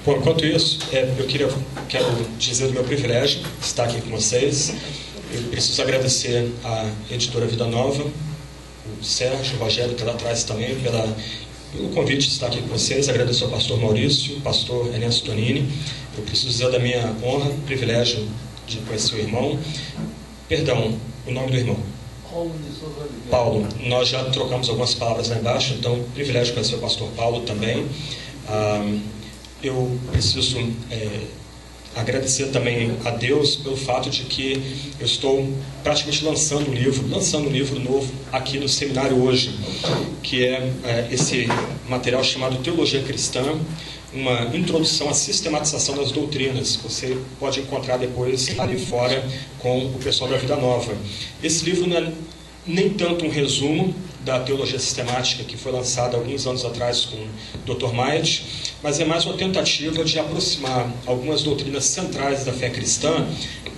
Bom, enquanto isso, quero dizer do meu privilégio estar aqui com vocês. Eu preciso agradecer à editora Vida Nova, o Sérgio, o Rogério, que está lá atrás também, pelo convite de estar aqui com vocês. Agradeço ao pastor Maurício, pastor Ernesto Tonini. Eu preciso dizer da minha honra, privilégio de conhecer o irmão. Perdão, o nome do irmão? Paulo. Nós já trocamos algumas palavras lá embaixo, então, privilégio de conhecer o pastor Paulo também. Eu preciso agradecer também a Deus pelo fato de que eu estou praticamente lançando um livro novo aqui no seminário hoje, que é esse material chamado Teologia Cristã, uma introdução à sistematização das doutrinas, que você pode encontrar depois ali fora com o pessoal da Vida Nova. Esse livro não é nem tanto um resumo da teologia sistemática que foi lançada alguns anos atrás com o Dr. Maed, mas é mais uma tentativa de aproximar algumas doutrinas centrais da fé cristã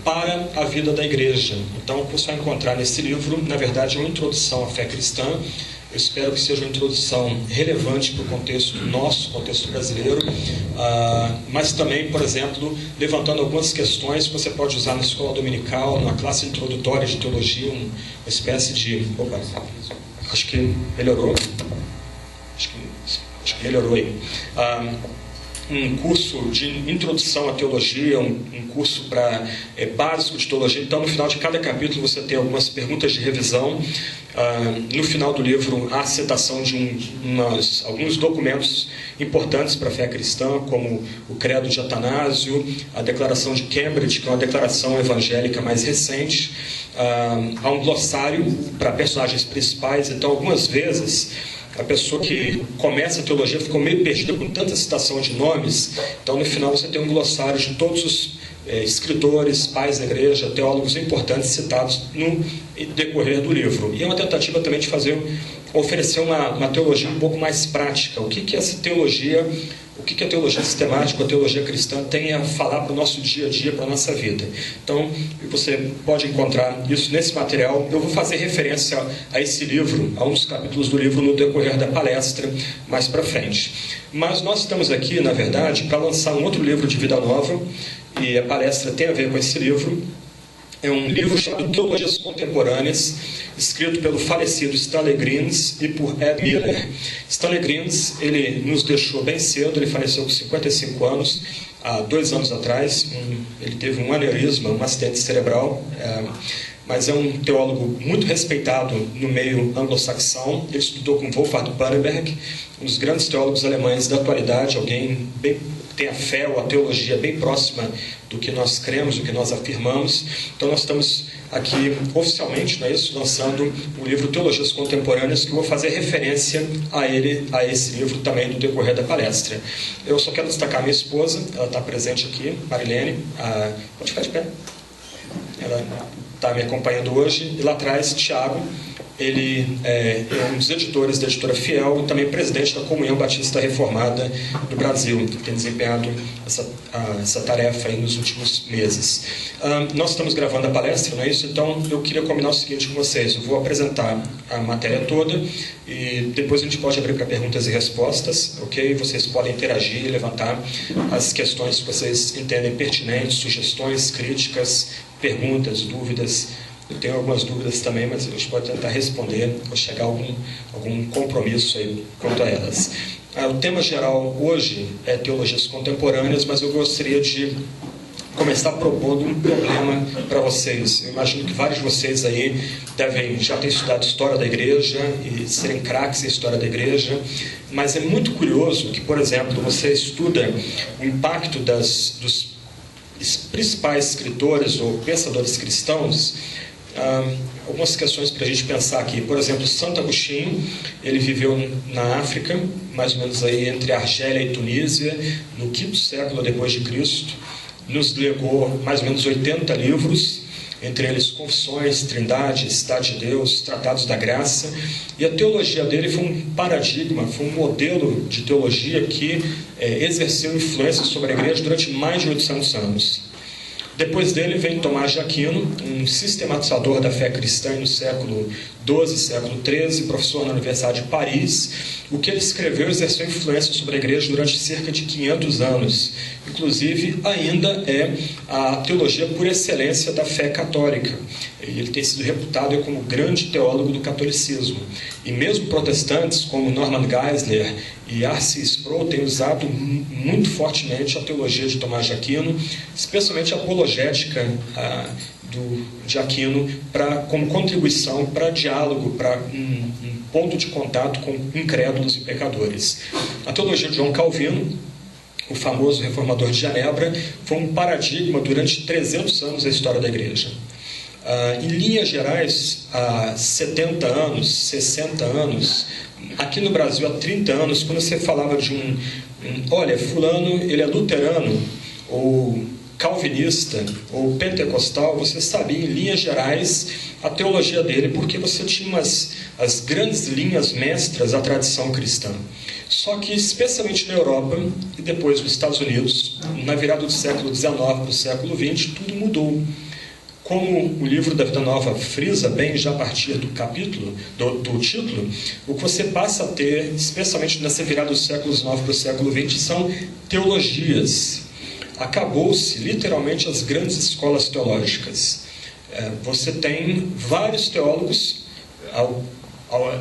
para a vida da igreja. Então, o que você vai encontrar nesse livro, na verdade, é uma introdução à fé cristã. Eu espero que seja uma introdução relevante para o contexto nosso, contexto brasileiro, mas também, por exemplo, levantando algumas questões que você pode usar na escola dominical, na classe introdutória de teologia, uma espécie de... Opa, acho que melhorou. Acho que melhorou aí. Um curso de introdução à teologia, um curso básico de teologia. Então, no final de cada capítulo, você tem algumas perguntas de revisão. No final do livro, há a citação de alguns documentos importantes para a fé cristã, como o Credo de Atanásio, a Declaração de Cambridge, que é uma declaração evangélica mais recente. Há um glossário para personagens principais. Então, algumas vezes, a pessoa que começa a teologia ficou meio perdida com tanta citação de nomes. Então, no final, você tem um glossário de todos os escritores, pais da igreja, teólogos importantes citados no decorrer do livro. E é uma tentativa também de oferecer uma teologia um pouco mais prática. O que essa teologia, o que a teologia sistemática, a teologia cristã tem a falar para o nosso dia a dia, para a nossa vida. Então, você pode encontrar isso nesse material. Eu vou fazer referência a esse livro, a um dos capítulos do livro no decorrer da palestra, mais para frente. Mas nós estamos aqui, na verdade, para lançar um outro livro de Vida Nova, e a palestra tem a ver com esse livro. É um livro chamado Teologias Contemporâneas, escrito pelo falecido Stanley Greens e por Ed Miller. Stanley Greens, ele nos deixou bem cedo, ele faleceu com 55 anos, há 2 anos atrás. Ele teve um aneurisma, um acidente cerebral, mas é um teólogo muito respeitado no meio anglo-saxão. Ele estudou com Wolfhard Pannenberg, um dos grandes teólogos alemães da atualidade, alguém bem tem a fé ou a teologia bem próxima do que nós cremos, do que nós afirmamos. Então, nós estamos aqui oficialmente, não é isso, lançando o livro Teologias Contemporâneas, que eu vou fazer referência a esse livro também no decorrer da palestra. Eu só quero destacar a minha esposa, ela está presente aqui, Marilene. Pode ficar de pé. Ela está me acompanhando hoje. E lá atrás, Tiago. Ele é um dos editores da Editora Fiel e também presidente da Comunhão Batista Reformada do Brasil, que tem desempenhado essa tarefa aí nos últimos meses. Nós estamos gravando a palestra, não é isso? Então, eu queria combinar o seguinte com vocês. Eu vou apresentar a matéria toda e depois a gente pode abrir para perguntas e respostas, ok? Vocês podem interagir e levantar as questões que vocês entendem pertinentes, sugestões, críticas, perguntas, dúvidas. Eu tenho algumas dúvidas também, mas a gente pode tentar responder ou chegar a algum compromisso aí quanto a elas. O tema geral hoje é teologias contemporâneas, mas eu gostaria de começar propondo um problema para vocês. Eu imagino que vários de vocês aí já ter estudado história da igreja e serem craques em história da igreja, mas é muito curioso que, por exemplo, você estuda o impacto dos principais escritores ou pensadores cristãos. Algumas questões para a gente pensar aqui. Por exemplo, Santo Agostinho, ele viveu na África, mais ou menos aí entre Argélia e Tunísia, no 5º século depois de Cristo. Nos legou mais ou menos 80 livros, entre eles Confissões, Trindade, Cidade de Deus, Tratados da Graça. E a teologia dele foi um paradigma, foi um modelo de teologia que exerceu influência sobre a igreja durante mais de 800 anos. Depois dele vem Tomás de Aquino, um sistematizador da fé cristã no século XII, século XIII, professor na Universidade de Paris. O que ele escreveu exerceu influência sobre a igreja durante cerca de 500 anos. Inclusive, ainda é a teologia por excelência da fé católica. Ele tem sido reputado como grande teólogo do catolicismo. E mesmo protestantes como Norman Geisler e R.C. Sproul têm usado muito fortemente a teologia de Tomás de Aquino, especialmente a apologética de Aquino, como contribuição para diálogo, para um ponto de contato com incrédulos e pecadores. A teologia de João Calvino, o famoso reformador de Genebra, foi um paradigma durante 300 anos da história da igreja. Em linhas gerais, há 70 anos, 60 anos, aqui no Brasil há 30 anos, quando você falava de olha, fulano, ele é luterano, ou calvinista, ou pentecostal, você sabia, em linhas gerais, a teologia dele, porque você tinha as grandes linhas mestras da tradição cristã. Só que, especialmente na Europa e depois nos Estados Unidos, na virada do século XIX para o século XX, tudo mudou. Como o livro da Vida Nova frisa bem já a partir do capítulo, do título, o que você passa a ter, especialmente nessa virada do século XIX para o século XX, são teologias. Acabou-se literalmente as grandes escolas teológicas. Você tem vários teólogos,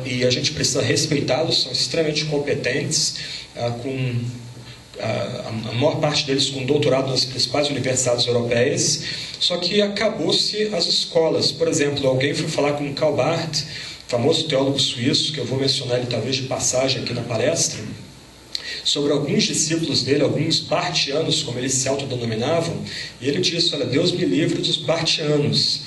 e a gente precisa respeitá-los, são extremamente competentes, a maior parte deles com doutorado nas principais universidades europeias, só que acabou-se as escolas. Por exemplo, alguém foi falar com Karl Barth, famoso teólogo suíço, que eu vou mencionar ele talvez de passagem aqui na palestra, sobre alguns discípulos dele, alguns barthianos, como eles se autodenominavam, e ele disse, olha, Deus me livre dos barthianos.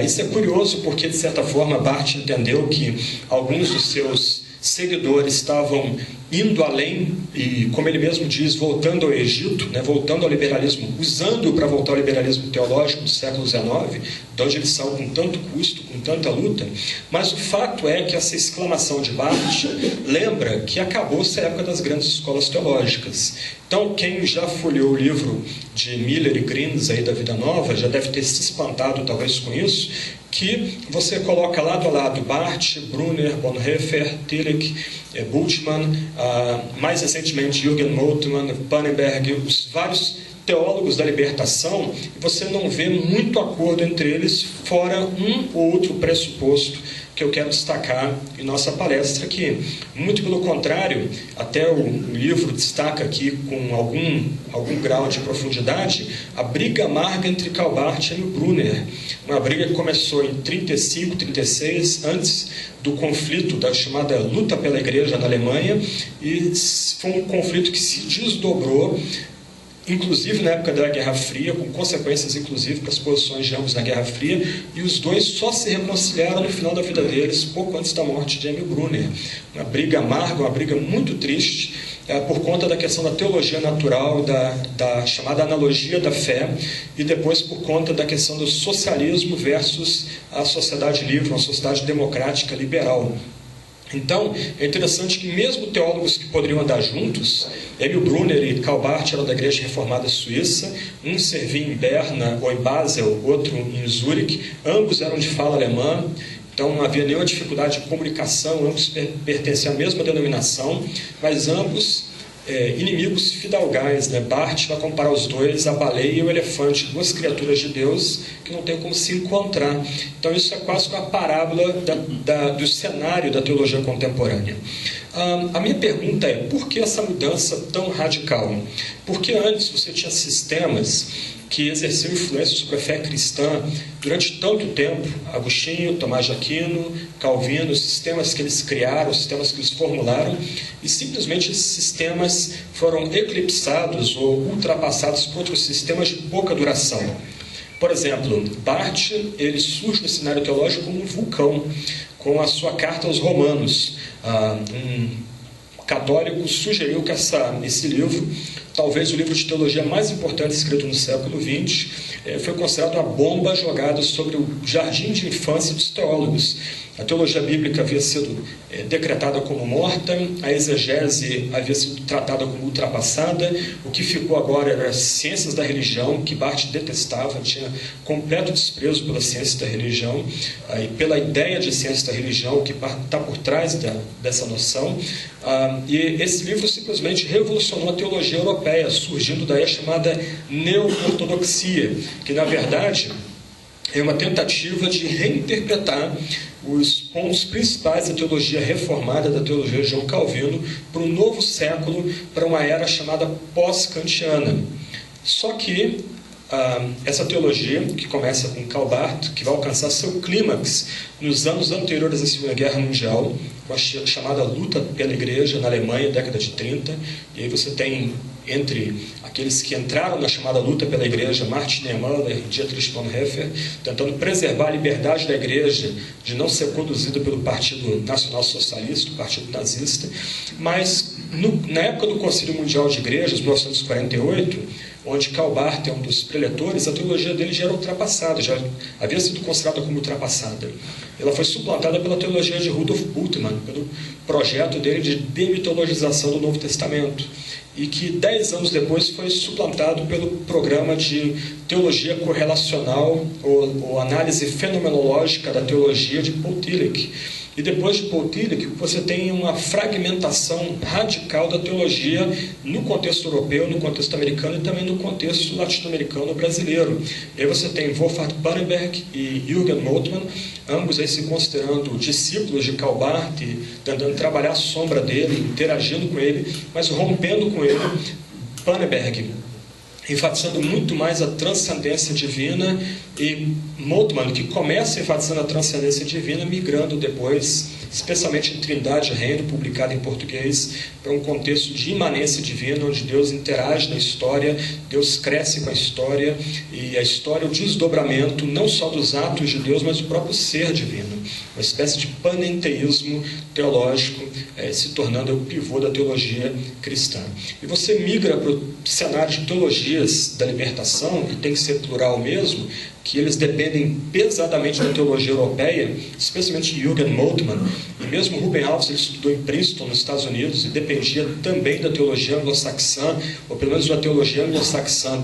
Isso é curioso porque, de certa forma, Barth entendeu que alguns dos seus seguidores estavam indo além e, como ele mesmo diz, voltando ao Egito, voltando ao liberalismo, usando para voltar ao liberalismo teológico do século XIX, de onde eles são com tanto custo, com tanta luta. Mas o fato é que essa exclamação de Barth lembra que acabou-se a época das grandes escolas teológicas. Então, quem já folheou o livro de Miller e Grins aí da Vida Nova já deve ter se espantado talvez com isso, que você coloca lado a lado Barth, Brunner, Bonhoeffer, Tillich, Bultmann, mais recentemente Jürgen Moltmann, Pannenberg, os vários teólogos da libertação, e você não vê muito acordo entre eles, fora um ou outro pressuposto que eu quero destacar em nossa palestra aqui. Muito pelo contrário, até o livro destaca aqui com algum grau de profundidade a briga amarga entre Karl Barth e o Brunner. Uma briga que começou em 35, 36, antes do conflito da chamada luta pela igreja na Alemanha, e foi um conflito que se desdobrou, inclusive na época da Guerra Fria, com consequências inclusive para as posições de ambos na Guerra Fria, e os dois só se reconciliaram no final da vida deles, pouco antes da morte de Emil Brunner. Uma briga amarga, uma briga muito triste, por conta da questão da teologia natural, da chamada analogia da fé, e depois por conta da questão do socialismo versus a sociedade livre, uma sociedade democrática liberal. Então, é interessante que mesmo teólogos que poderiam andar juntos, Emil Brunner e Karl Barth eram da Igreja Reformada Suíça, um servia em Berna ou em Basel, outro em Zurique, ambos eram de fala alemã, então não havia nenhuma dificuldade de comunicação, ambos pertenciam à mesma denominação, mas ambos inimigos fidalgais. Barth vai comparar os dois, a baleia e o elefante, duas criaturas de Deus que não tem como se encontrar. Então isso é quase uma parábola do cenário da teologia contemporânea. A minha pergunta é, por que essa mudança tão radical? Porque antes você tinha sistemas que exerceu influência sobre a fé cristã durante tanto tempo, Agostinho, Tomás de Aquino, Calvino, os sistemas que eles criaram, os sistemas que eles formularam, e simplesmente esses sistemas foram eclipsados ou ultrapassados por outros sistemas de pouca duração. Por exemplo, Barth, ele surge no cenário teológico como um vulcão, com a sua carta aos Romanos. Um católico sugeriu que esse livro talvez o livro de teologia mais importante escrito no século XX, foi considerado uma bomba jogada sobre o jardim de infância dos teólogos. A teologia bíblica havia sido decretada como morta, a exegese havia sido tratada como ultrapassada, o que ficou agora eram as ciências da religião, que Barth detestava, tinha completo desprezo pela ciência da religião, e pela ideia de ciência da religião que está por trás dessa noção. E esse livro simplesmente revolucionou a teologia europeia, surgindo daí a chamada neo-ortodoxia, que na verdade é uma tentativa de reinterpretar os pontos principais da teologia reformada, da teologia de João Calvino, para um novo século, para uma era chamada pós-kantiana. Só que essa teologia, que começa com Karl Barth, que vai alcançar seu clímax nos anos anteriores à Segunda Guerra Mundial, com a chamada luta pela igreja na Alemanha, década de 30, e aí você tem entre aqueles que entraram na chamada luta pela igreja, Martin Niemöller e Dietrich Bonhoeffer, tentando preservar a liberdade da igreja de não ser conduzida pelo Partido Nacional Socialista, o Partido Nazista. Mas na época do Concílio Mundial de Igrejas, 1948, onde Karl Barth é um dos preletores, a teologia dele já era ultrapassada, já havia sido considerada como ultrapassada. Ela foi suplantada pela teologia de Rudolf Bultmann, pelo projeto dele de demitologização do Novo Testamento, e que 10 anos depois foi suplantado pelo programa de teologia correlacional ou análise fenomenológica da teologia de Paul Tillich. E depois de Paul Tillich, você tem uma fragmentação radical da teologia no contexto europeu, no contexto americano e também no contexto latino-americano brasileiro. E aí você tem Wolfhard Pannenberg e Jürgen Moltmann, ambos aí se considerando discípulos de Karl Barth, tentando trabalhar a sombra dele, interagindo com ele, mas rompendo com ele. Pannenberg enfatizando muito mais a transcendência divina, e Moltmann, que começa enfatizando a transcendência divina, migrando depois, especialmente em Trindade e Reino, publicado em português, para um contexto de imanência divina, onde Deus interage na história, Deus cresce com a história, e a história é o desdobramento não só dos atos de Deus, mas do próprio ser divino, uma espécie de panenteísmo teológico, se tornando o pivô da teologia cristã. E você migra para o cenário de teologias da libertação, e tem que ser plural mesmo, que eles dependem pesadamente da teologia europeia, especialmente de Jürgen Moltmann, e mesmo Ruben Alves, ele estudou em Princeton, nos Estados Unidos, e dependia também da teologia anglo-saxã, ou pelo menos uma teologia anglo-saxã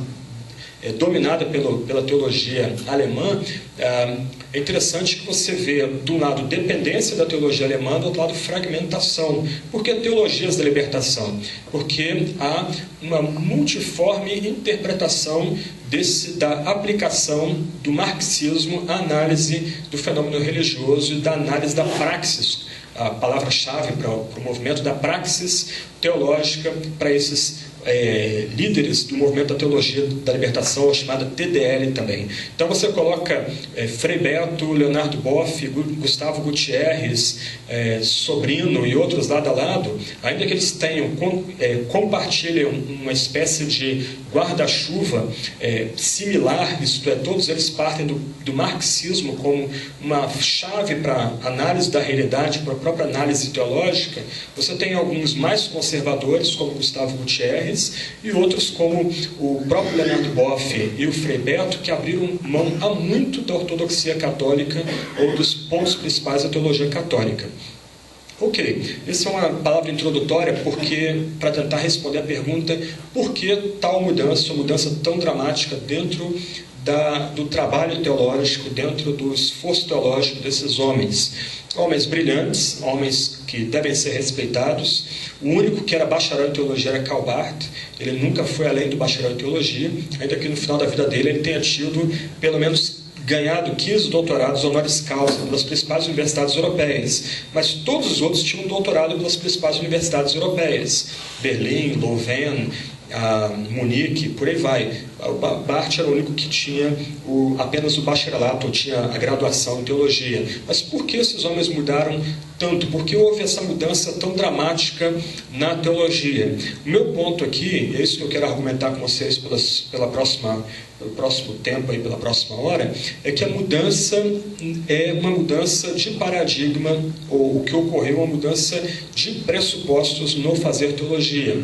dominada pela teologia alemã. É interessante que você vê, de um lado, dependência da teologia alemã, do outro lado, fragmentação. Por que teologias da libertação? Porque há uma multiforme interpretação da aplicação do marxismo à análise do fenômeno religioso e da análise da praxis, a palavra-chave para o movimento da praxis teológica para esses líderes do movimento da teologia da libertação, chamada TDL também. Então você coloca Frei Beto, Leonardo Boff, Gustavo Gutierrez, Sobrino e outros lado a lado, ainda que eles tenham, compartilhem uma espécie de guarda-chuva similar, isto é, todos eles partem do marxismo como uma chave para a análise da realidade, para a própria análise teológica. Você tem alguns mais conservadores, como Gustavo Gutierrez, e outros como o próprio Leonardo Boff e o Frei Beto, que abriram mão há muito da ortodoxia católica ou dos pontos principais da teologia católica. Ok, essa é uma palavra introdutória para tentar responder a pergunta por que tal mudança, uma mudança tão dramática dentro do trabalho teológico, dentro do esforço teológico desses homens. Homens brilhantes, homens que devem ser respeitados. O único que era bacharel em teologia era Karl Barth. Ele nunca foi além do bacharel em teologia, ainda que no final da vida dele ele tenha tido, pelo menos, ganhado 15 doutorados honoris causa pelas principais universidades europeias. Mas todos os outros tinham doutorado pelas principais universidades europeias. Berlim, Louvain, Munique, por aí vai. O Barth era o único que tinha apenas o bacharelato, ou tinha a graduação em teologia. Mas por que esses homens mudaram tanto? Por que houve essa mudança tão dramática na teologia? O meu ponto aqui, é isso que eu quero argumentar com vocês pelo próximo tempo, aí, pela próxima hora, é que a mudança é uma mudança de paradigma, ou o que ocorreu é uma mudança de pressupostos no fazer teologia.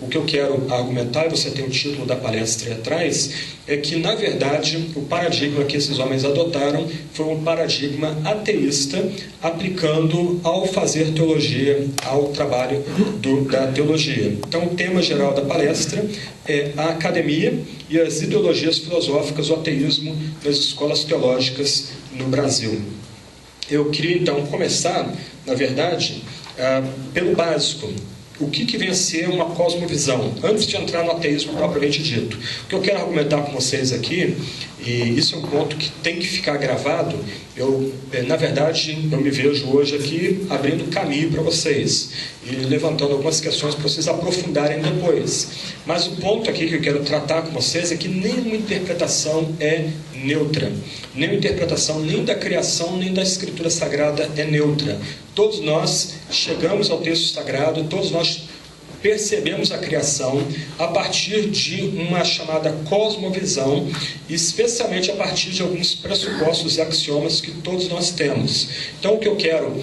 O que eu quero argumentar, e você tem o título da palestra aí atrás, é que, na verdade, o paradigma que esses homens adotaram foi um paradigma ateísta, aplicando ao fazer teologia, ao trabalho da teologia. Então, o tema geral da palestra é a academia e as ideologias filosóficas, o ateísmo nas escolas teológicas no Brasil. Eu queria, então, começar, na verdade, pelo básico. O que vem a ser uma cosmovisão, antes de entrar no ateísmo propriamente dito. O que eu quero argumentar com vocês aqui, e isso é um ponto que tem que ficar gravado, na verdade, eu me vejo hoje aqui abrindo caminho para vocês, e levantando algumas questões para vocês aprofundarem depois. Mas o ponto aqui que eu quero tratar com vocês é que nenhuma interpretação é neutra. Nenhuma interpretação, nem da criação, nem da Escritura Sagrada é neutra. Todos nós chegamos ao texto sagrado, todos nós percebemos a criação a partir de uma chamada cosmovisão, especialmente a partir de alguns pressupostos e axiomas que todos nós temos. Então, o que eu quero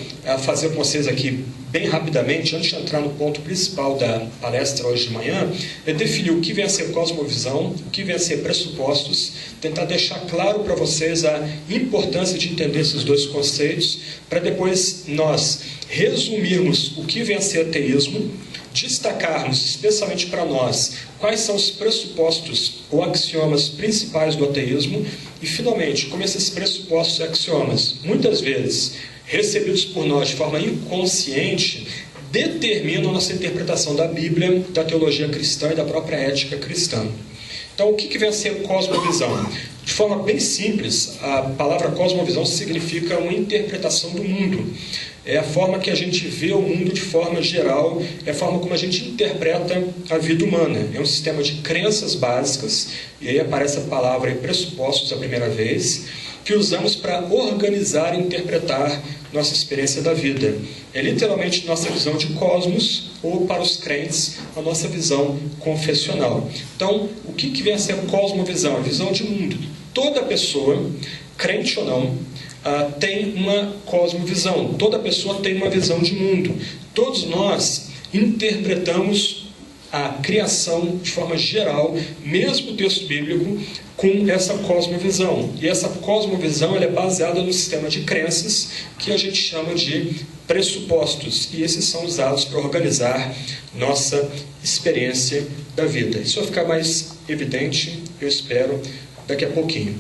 fazer com vocês aqui, bem rapidamente, antes de entrar no ponto principal da palestra hoje de manhã, é definir o que vem a ser cosmovisão, o que vem a ser pressupostos, tentar deixar claro para vocês a importância de entender esses dois conceitos, para depois nós resumirmos o que vem a ser ateísmo, destacarmos, especialmente para nós, quais são os pressupostos ou axiomas principais do ateísmo e, finalmente, como esses pressupostos e axiomas, muitas vezes recebidos por nós de forma inconsciente, determinam a nossa interpretação da Bíblia, da teologia cristã e da própria ética cristã. Então, o que vem a ser cosmovisão? De forma bem simples, a palavra cosmovisão significa uma interpretação do mundo. É a forma que a gente vê o mundo de forma geral, é a forma como a gente interpreta a vida humana. É um sistema de crenças básicas, e aí aparece a palavra pressupostos a primeira vez, que usamos para organizar e interpretar nossa experiência da vida. É literalmente nossa visão de cosmos, ou para os crentes, a nossa visão confessional. Então, o que vem a ser a cosmovisão? A visão de mundo. Toda pessoa, crente ou não, tem uma cosmovisão. Toda pessoa tem uma visão de mundo. Todos nós interpretamos a criação de forma geral, mesmo o texto bíblico, com essa cosmovisão. E essa cosmovisão ela é baseada no sistema de crenças que a gente chama de pressupostos. E esses são usados para organizar nossa experiência da vida. Isso vai ficar mais evidente, eu espero, daqui a pouquinho.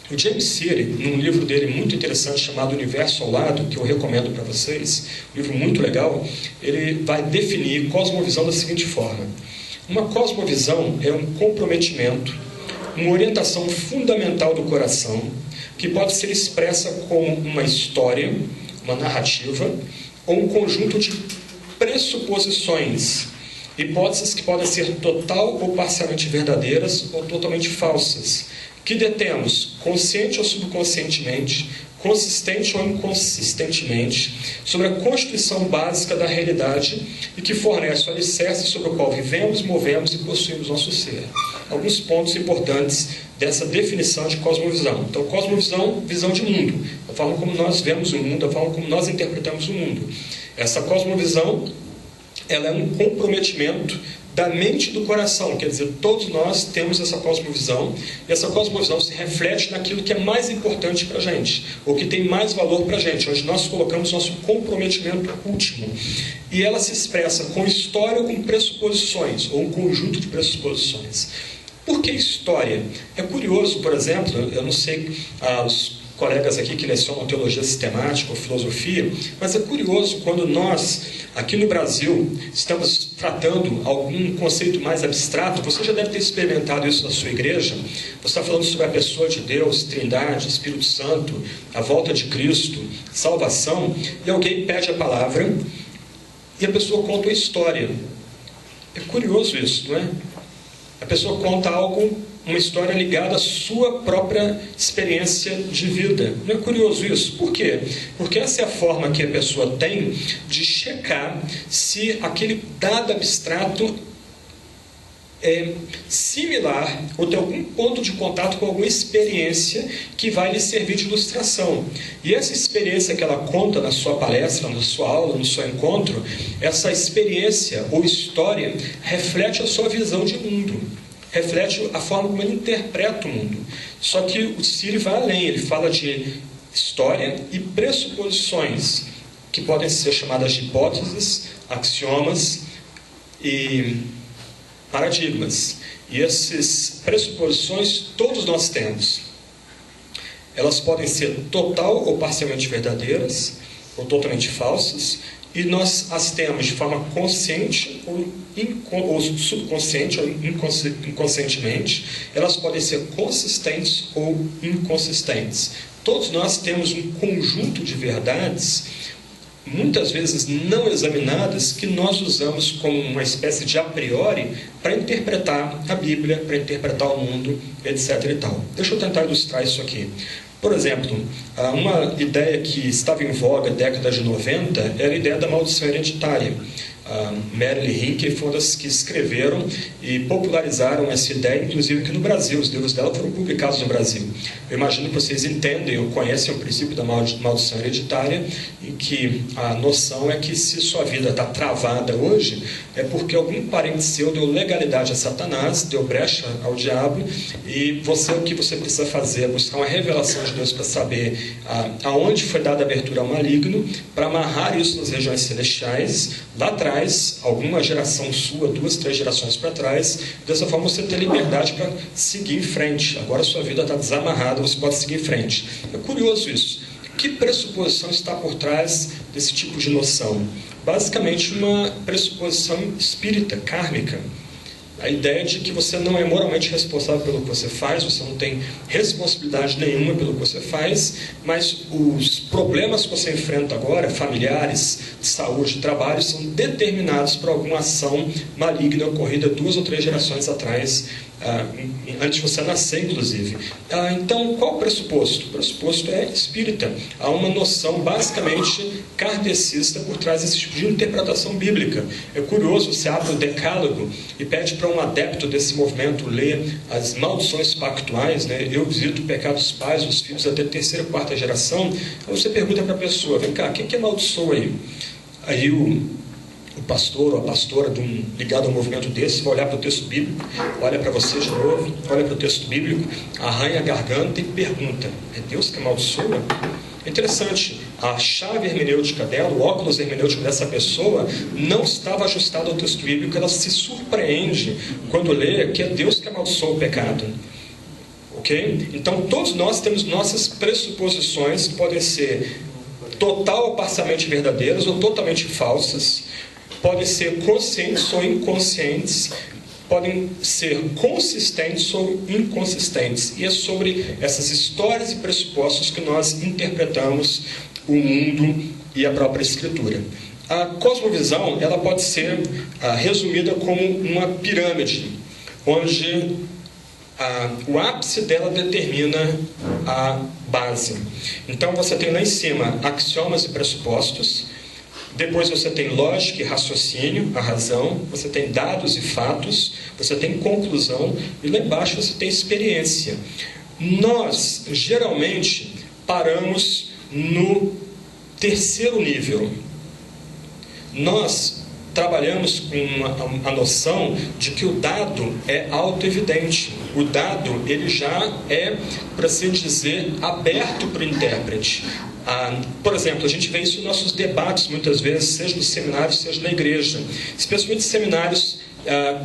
O James Siri, num livro dele muito interessante chamado Universo ao Lado, que eu recomendo para vocês, um livro muito legal, ele vai definir cosmovisão da seguinte forma. Uma cosmovisão é um comprometimento, uma orientação fundamental do coração, que pode ser expressa como uma história, uma narrativa, ou um conjunto de pressuposições, hipóteses que podem ser total ou parcialmente verdadeiras ou totalmente falsas, que detemos, consciente ou subconscientemente, consistente ou inconsistentemente, sobre a constituição básica da realidade e que fornece o alicerce sobre o qual vivemos, movemos e possuímos nosso ser. Alguns pontos importantes dessa definição de cosmovisão. Então, cosmovisão, visão de mundo, a forma como nós vemos o mundo, a forma como nós interpretamos o mundo. Essa cosmovisão, ela é um comprometimento da mente e do coração, quer dizer, todos nós temos essa cosmovisão, e essa cosmovisão se reflete naquilo que é mais importante para a gente, ou que tem mais valor para a gente, onde nós colocamos nosso comprometimento último. E ela se expressa com história ou com pressuposições, ou um conjunto de pressuposições. Por que história? É curioso, por exemplo, eu não sei os colegas aqui que lecionam teologia sistemática ou filosofia, mas é curioso quando nós, aqui no Brasil, estamos tratando algum conceito mais abstrato. Você já deve ter experimentado isso na sua igreja. Você está falando sobre a pessoa de Deus, Trindade, Espírito Santo, a volta de Cristo, salvação, e alguém pede a palavra e a pessoa conta uma história. É curioso isso, não é? A pessoa conta algo, uma história ligada à sua própria experiência de vida. Não é curioso isso? Por quê? Porque essa é a forma que a pessoa tem de checar se aquele dado abstrato é similar ou tem algum ponto de contato com alguma experiência que vai lhe servir de ilustração. E essa experiência que ela conta na sua palestra, na sua aula, no seu encontro, essa experiência ou história reflete a sua visão de mundo, reflete a forma como ele interpreta o mundo. Só que o Siri vai além, ele fala de história e pressuposições, que podem ser chamadas de hipóteses, axiomas e paradigmas. E essas pressuposições todos nós temos. Elas podem ser total ou parcialmente verdadeiras, ou totalmente falsas, e nós as temos de forma consciente ou subconsciente ou inconscientemente. Elas podem ser consistentes ou inconsistentes. Todos nós temos um conjunto de verdades, muitas vezes não examinadas, que nós usamos como uma espécie de a priori para interpretar a Bíblia, para interpretar o mundo, etc. e tal. Deixa eu tentar ilustrar isso aqui. Por exemplo, uma ideia que estava em voga na década de 90 era a ideia da maldição hereditária. Marilyn Hinckley foi uma das que escreveram e popularizaram essa ideia, inclusive aqui no Brasil. Os livros dela foram publicados no Brasil. Eu imagino que vocês entendem ou conhecem o princípio da maldição hereditária, em que a noção é que se sua vida está travada hoje, é porque algum parente seu deu legalidade a Satanás, deu brecha ao diabo, e o que você precisa fazer é buscar uma revelação de Deus para saber aonde foi dada abertura ao maligno, para amarrar isso nas regiões celestiais, lá atrás, alguma geração sua, 2, 3 gerações para trás. Dessa forma você tem liberdade para seguir em frente. Agora a sua vida está desamarrada, você pode seguir em frente. É curioso isso. Que pressuposição está por trás desse tipo de noção? Basicamente uma pressuposição espírita, kármica. A ideia de que você não é moralmente responsável pelo que você faz, você não tem responsabilidade nenhuma pelo que você faz, mas os problemas que você enfrenta agora, familiares, de saúde, de trabalho, são determinados por alguma ação maligna ocorrida 2 ou 3 gerações atrás, antes de você nascer, inclusive. Então, qual o pressuposto? O pressuposto é espírita. Há uma noção basicamente kardecista por trás desse tipo de interpretação bíblica. É curioso, você abre o Decálogo e pede para um adepto desse movimento ler as maldições pactuais, né? Eu visito o pecado dos pais, dos filhos até 3ª, 4ª geração. Aí você pergunta para a pessoa, vem cá, quem que amaldiçoa aí? Aí o pastor ou a pastora ligado a um movimento desse vai olhar para o texto bíblico, olha para você de novo, olha para o texto bíblico, arranha a garganta e pergunta, é Deus que amaldiçoa? É interessante, a chave hermenêutica dela, o óculos hermenêutico dessa pessoa não estava ajustado ao texto bíblico. Ela se surpreende quando lê que é Deus que amaldiçoa o pecado. Ok? Então todos nós temos nossas pressuposições que podem ser total ou parcialmente verdadeiras ou totalmente falsas, podem ser conscientes ou inconscientes, podem ser consistentes ou inconsistentes. E é sobre essas histórias e pressupostos que nós interpretamos o mundo e a própria Escritura. A cosmovisão, ela pode ser resumida como uma pirâmide, onde o ápice dela determina a base. Então você tem lá em cima axiomas e pressupostos. Depois você tem lógica e raciocínio, a razão, você tem dados e fatos, você tem conclusão, e lá embaixo você tem experiência. Nós, geralmente, paramos no 3º nível. Nós trabalhamos com a noção de que o dado é autoevidente. O dado, ele já é, por assim dizer, aberto para o intérprete. Por exemplo, a gente vê isso nos nossos debates, muitas vezes, seja nos seminários, seja na igreja. Especialmente seminários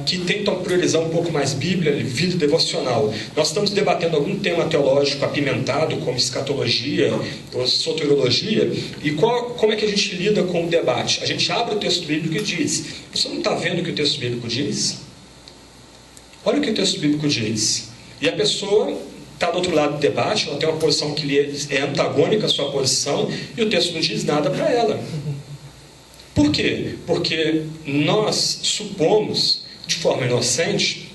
que tentam priorizar um pouco mais Bíblia, vida devocional. Nós estamos debatendo algum tema teológico apimentado, como escatologia ou soteriologia, e como é que a gente lida com o debate? A gente abre o texto bíblico e diz, você não está vendo o que o texto bíblico diz? Olha o que o texto bíblico diz. E a pessoa está do outro lado do debate, ela tem uma posição que é antagônica à sua posição, e o texto não diz nada para ela. Por quê? Porque nós supomos, de forma inocente,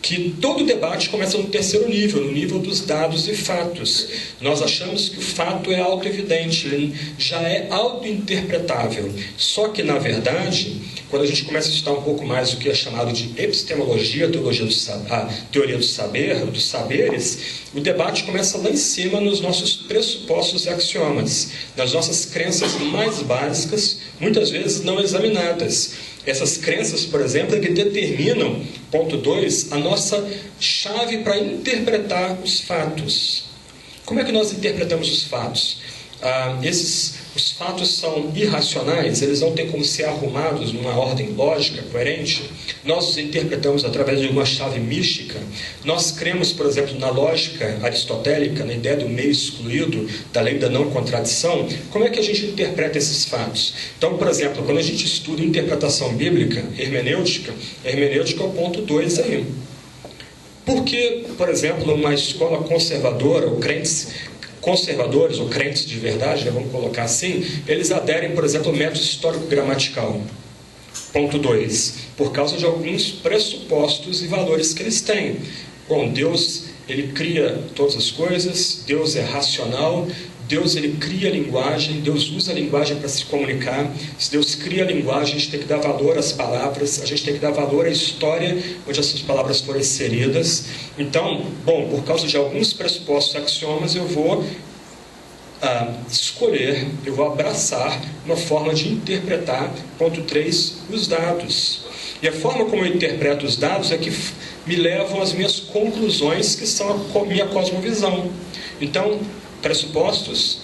que todo debate começa no terceiro nível, no nível dos dados e fatos. Nós achamos que o fato é auto-evidente, ele já é auto-interpretável. Só que, na verdade, quando a gente começa a estudar um pouco mais o que é chamado de epistemologia, a teoria do saber, dos saberes, o debate começa lá em cima nos nossos pressupostos e axiomas, nas nossas crenças mais básicas, muitas vezes não examinadas. Essas crenças, por exemplo, é que determinam, ponto 2, a nossa chave para interpretar os fatos. Como é que nós interpretamos os fatos? Os fatos são irracionais, eles não têm como ser arrumados numa ordem lógica, coerente. Nós os interpretamos através de uma chave mística. Nós cremos, por exemplo, na lógica aristotélica, na ideia do meio excluído, da lei da não contradição. Como é que a gente interpreta esses fatos? Então, por exemplo, quando a gente estuda interpretação bíblica, hermenêutica é o ponto 2 aí. Por que, por exemplo, uma escola conservadora, ou crentes conservadores, ou crentes de verdade, vamos colocar assim, eles aderem, por exemplo, ao método histórico-gramatical? Ponto 2. Por causa de alguns pressupostos e valores que eles têm. Bom, Deus, ele cria todas as coisas, Deus é racional, Deus, ele cria a linguagem, Deus usa a linguagem para se comunicar. Se Deus cria a linguagem, a gente tem que dar valor às palavras, a gente tem que dar valor à história onde essas palavras foram inseridas. Então, bom, por causa de alguns pressupostos e axiomas, eu vou escolher, eu vou abraçar uma forma de interpretar, ponto 3, os dados. E a forma como eu interpreto os dados é que me levam às minhas conclusões, que são a minha cosmovisão. Então, pressupostos,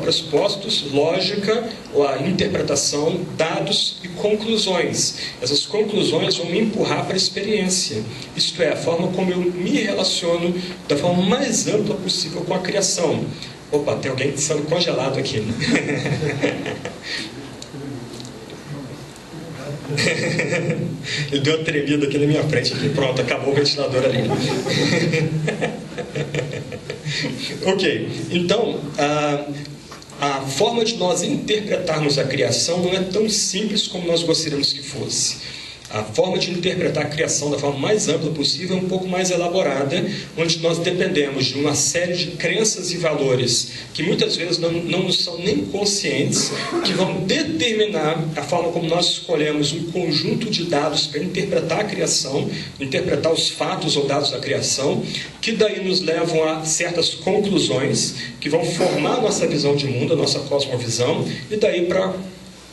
pressupostos, lógica, ou a interpretação, dados e conclusões. Essas conclusões vão me empurrar para a experiência. Isto é, a forma como eu me relaciono da forma mais ampla possível com a criação. Opa, tem alguém sendo congelado aqui. Ele deu uma tremida aqui na minha frente. Aqui. Pronto, acabou o ventilador ali. Ok, então a forma de nós interpretarmos a criação não é tão simples como nós gostaríamos que fosse. A forma de interpretar a criação da forma mais ampla possível é um pouco mais elaborada, onde nós dependemos de uma série de crenças e valores que muitas vezes não são nem conscientes, que vão determinar a forma como nós escolhemos um conjunto de dados para interpretar a criação, interpretar os fatos ou dados da criação, que daí nos levam a certas conclusões, que vão formar a nossa visão de mundo, a nossa cosmovisão, e daí para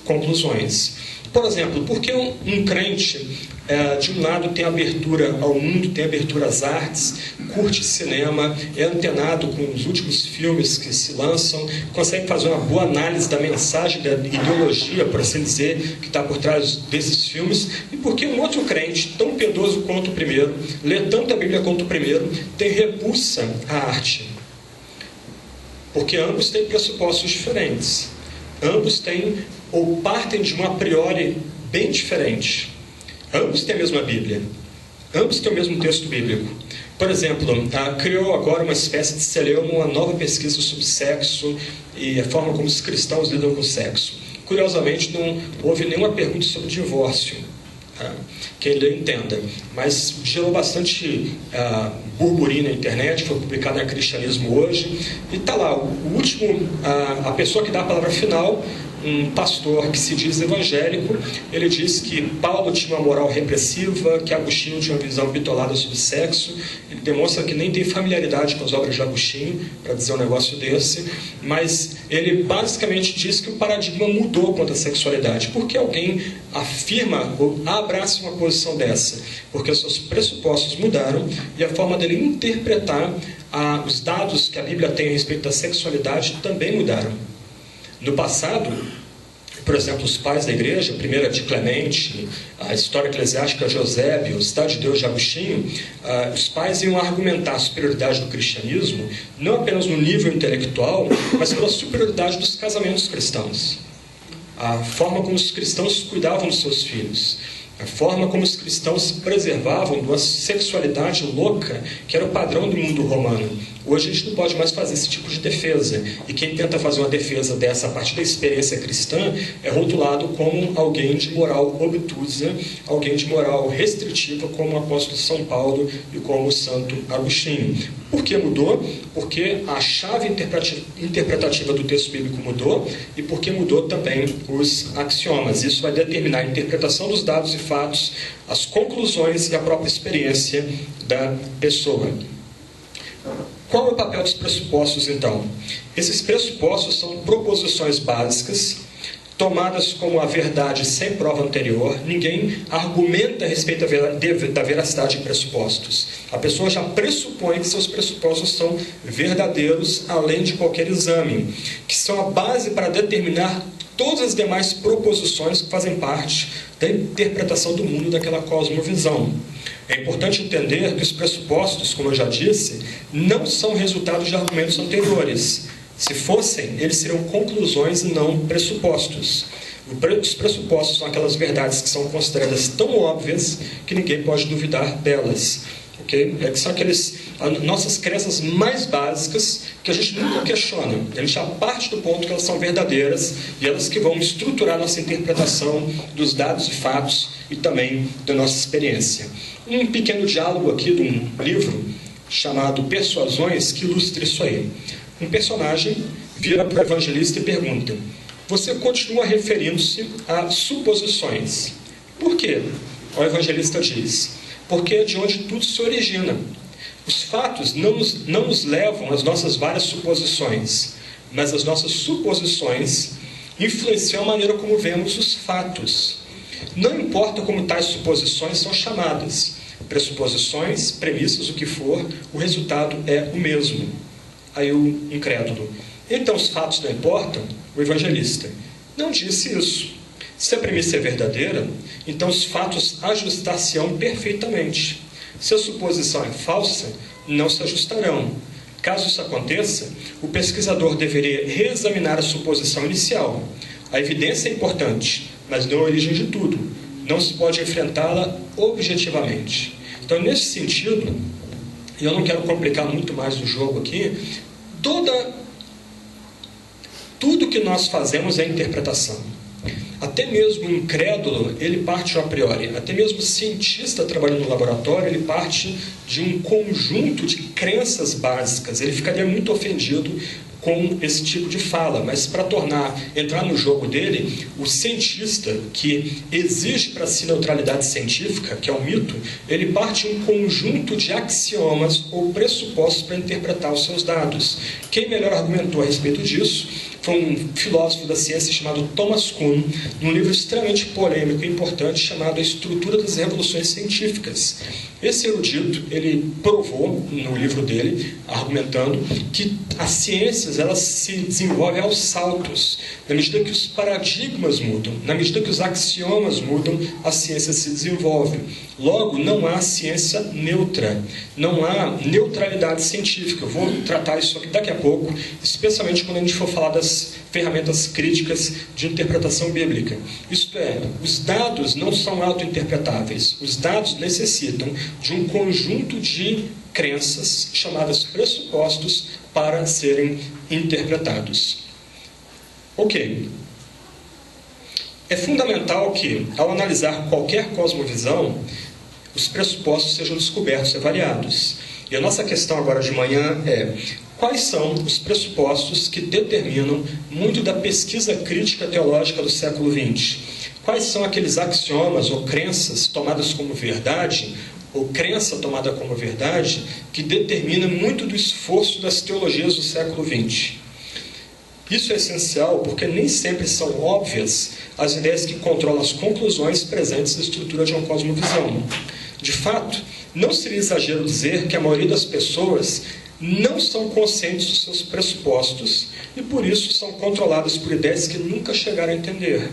conclusões. Por exemplo, por que um crente, de um lado, tem abertura ao mundo, tem abertura às artes, curte cinema, é antenado com os últimos filmes que se lançam, consegue fazer uma boa análise da mensagem, da ideologia, por assim dizer, que está por trás desses filmes, e por que um outro crente, tão piedoso quanto o primeiro, lê tanto a Bíblia quanto o primeiro, tem repulsa à arte? Porque ambos têm pressupostos diferentes. Ambos têm ou partem de um a priori bem diferente. Ambos têm a mesma Bíblia. Ambos têm o mesmo texto bíblico. Por exemplo, criou agora uma espécie de celeuma, uma nova pesquisa sobre sexo e a forma como os cristãos lidam com o sexo. Curiosamente, não houve nenhuma pergunta sobre divórcio. Quem lê entenda. Mas gerou bastante burburinho na internet, foi publicado em Cristianismo Hoje. E está lá, a pessoa que dá a palavra final, um pastor que se diz evangélico, ele diz que Paulo tinha uma moral repressiva, que Agostinho tinha uma visão bitolada sobre sexo. Ele demonstra que nem tem familiaridade com as obras de Agostinho, para dizer um negócio desse, mas ele basicamente diz que o paradigma mudou quanto à sexualidade. Por que alguém afirma ou abraça uma posição dessa? Porque os seus pressupostos mudaram e a forma dele interpretar os dados que a Bíblia tem a respeito da sexualidade também mudaram. No passado, por exemplo, os pais da igreja, a primeira de Clemente, a história eclesiástica de Eusébio, o Cidade de Deus de Agostinho, os pais iam argumentar a superioridade do cristianismo, não apenas no nível intelectual, mas pela superioridade dos casamentos cristãos. A forma como os cristãos cuidavam dos seus filhos. A forma como os cristãos se preservavam de uma sexualidade louca, que era o padrão do mundo romano. Hoje a gente não pode mais fazer esse tipo de defesa. E quem tenta fazer uma defesa dessa a partir da experiência cristã é rotulado como alguém de moral obtusa, alguém de moral restritiva, como o apóstolo São Paulo e como o santo Agostinho. Por que mudou? Porque a chave interpretativa do texto bíblico mudou e porque mudou também os axiomas. Isso vai determinar a interpretação dos dados e fatos, as conclusões e a própria experiência da pessoa. Qual é o papel dos pressupostos, então? Esses pressupostos são proposições básicas, tomadas como a verdade sem prova anterior. Ninguém argumenta a respeito da veracidade de pressupostos. A pessoa já pressupõe que seus pressupostos são verdadeiros, além de qualquer exame, que são a base para determinar todas as demais proposições que fazem parte da interpretação do mundo daquela cosmovisão. É importante entender que os pressupostos, como eu já disse, não são resultado de argumentos anteriores. Se fossem, eles seriam conclusões e não pressupostos. Os pressupostos são aquelas verdades que são consideradas tão óbvias que ninguém pode duvidar delas. Okay? Que são nossas crenças mais básicas que a gente nunca questiona. A gente já parte do ponto que elas são verdadeiras e elas que vão estruturar nossa interpretação dos dados e fatos e também da nossa experiência. Um pequeno diálogo aqui de um livro chamado Persuasões que ilustra isso aí. Um personagem vira para o evangelista e pergunta: você continua referindo-se a suposições. Por quê? O evangelista diz: porque é de onde tudo se origina. Os fatos não nos levam às nossas várias suposições, mas as nossas suposições influenciam a maneira como vemos os fatos. Não importa como tais suposições são chamadas, pressuposições, premissas, o que for, o resultado é o mesmo. Aí o incrédulo: então os fatos não importam? O evangelista: não disse isso. Se a premissa é verdadeira, então os fatos ajustar-se-ão perfeitamente. Se a suposição é falsa, não se ajustarão. Caso isso aconteça, o pesquisador deveria reexaminar a suposição inicial. A evidência é importante, mas não a origem de tudo. Não se pode enfrentá-la objetivamente. Então, nesse sentido, e eu não quero complicar muito mais o jogo aqui, tudo que nós fazemos é interpretação. Até mesmo o incrédulo, ele parte a priori. Até mesmo o cientista trabalhando no laboratório, ele parte de um conjunto de crenças básicas. Ele ficaria muito ofendido com esse tipo de fala, mas para entrar no jogo dele, o cientista que exige para si neutralidade científica, que é um mito, ele parte de um conjunto de axiomas ou pressupostos para interpretar os seus dados. Quem melhor argumentou a respeito disso foi um filósofo da ciência chamado Thomas Kuhn, num livro extremamente polêmico e importante chamado A Estrutura das Revoluções Científicas. Esse erudito, ele provou no livro dele, argumentando que as ciências elas se desenvolvem aos saltos. Na medida que os paradigmas mudam, na medida que os axiomas mudam, a ciência se desenvolve. Logo, não há ciência neutra, não há neutralidade científica. Eu vou tratar isso aqui daqui a pouco, especialmente quando a gente for falar das ferramentas críticas de interpretação bíblica. Isto é, os dados não são autointerpretáveis. Os dados necessitam de um conjunto de crenças chamadas pressupostos para serem interpretados. Ok. É fundamental que, ao analisar qualquer cosmovisão, os pressupostos sejam descobertos e avaliados. E a nossa questão agora de manhã é: quais são os pressupostos que determinam muito da pesquisa crítica teológica do século XX? Quais são aqueles axiomas ou crenças tomadas como verdade, ou crença tomada como verdade, que determina muito do esforço das teologias do século XX? Isso é essencial porque nem sempre são óbvias as ideias que controlam as conclusões presentes na estrutura de uma cosmovisão. De fato, não seria exagero dizer que a maioria das pessoas não são conscientes dos seus pressupostos e, por isso, são controladas por ideias que nunca chegaram a entender.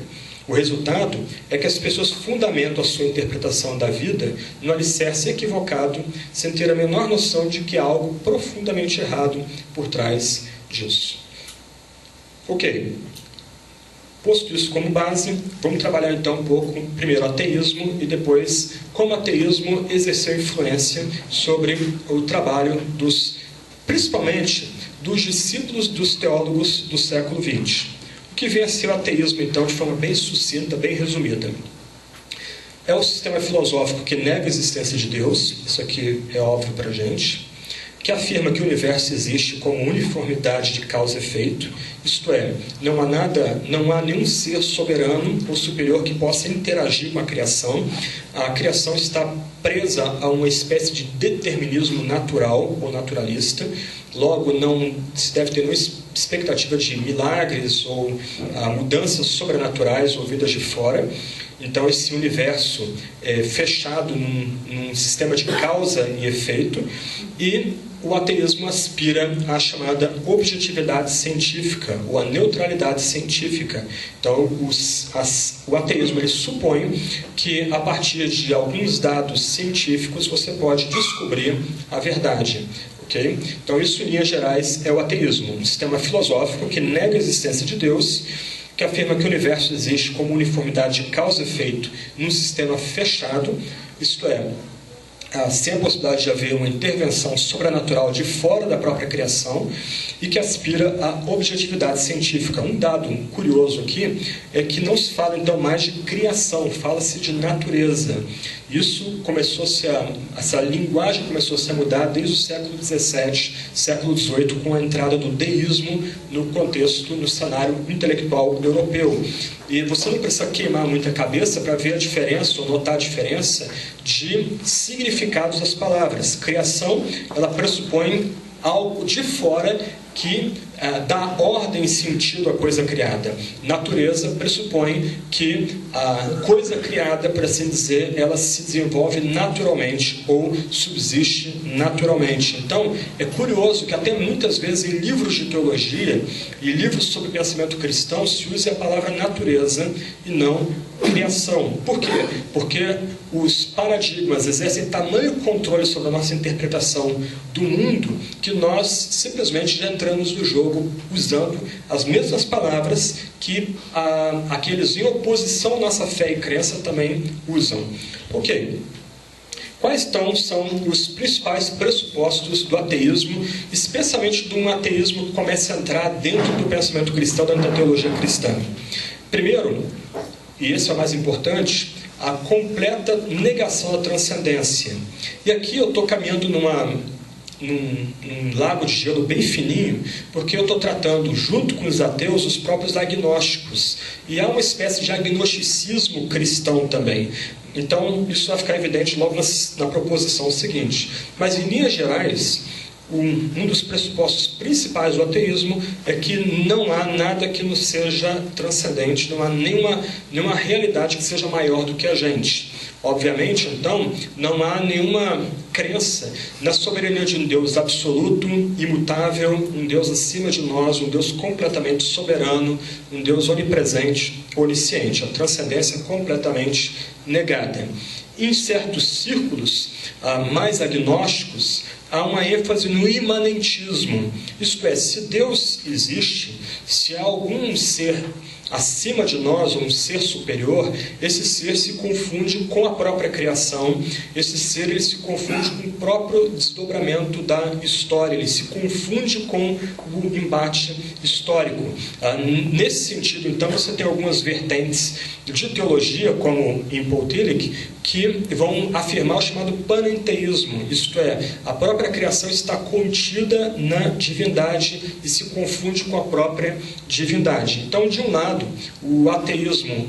O resultado é que as pessoas fundamentam a sua interpretação da vida no alicerce equivocado, sem ter a menor noção de que há algo profundamente errado por trás disso. Ok. Posto isso como base, vamos trabalhar então um pouco, primeiro, ateísmo e depois como o ateísmo exerceu influência sobre o trabalho principalmente dos discípulos dos teólogos do século XX. O que vem a ser o ateísmo, então, de forma bem sucinta, bem resumida? É o sistema filosófico que nega a existência de Deus, isso aqui é óbvio para a gente, que afirma que o universo existe como uniformidade de causa e efeito, isto é, não há nenhum ser soberano ou superior que possa interagir com a criação está presa a uma espécie de determinismo natural ou naturalista, logo não se deve ter nenhuma expectativa de milagres ou mudanças sobrenaturais ou vindas de fora. Então, esse universo é fechado num sistema de causa e efeito, e o ateísmo aspira à chamada objetividade científica, ou à neutralidade científica. Então, o ateísmo ele supõe que, a partir de alguns dados científicos, você pode descobrir a verdade. Okay? Então, isso, em linhas gerais, é o ateísmo, um sistema filosófico que nega a existência de Deus, que afirma que o universo existe como uniformidade de causa e efeito num sistema fechado, isto é, sem a possibilidade de haver uma intervenção sobrenatural de fora da própria criação, e que aspira à objetividade científica. Um dado curioso aqui é que não se fala então mais de criação, fala-se de natureza. Essa linguagem começou a se mudar desde o século XVII, século XVIII, com a entrada do deísmo no cenário intelectual europeu. E você não precisa queimar muita cabeça para ver a diferença, ou notar a diferença de significados das palavras. Criação, ela pressupõe algo de fora que dá ordem e sentido à coisa criada. Natureza pressupõe que a coisa criada, por assim dizer, ela se desenvolve naturalmente ou subsiste naturalmente. Então, é curioso que até muitas vezes em livros de teologia e livros sobre pensamento cristão se use a palavra natureza e não criação. Por quê? Porque os paradigmas exercem tamanho controle sobre a nossa interpretação do mundo que nós simplesmente já entramos no jogo usando as mesmas palavras que aqueles em oposição à nossa fé e crença também usam. Ok. Quais então são os principais pressupostos do ateísmo, especialmente de um ateísmo que comece a entrar dentro do pensamento cristão, dentro da teologia cristã? Primeiro, e esse é o mais importante, a completa negação da transcendência. E aqui eu estou caminhando num lago de gelo bem fininho, porque eu estou tratando, junto com os ateus, os próprios agnósticos. E há uma espécie de agnosticismo cristão também. Então, isso vai ficar evidente logo na proposição seguinte. Mas, em linhas gerais, um dos pressupostos principais do ateísmo é que não há nada que nos seja transcendente, não há nenhuma realidade que seja maior do que a gente. Obviamente, então, não há nenhuma crença na soberania de um Deus absoluto, imutável, um Deus acima de nós, um Deus completamente soberano, um Deus onipresente, onisciente. A transcendência é completamente negada. Em certos círculos mais agnósticos, há uma ênfase no imanentismo. Isto é, se Deus existe, se há algum ser acima de nós, um ser superior, esse ser se confunde com a própria criação, esse ser ele se confunde com o próprio desdobramento da história, ele se confunde com o embate histórico. Nesse sentido, então, você tem algumas vertentes de teologia, como em Paul Tillich, que vão afirmar o chamado panenteísmo, isto é, a própria criação está contida na divindade e se confunde com a própria divindade. Então, de um lado, o ateísmo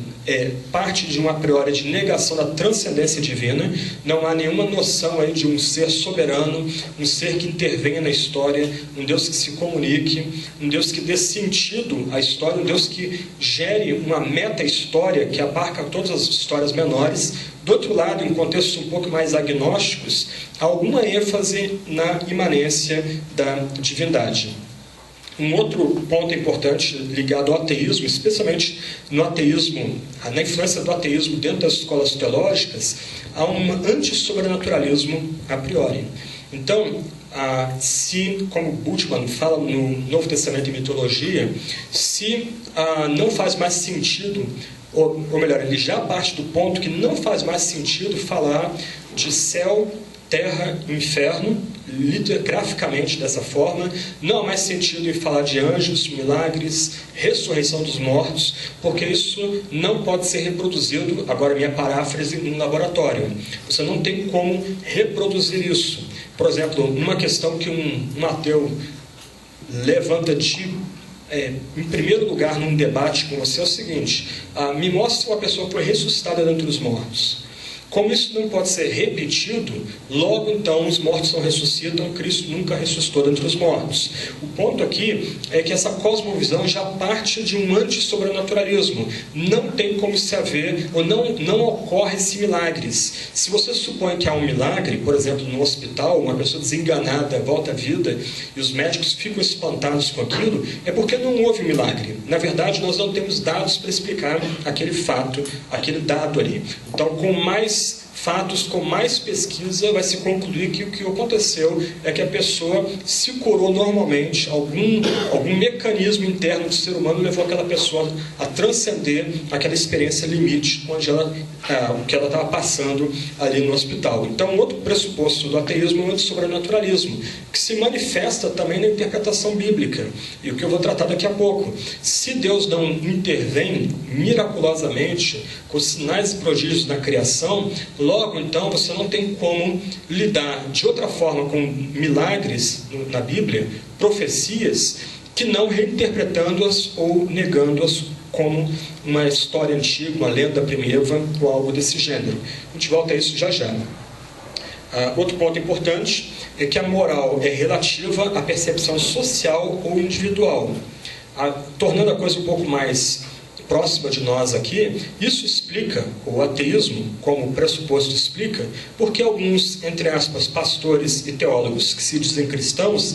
parte de uma a priori de negação da transcendência divina, não há nenhuma noção aí de um ser soberano, um ser que intervenha na história, um Deus que se comunique, um Deus que dê sentido à história, um Deus que gere uma meta-história que abarca todas as histórias menores. Do outro lado, em contextos um pouco mais agnósticos, há alguma ênfase na imanência da divindade. Um outro ponto importante ligado ao ateísmo, especialmente no ateísmo, na influência do ateísmo dentro das escolas teológicas, há um antissobrenaturalismo a priori. Então, se, como Bultmann fala no Novo Testamento e Mitologia, se não faz mais sentido, ou melhor, ele já parte do ponto que não faz mais sentido falar de céu, terra, inferno, graficamente dessa forma, não há mais sentido em falar de anjos, milagres, ressurreição dos mortos, porque isso não pode ser reproduzido, agora minha paráfrase, em um laboratório. Você não tem como reproduzir isso. Por exemplo, uma questão que um ateu levanta em primeiro lugar num debate com você é o seguinte: me mostre uma pessoa que foi ressuscitada dentre os mortos. Como isso não pode ser repetido, logo então os mortos não ressuscitam, Cristo nunca ressuscitou dentre os mortos. O ponto aqui é que essa cosmovisão já parte de um anti-sobrenaturalismo. Não tem como se haver, ou não ocorre-se milagres. Se você supõe que há um milagre, por exemplo, no hospital, uma pessoa desenganada volta à vida e os médicos ficam espantados com aquilo, é porque não houve um milagre. Na verdade, nós não temos dados para explicar aquele fato, aquele dado ali. Então, com mais fatos, com mais pesquisa, vai se concluir que o que aconteceu é que a pessoa se curou normalmente, algum mecanismo interno do ser humano levou aquela pessoa a transcender aquela experiência limite o que ela estava passando ali no hospital. Então, outro pressuposto do ateísmo é o antissobrenaturalismo, que se manifesta também na interpretação bíblica, e o que eu vou tratar daqui a pouco. Se Deus não intervém miraculosamente com sinais e prodígios na criação, logo então você não tem como lidar de outra forma com milagres na Bíblia, profecias, que não reinterpretando-as ou negando-as como uma história antiga, uma lenda primitiva ou algo desse gênero. A gente volta a isso já já. Outro ponto importante é que a moral é relativa à percepção social ou individual. Tornando a coisa um pouco mais próxima de nós aqui, isso explica, o ateísmo, como pressuposto explica, porque alguns, entre aspas, pastores e teólogos que se dizem cristãos,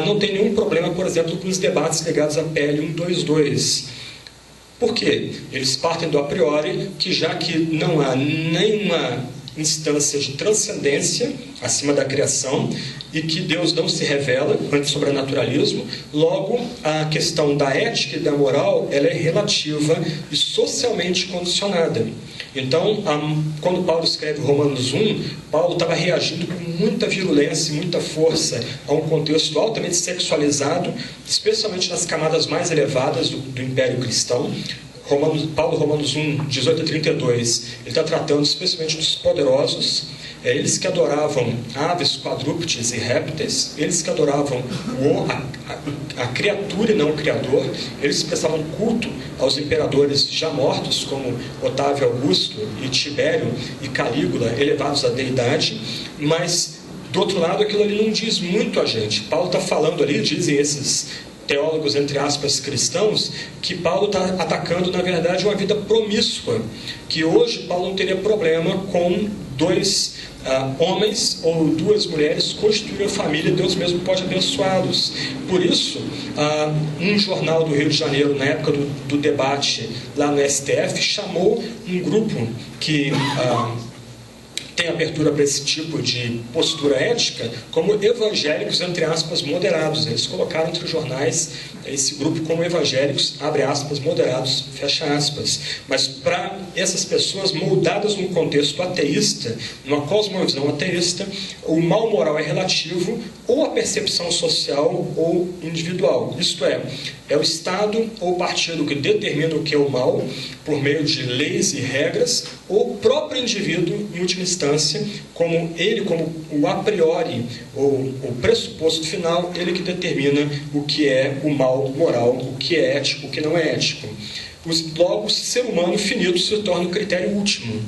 não têm nenhum problema, por exemplo, com os debates ligados à PL 122. Por quê? Eles partem do a priori que, já que não há nenhuma instância de transcendência acima da criação e que Deus não se revela ante sobrenaturalismo, logo a questão da ética e da moral ela é relativa e socialmente condicionada. Então, quando Paulo escreve Romanos 1, Paulo estava reagindo com muita virulência e muita força a um contexto altamente sexualizado, especialmente nas camadas mais elevadas do Império Cristão. Romanos 1, 18 a 32, ele está tratando especialmente dos poderosos, eles que adoravam aves, quadrúpedes e répteis, eles que adoravam a criatura e não o Criador, eles prestavam culto aos imperadores já mortos, como Otávio Augusto e Tibério e Calígula, elevados à deidade, mas, do outro lado, aquilo ali não diz muito a gente. Paulo está falando ali, dizem esses teólogos, entre aspas, cristãos, que Paulo está atacando, na verdade, uma vida promíscua, que hoje Paulo não teria problema com dois homens ou duas mulheres constituírem família, Deus mesmo pode abençoá-los. Por isso, um jornal do Rio de Janeiro, na época do debate lá no STF, chamou um grupo que tem abertura para esse tipo de postura ética, como evangélicos, entre aspas, moderados. Eles colocaram entre os jornais esse grupo como evangélicos, abre aspas, moderados, fecha aspas. Mas para essas pessoas moldadas num contexto ateísta, numa cosmovisão ateísta, o mal moral é relativo ou à percepção social ou individual. Isto é o Estado ou o partido que determina o que é o mal, por meio de leis e regras, ou o próprio indivíduo, em última instância, como o a priori, ou o pressuposto final, ele que determina o que é o mal moral, o que é ético, o que não é ético. Logo, o ser humano finito se torna o critério último.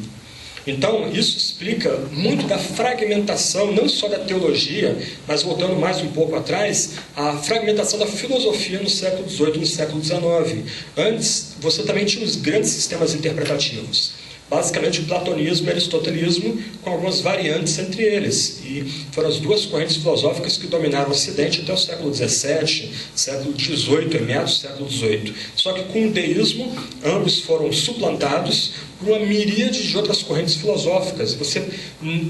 Então, isso explica muito da fragmentação, não só da teologia, mas voltando mais um pouco atrás, a fragmentação da filosofia no século XVIII e no século XIX. Antes, você também tinha os grandes sistemas interpretativos. basicamente o platonismo e o aristotelismo, com algumas variantes entre eles. E foram as duas correntes filosóficas que dominaram o Ocidente até o século XVII, século XVIII, em meados do século XVIII. Só que com o deísmo, ambos foram suplantados por uma miríade de outras correntes filosóficas. Você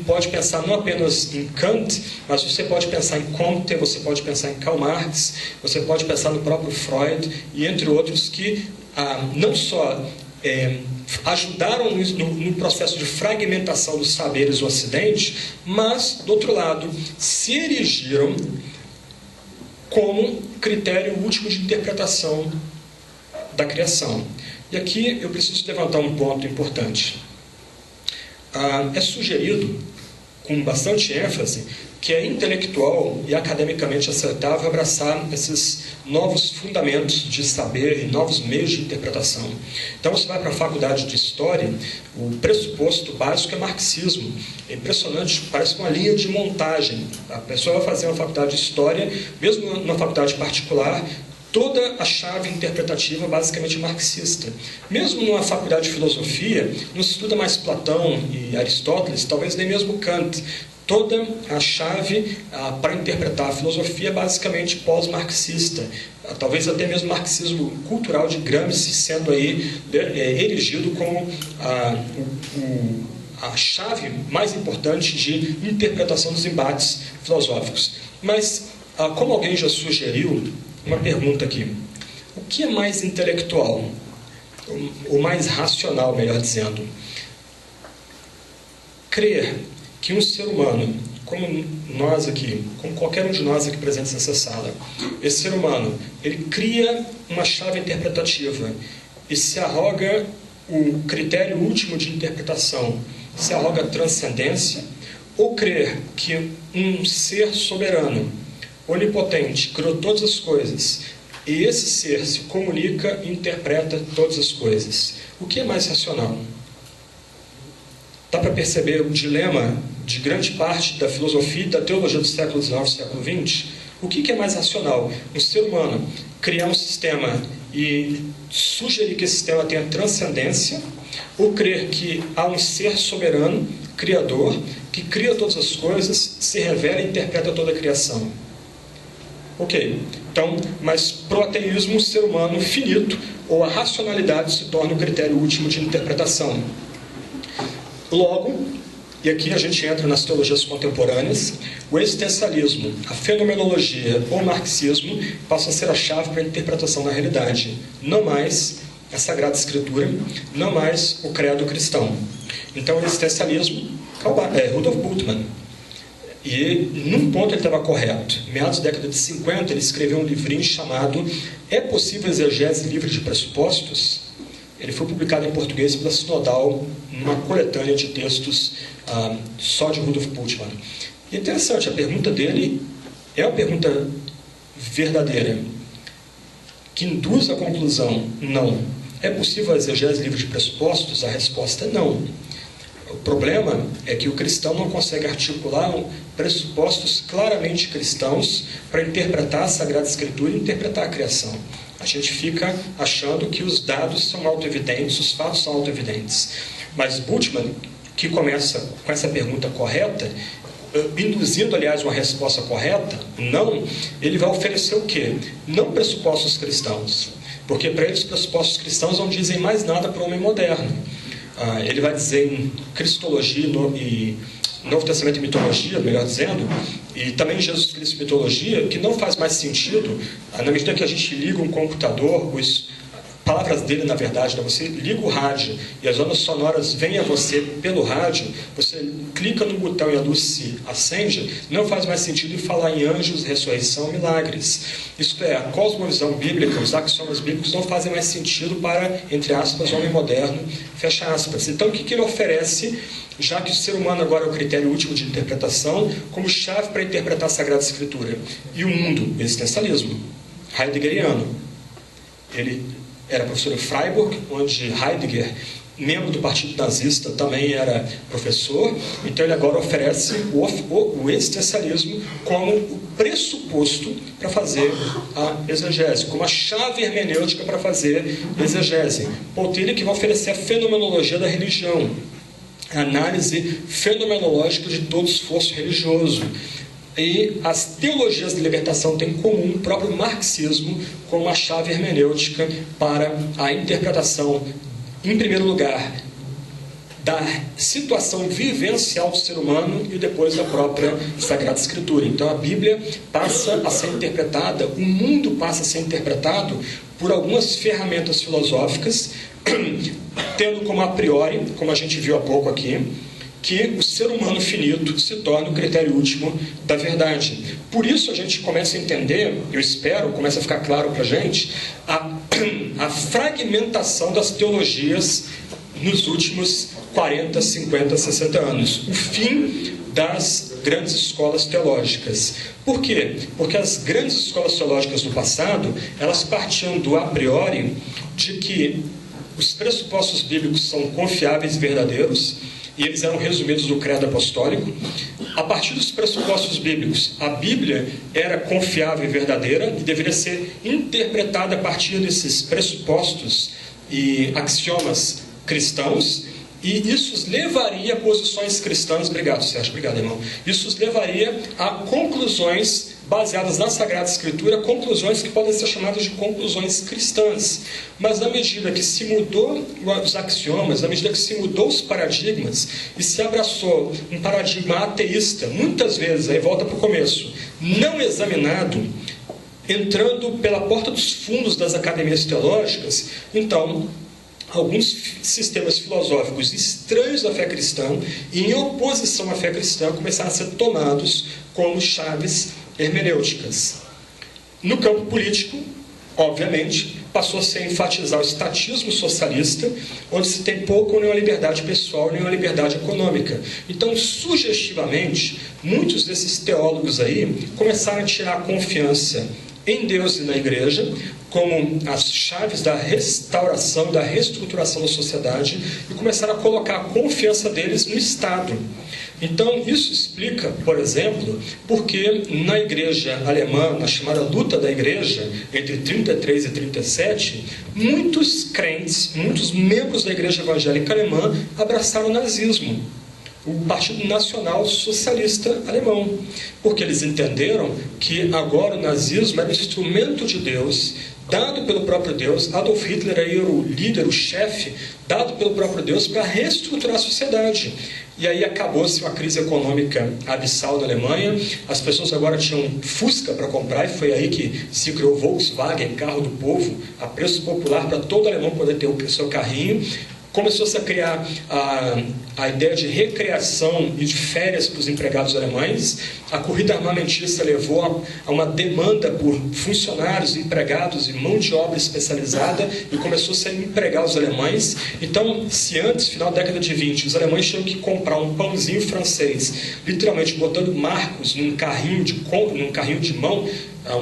pode pensar não apenas em Kant, mas você pode pensar em Comte, você pode pensar em Karl Marx, você pode pensar no próprio Freud, e entre outros que não só ajudaram no processo de fragmentação dos saberes do Ocidente, mas, do outro lado, se erigiram como critério último de interpretação da criação. E aqui eu preciso levantar um ponto importante. É sugerido, com bastante ênfase, que é intelectual e academicamente aceitável abraçar esses novos fundamentos de saber e novos meios de interpretação. Então você vai para a faculdade de História, o pressuposto básico é marxismo. É impressionante, parece uma linha de montagem. A pessoa vai fazer uma faculdade de História, mesmo numa faculdade particular, toda a chave interpretativa basicamente marxista. Mesmo numa faculdade de filosofia, não se estuda mais Platão e Aristóteles, talvez nem mesmo Kant. Toda a chave para interpretar a filosofia é basicamente pós-marxista. Talvez até mesmo marxismo cultural de Gramsci sendo aí erigido como a chave mais importante de interpretação dos embates filosóficos. Mas, como alguém já sugeriu, uma pergunta aqui. O que é mais intelectual? Ou mais racional, melhor dizendo? Crer que um ser humano, como nós aqui, como qualquer um de nós aqui presentes nessa sala, esse ser humano, ele cria uma chave interpretativa e se arroga o critério último de interpretação, se arroga transcendência, ou crer que um ser soberano, onipotente, criou todas as coisas, e esse ser se comunica e interpreta todas as coisas. O que é mais racional? Dá para perceber o dilema de grande parte da filosofia e da teologia do século XIX e século XX? O que é mais racional? Um ser humano criar um sistema e sugerir que esse sistema tenha transcendência, ou crer que há um ser soberano, criador, que cria todas as coisas, se revela e interpreta toda a criação? Ok, então, mas pro ateísmo, o ser humano finito, ou a racionalidade se torna o critério último de interpretação. Logo, e aqui a gente entra nas teologias contemporâneas, o existencialismo, a fenomenologia ou o marxismo passam a ser a chave para a interpretação da realidade. Não mais a Sagrada Escritura, não mais o credo cristão. Então, o existencialismo, Rudolf Bultmann. E, num ponto, ele estava correto. Em meados da década de 50, ele escreveu um livrinho chamado É Possível Exegese Livre de Pressupostos? Ele foi publicado em português pela Sinodal, numa coletânea de textos só de Rudolf Bultmann. E é interessante, a pergunta dele é uma pergunta verdadeira, que induz a conclusão, não. É possível a exegese livre de pressupostos? A resposta é não. O problema é que o cristão não consegue articular pressupostos claramente cristãos para interpretar a Sagrada Escritura e interpretar a criação. A gente fica achando que os dados são autoevidentes, os fatos são autoevidentes. Mas Bultmann, que começa com essa pergunta correta, induzindo, aliás, uma resposta correta, não, ele vai oferecer o quê? Não pressupostos cristãos. Porque para eles, os pressupostos cristãos não dizem mais nada para o homem moderno. Ele vai dizer em Cristologia e Novo Testamento e mitologia, melhor dizendo, e também Jesus Cristo e mitologia, que não faz mais sentido na medida que a gente liga um computador, palavras dele, na verdade, né? Você liga o rádio e as ondas sonoras vêm a você pelo rádio, você clica no botão e a luz se acende, não faz mais sentido falar em anjos, ressurreição, milagres. Isto é, a cosmovisão bíblica, os axiomas bíblicos não fazem mais sentido para, entre aspas, o homem moderno, fecha aspas. Então, o que ele oferece, já que o ser humano agora é o critério último de interpretação, como chave para interpretar a Sagrada Escritura? E o mundo, o existencialismo, heideggeriano. Ele era professor em Freiburg, onde Heidegger membro do Partido Nazista, também era professor, então ele agora oferece o existencialismo como o pressuposto para fazer a exegese, como a chave hermenêutica para fazer exegese. Paul Tillich que vai oferecer a fenomenologia da religião, a análise fenomenológica de todo esforço religioso. E as teologias de libertação têm em comum o próprio marxismo como uma chave hermenêutica para a interpretação, em primeiro lugar, da situação vivencial do ser humano e depois da própria Sagrada Escritura. Então a Bíblia passa a ser interpretada, o mundo passa a ser interpretado por algumas ferramentas filosóficas, tendo como a priori, como a gente viu há pouco aqui, que o ser humano finito se torna o critério último da verdade. Por isso a gente começa a entender, eu espero, começa a ficar claro para a gente, a fragmentação das teologias nos últimos 40, 50, 60 anos. O fim das grandes escolas teológicas. Por quê? Porque as grandes escolas teológicas do passado, elas partiam do a priori de que os pressupostos bíblicos são confiáveis e verdadeiros, e eles eram resumidos no credo apostólico. A partir dos pressupostos bíblicos, a Bíblia era confiável e verdadeira e deveria ser interpretada a partir desses pressupostos e axiomas cristãos, e isso os levaria a posições cristãs. Obrigado, Sérgio. Obrigado, irmão. Isso os levaria a conclusões baseadas na Sagrada Escritura, conclusões que podem ser chamadas de conclusões cristãs. Mas na medida que se mudou os axiomas, na medida que se mudou os paradigmas e se abraçou um paradigma ateísta, muitas vezes, aí volta para o começo, não examinado, entrando pela porta dos fundos das academias teológicas, então alguns sistemas filosóficos estranhos à fé cristã e em oposição à fé cristã começaram a ser tomados como chaves hermenêuticas. No campo político, obviamente, passou a se enfatizar o estatismo socialista, onde se tem pouco ou nenhuma liberdade pessoal, nenhuma liberdade econômica. Então, sugestivamente, muitos desses teólogos aí começaram a tirar a confiança em Deus e na igreja, como as chaves da restauração, da reestruturação da sociedade, e começaram a colocar a confiança deles no Estado. Então, isso explica, por exemplo, porque na igreja alemã, na chamada luta da igreja, entre 33 e 37, muitos crentes, muitos membros da igreja evangélica alemã abraçaram o nazismo, o Partido Nacional Socialista Alemão, porque eles entenderam que agora o nazismo era um instrumento de Deus, dado pelo próprio Deus. Adolf Hitler era o líder, o chefe, dado pelo próprio Deus para reestruturar a sociedade. E aí acabou-se uma crise econômica abissal na Alemanha, as pessoas agora tinham Fusca para comprar, e foi aí que se criou o Volkswagen, carro do povo, a preço popular para todo alemão poder ter o seu carrinho. Começou-se a criar a ideia de recreação e de férias para os empregados alemães. A corrida armamentista levou a uma demanda por funcionários, empregados e mão de obra especializada, e começou-se a empregar os alemães. Então, se antes, final da década de 20, os alemães tinham que comprar um pãozinho francês, literalmente botando marcos num carrinho de mão,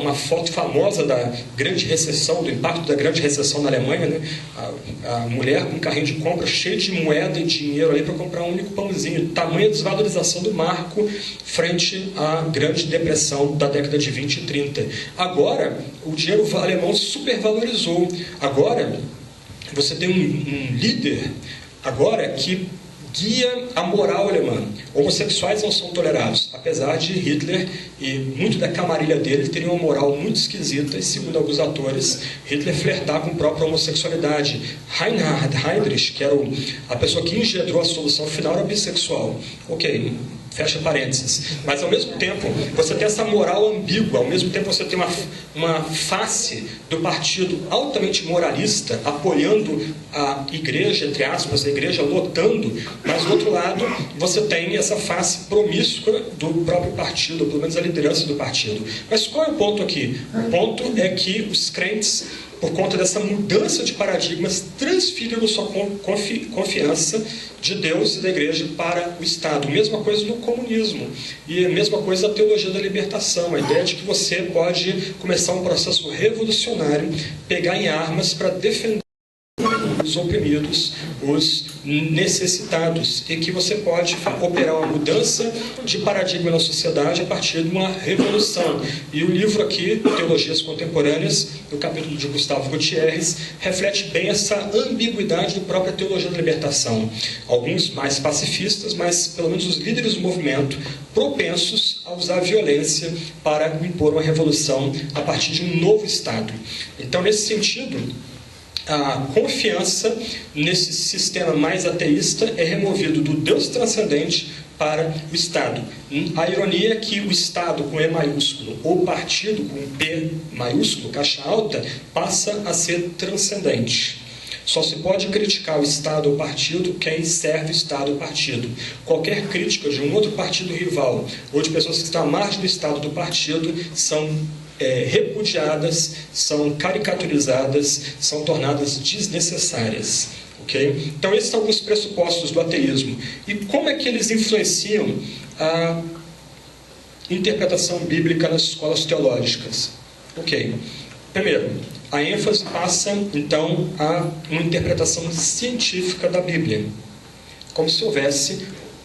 uma foto famosa da grande recessão, do impacto da grande recessão na Alemanha, né? A mulher com um carrinho de compra cheio de moeda e dinheiro ali para comprar um único pãozinho. Tamanha desvalorização do marco frente à grande depressão da década de 20 e 30. Agora, o dinheiro alemão supervalorizou. Agora, você tem um líder agora que guia a moral alemã. Homossexuais não são tolerados, apesar de Hitler e muito da camarilha dele terem uma moral muito esquisita, e segundo alguns atores, Hitler flertar com a própria homossexualidade. Reinhard Heydrich, que era a pessoa que engendrou a solução final, era bissexual. Ok, fecha parênteses. Mas ao mesmo tempo, você tem essa moral ambígua, ao mesmo tempo você tem uma face do partido altamente moralista, apoiando a igreja, entre aspas, a igreja lotando, mas do outro lado você tem essa face promíscua do próprio partido, ou pelo menos a liderança do partido. Mas qual é o ponto aqui? O ponto é que os crentes, por conta dessa mudança de paradigmas, transferiram sua confiança de Deus e da igreja para o Estado. Mesma coisa no comunismo. E a mesma coisa na teologia da libertação. A ideia de que você pode começar um processo revolucionário, pegar em armas para defender os oprimidos, os necessitados, e que você pode operar uma mudança de paradigma na sociedade a partir de uma revolução. E o livro aqui, Teologias Contemporâneas, no capítulo de Gustavo Gutierrez, reflete bem essa ambiguidade da própria teologia da libertação. Alguns mais pacifistas, mas pelo menos os líderes do movimento, propensos a usar a violência para impor uma revolução a partir de um novo Estado. Então, nesse sentido, a confiança nesse sistema mais ateísta é removido do Deus transcendente para o Estado. A ironia é que o Estado com E maiúsculo ou partido com P maiúsculo, caixa alta, passa a ser transcendente. Só se pode criticar o Estado ou partido quem serve o Estado ou partido. Qualquer crítica de um outro partido rival ou de pessoas que estão à margem do Estado ou do partido são repudiadas, são caricaturizadas, são tornadas desnecessárias. Okay? Então, esses são alguns pressupostos do ateísmo. E como é que eles influenciam a interpretação bíblica nas escolas teológicas? Ok. Primeiro, a ênfase passa, então, a uma interpretação científica da Bíblia. Como se houvesse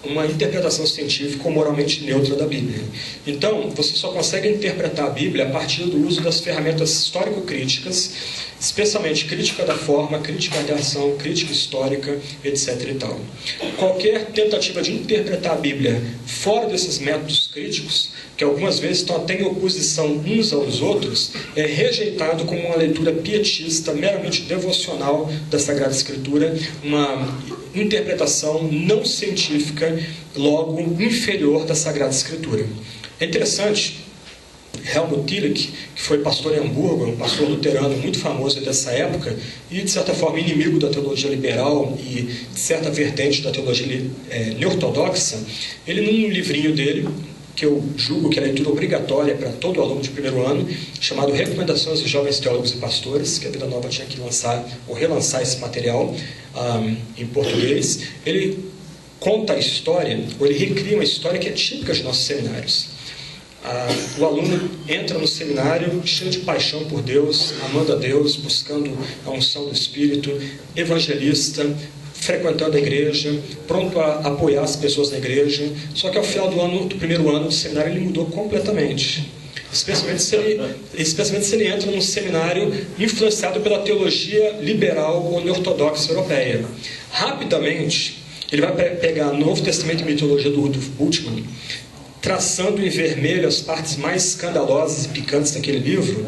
uma interpretação científica ou moralmente neutra da Bíblia. Então, você só consegue interpretar a Bíblia a partir do uso das ferramentas histórico-críticas, especialmente crítica da forma, crítica da ação, crítica histórica, etc. e tal. Qualquer tentativa de interpretar a Bíblia fora desses métodos críticos, que algumas vezes estão até em oposição uns aos outros, é rejeitado como uma leitura pietista, meramente devocional da Sagrada Escritura, uma interpretação não científica, logo inferior da Sagrada Escritura. É interessante, Helmut Tillich, que foi pastor em Hamburgo, um pastor luterano muito famoso dessa época, e de certa forma inimigo da teologia liberal e de certa vertente da teologia neortodoxa, ele num livrinho dele, que eu julgo que é a leitura obrigatória para todo aluno de primeiro ano, chamado Recomendações de Jovens Teólogos e Pastores, que a Vida Nova tinha que lançar ou relançar esse material em português. Ele conta a história, ou ele recria uma história que é típica de nossos seminários. O aluno entra no seminário cheio de paixão por Deus, amando a Deus, buscando a unção do Espírito, evangelista, frequentando a igreja, pronto a apoiar as pessoas na igreja. Só que ao final do primeiro ano do seminário, ele mudou completamente. Especialmente se ele entra num seminário influenciado pela teologia liberal ou neortodoxa europeia. Rapidamente, ele vai pegar Novo Testamento e Mitologia do Rudolf Bultmann, traçando em vermelho as partes mais escandalosas e picantes daquele livro,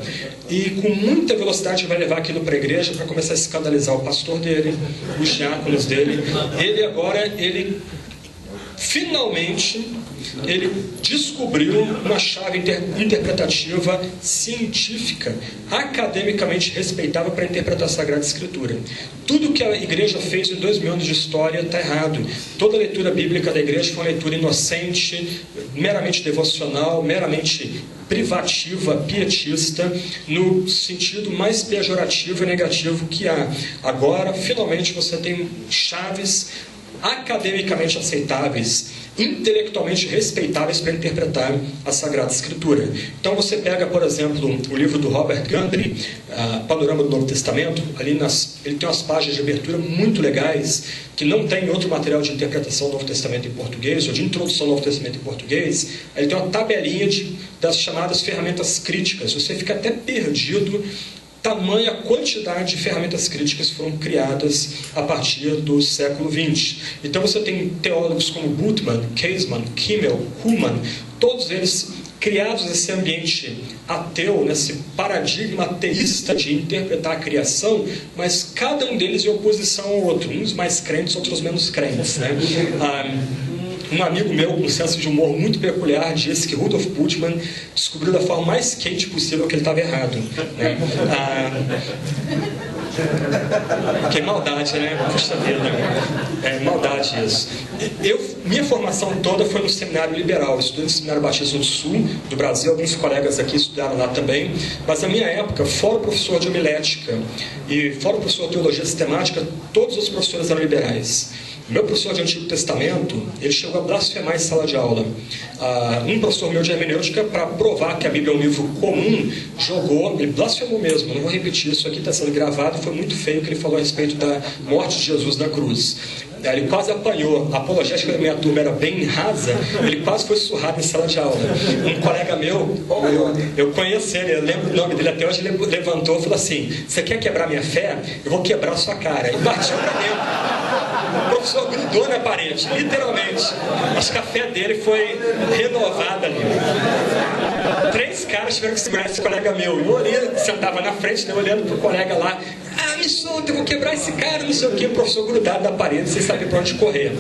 e com muita velocidade vai levar aquilo para a igreja para começar a escandalizar o pastor dele, os diáconos dele. Ele finalmente descobriu uma chave interpretativa científica, academicamente respeitável para interpretar a Sagrada Escritura. Tudo que a igreja fez em 2000 anos de história está errado. Toda a leitura bíblica da igreja foi uma leitura inocente, meramente devocional, meramente privativa, pietista, no sentido mais pejorativo e negativo que há. Agora, finalmente, você tem chaves academicamente aceitáveis, intelectualmente respeitáveis para interpretar a Sagrada Escritura. Então você pega, por exemplo, o livro do Robert Gundry, Panorama do Novo Testamento, ele tem umas páginas de abertura muito legais, que não tem outro material de interpretação do Novo Testamento em português, ou de introdução ao Novo Testamento em português. Ele tem uma tabelinha das chamadas ferramentas críticas. Você fica até perdido, tamanha quantidade de ferramentas críticas foram criadas a partir do século XX. Então você tem teólogos como Bultmann, Käsemann, Kimmel, Kuhlmann, todos eles criados nesse ambiente ateu, nesse paradigma ateísta de interpretar a criação, mas cada um deles em oposição ao outro, uns mais crentes, outros menos crentes, né? Um amigo meu, com um senso de humor muito peculiar, disse que Rudolf Bultmann descobriu da forma mais quente possível que ele estava errado, né? Que maldade, né? Puxa vida, é maldade isso. Minha formação toda foi no seminário liberal. Eu estudei no Seminário Batista do Sul, do Brasil. Alguns colegas aqui estudaram lá também. Mas na minha época, fora o professor de homilética e fora o professor de teologia sistemática, todos os professores eram liberais. meu professor de Antigo Testamento, ele chegou a blasfemar em sala de aula. Um professor meu de hermenêutica, para provar que a Bíblia é um livro comum, ele blasfemou mesmo, não vou repetir, isso aqui está sendo gravado, foi muito feio o que ele falou a respeito da morte de Jesus na cruz. Ele quase apanhou, a apologética da minha turma era bem rasa, ele quase foi surrado em sala de aula. Um colega meu, eu conheço ele, eu lembro o nome dele até hoje, ele levantou e falou assim: você quer quebrar minha fé? Eu vou quebrar a sua cara. E bateu pra dentro. O professor grudou na parede, literalmente. Acho que a fé dele foi renovada ali. 3 caras tiveram que segurar esse colega meu. Eu olhei, sentava na frente, né, olhando pro colega lá. Me solta, eu vou quebrar esse cara, não sei o que. O professor grudado na parede, sem saber para onde correr.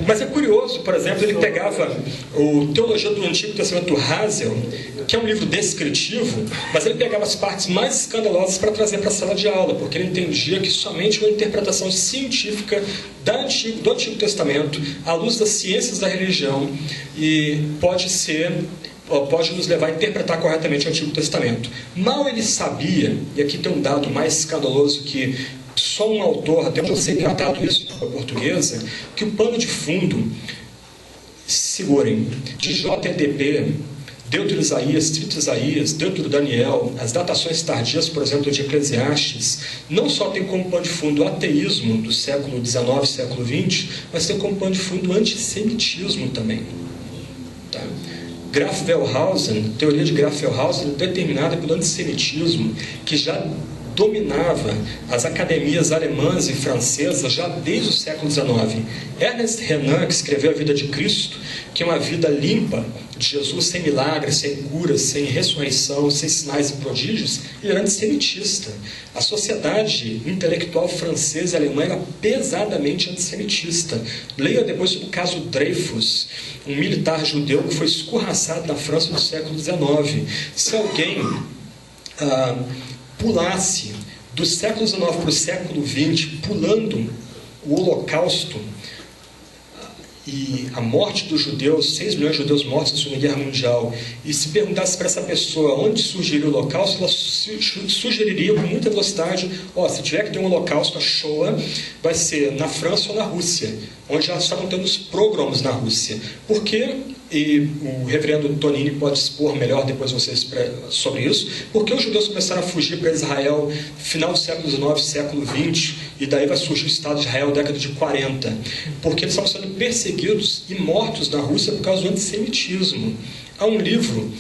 Mas é curioso, por exemplo, ele pegava o Teologia do Antigo Testamento do Hazel, que é um livro descritivo, mas ele pegava as partes mais escandalosas para trazer para a sala de aula, porque ele entendia que somente uma interpretação científica do Antigo Testamento, à luz das ciências da religião, pode nos levar a interpretar corretamente o Antigo Testamento. Mal ele sabia, e aqui tem um dado mais escandaloso que só um autor, até eu sei que é dado isso para a portuguesa, que o pano de fundo, segurem, de JDP, Deutero Isaías, Trito Isaías, Deutero Daniel, as datações tardias, por exemplo, de Eclesiastes, não só tem como pano de fundo o ateísmo do século XIX, século XX, mas tem como pano de fundo o antissemitismo também. Tá? Graf Wellhausen, a teoria de Graf Wellhausen é determinada pelo antissemitismo, que já dominava as academias alemãs e francesas já desde o século XIX. Ernest Renan, que escreveu A Vida de Cristo, que é uma vida limpa de Jesus, sem milagres, sem curas, sem ressurreição, sem sinais e prodígios, ele era antissemitista. A sociedade intelectual francesa e alemã era pesadamente antissemitista. Leia depois sobre o caso Dreyfus, um militar judeu que foi escorraçado na França no século XIX. Se alguém pulasse do século XIX para o século XX, pulando o Holocausto e a morte dos judeus, 6 milhões de judeus mortos na Segunda Guerra Mundial, e se perguntasse para essa pessoa onde surgiria o Holocausto, ela sugeriria com muita velocidade: se tiver que ter um Holocausto, a Shoah vai ser na França ou na Rússia, onde já estavam tendo os pogroms na Rússia. Por quê? E o reverendo Tonini pode expor melhor depois vocês sobre isso, porque os judeus começaram a fugir para Israel final do século XIX, século XX, e daí vai surgir o Estado de Israel década de 40, porque eles estavam sendo perseguidos e mortos na Rússia por causa do antissemitismo. Há um livro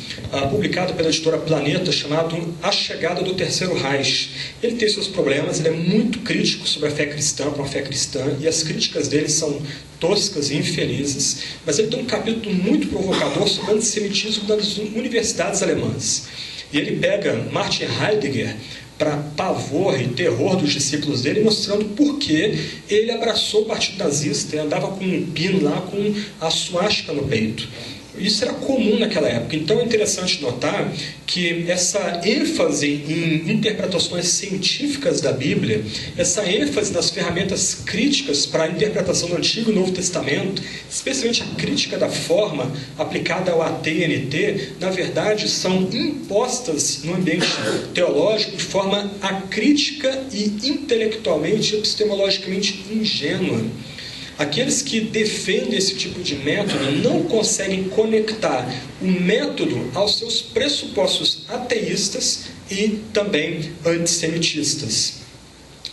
publicado pela editora Planeta chamado A Chegada do Terceiro Reich. Ele tem seus problemas, ele é muito crítico sobre a fé cristã, para a fé cristã, e as críticas dele são toscas e infelizes, mas ele tem um capítulo muito provocador sobre o antissemitismo das universidades alemãs. E ele pega Martin Heidegger para pavor e terror dos discípulos dele, mostrando por que ele abraçou o partido nazista e andava com um pino lá com a suástica no peito. Isso era comum naquela época. Então é interessante notar que essa ênfase em interpretações científicas da Bíblia, essa ênfase nas ferramentas críticas para a interpretação do Antigo e Novo Testamento, especialmente a crítica da forma aplicada ao AT&T, na verdade são impostas no ambiente teológico de forma acrítica e intelectualmente, epistemologicamente ingênua. Aqueles que defendem esse tipo de método não conseguem conectar o método aos seus pressupostos ateístas e também antissemitistas.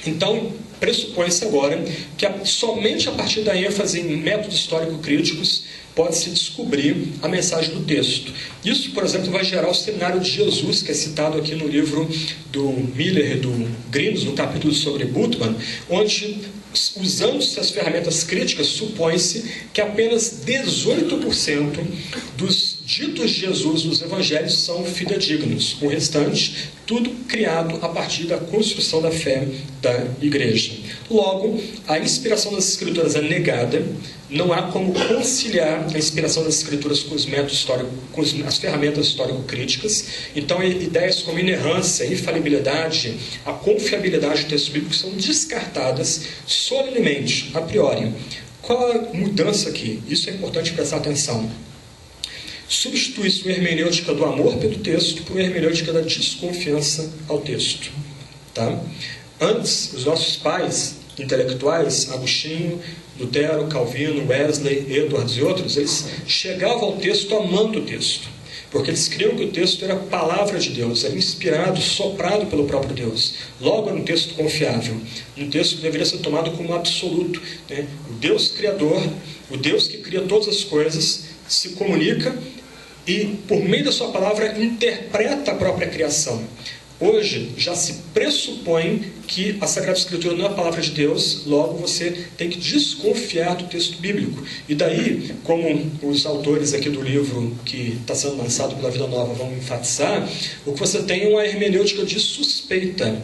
Então, pressupõe-se agora que somente a partir da ênfase em métodos histórico-críticos pode-se descobrir a mensagem do texto. Isso, por exemplo, vai gerar o Seminário de Jesus, que é citado aqui no livro do Miller e do Grindos, no capítulo sobre Bultmann, onde, usando-se as ferramentas críticas, supõe-se que apenas 18% dos ditos de Jesus nos evangelhos são fidedignos. O restante, tudo criado a partir da construção da fé da igreja. Logo, a inspiração das escrituras é negada, não há como conciliar a inspiração das escrituras com os métodos históricos, com as ferramentas histórico-críticas. Então, ideias como inerrância, infalibilidade, a confiabilidade do texto bíblico são descartadas solenemente, a priori. Qual a mudança aqui? Isso é importante prestar atenção. Substitui-se uma hermenêutica do amor pelo texto por uma hermenêutica da desconfiança ao texto. Tá? Antes, os nossos pais intelectuais, Agostinho, Lutero, Calvino, Wesley, Edwards e outros, eles chegavam ao texto amando o texto, porque eles criam que o texto era palavra de Deus, era inspirado, soprado pelo próprio Deus. Logo, era um texto confiável, um texto que deveria ser tomado como absoluto, né? O Deus Criador, o Deus que cria todas as coisas, se comunica e, por meio da sua palavra, interpreta a própria criação. Hoje, já se pressupõe que a Sagrada Escritura não é a palavra de Deus, logo você tem que desconfiar do texto bíblico. E daí, como os autores aqui do livro que está sendo lançado pela Vida Nova vão enfatizar, o que você tem é uma hermenêutica de suspeita.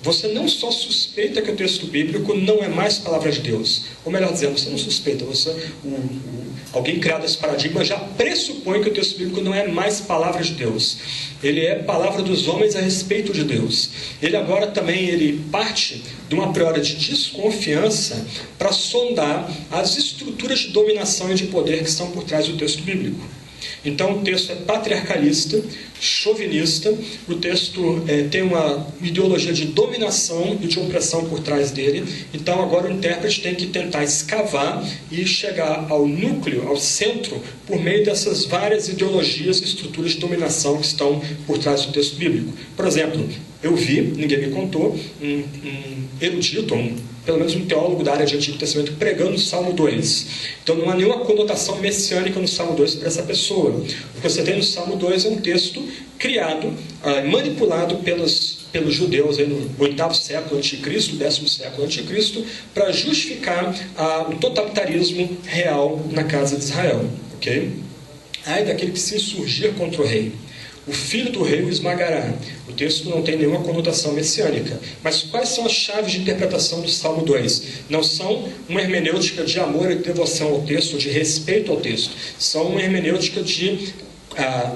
Você não só suspeita que o texto bíblico não é mais palavra de Deus, ou melhor dizendo, você não suspeita, alguém criado esse paradigma já pressupõe que o texto bíblico não é mais palavra de Deus. Ele é palavra dos homens a respeito de Deus. Ele agora também parte de uma priori de desconfiança para sondar as estruturas de dominação e de poder que estão por trás do texto bíblico. Então o texto é patriarcalista, chauvinista, o texto tem uma ideologia de dominação e de opressão por trás dele. Então agora o intérprete tem que tentar escavar e chegar ao núcleo, ao centro, por meio dessas várias ideologias e estruturas de dominação que estão por trás do texto bíblico. Por exemplo, eu vi, ninguém me contou, um erudito, pelo menos um teólogo da área de Antigo Testamento, pregando o Salmo 2. Então não há nenhuma conotação messiânica no Salmo 2 para essa pessoa. O que você tem no Salmo 2 é um texto criado, manipulado pelos judeus aí no 8º século a.C., 10º século a.C., para justificar o totalitarismo real na casa de Israel. Okay? Ai daquele que se insurgir contra o rei. O filho do rei o esmagará. O texto não tem nenhuma conotação messiânica. Mas quais são as chaves de interpretação do Salmo 2? Não são uma hermenêutica de amor e devoção ao texto, de respeito ao texto. São uma hermenêutica de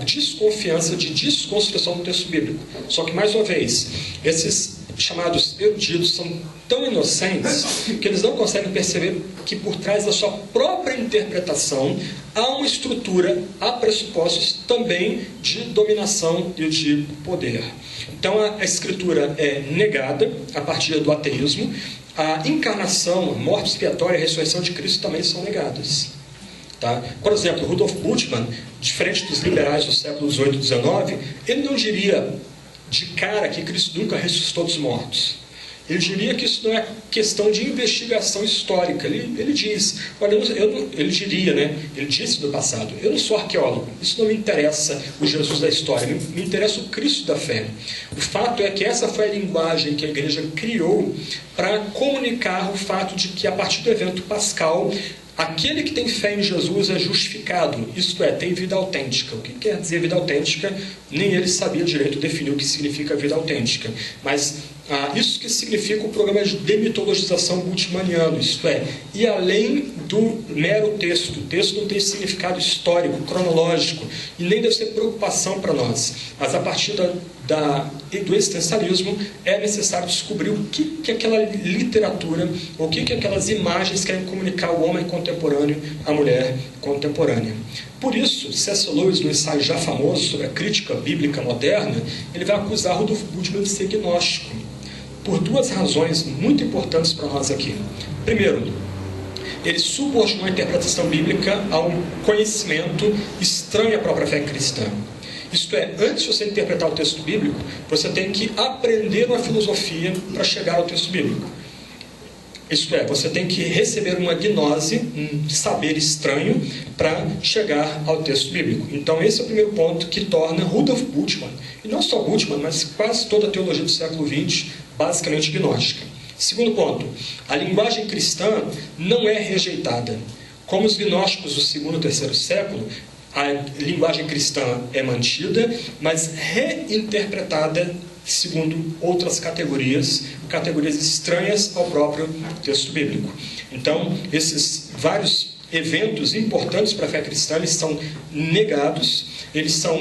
desconfiança, de desconstrução do texto bíblico. Só que, mais uma vez, esses chamados eruditos são tão inocentes que eles não conseguem perceber que por trás da sua própria interpretação há uma estrutura, há pressupostos também de dominação e de poder. Então a escritura é negada a partir do ateísmo, a encarnação, a morte expiatória e a ressurreição de Cristo também são negadas. Tá? Por exemplo, Rudolf Bultmann, diferente dos liberais do século XVIII e XIX, ele não diria de cara que Cristo nunca ressuscitou dos mortos. Ele diria que isso não é questão de investigação histórica. Ele diz, olha, ele diria, né? Ele disse no passado, eu não sou arqueólogo, isso não me interessa o Jesus da história, me interessa o Cristo da fé. O fato é que essa foi a linguagem que a igreja criou para comunicar o fato de que a partir do evento pascal, aquele que tem fé em Jesus é justificado, isto é, tem vida autêntica. O que quer dizer vida autêntica? Nem ele sabia direito definir o que significa vida autêntica. Mas isso que significa o programa de demitologização bultmanniano, isto é, e além do mero texto. O texto não tem significado histórico, cronológico, e nem deve ser preocupação para nós. Mas a partir do existencialismo é necessário descobrir o que aquela literatura, o que aquelas imagens querem comunicar ao homem contemporâneo, à mulher contemporânea. Por isso, C.S. Lewis, no ensaio já famoso sobre a crítica bíblica moderna, ele vai acusar Rudolf Bultmann de ser gnóstico, por duas razões muito importantes para nós aqui. Primeiro, ele subordinou a interpretação bíblica a um conhecimento estranho à própria fé cristã. Isto é, antes de você interpretar o texto bíblico, você tem que aprender uma filosofia para chegar ao texto bíblico. Isto é, você tem que receber uma gnose, um saber estranho, para chegar ao texto bíblico. Então esse é o primeiro ponto que torna Rudolf Bultmann, e não só Bultmann, mas quase toda a teologia do século XX, basicamente gnóstica. Segundo ponto, a linguagem cristã não é rejeitada. Como os gnósticos do segundo e terceiro século, a linguagem cristã é mantida, mas reinterpretada segundo outras categorias estranhas ao próprio texto bíblico. Então, esses vários eventos importantes para a fé cristã, eles são negados, eles são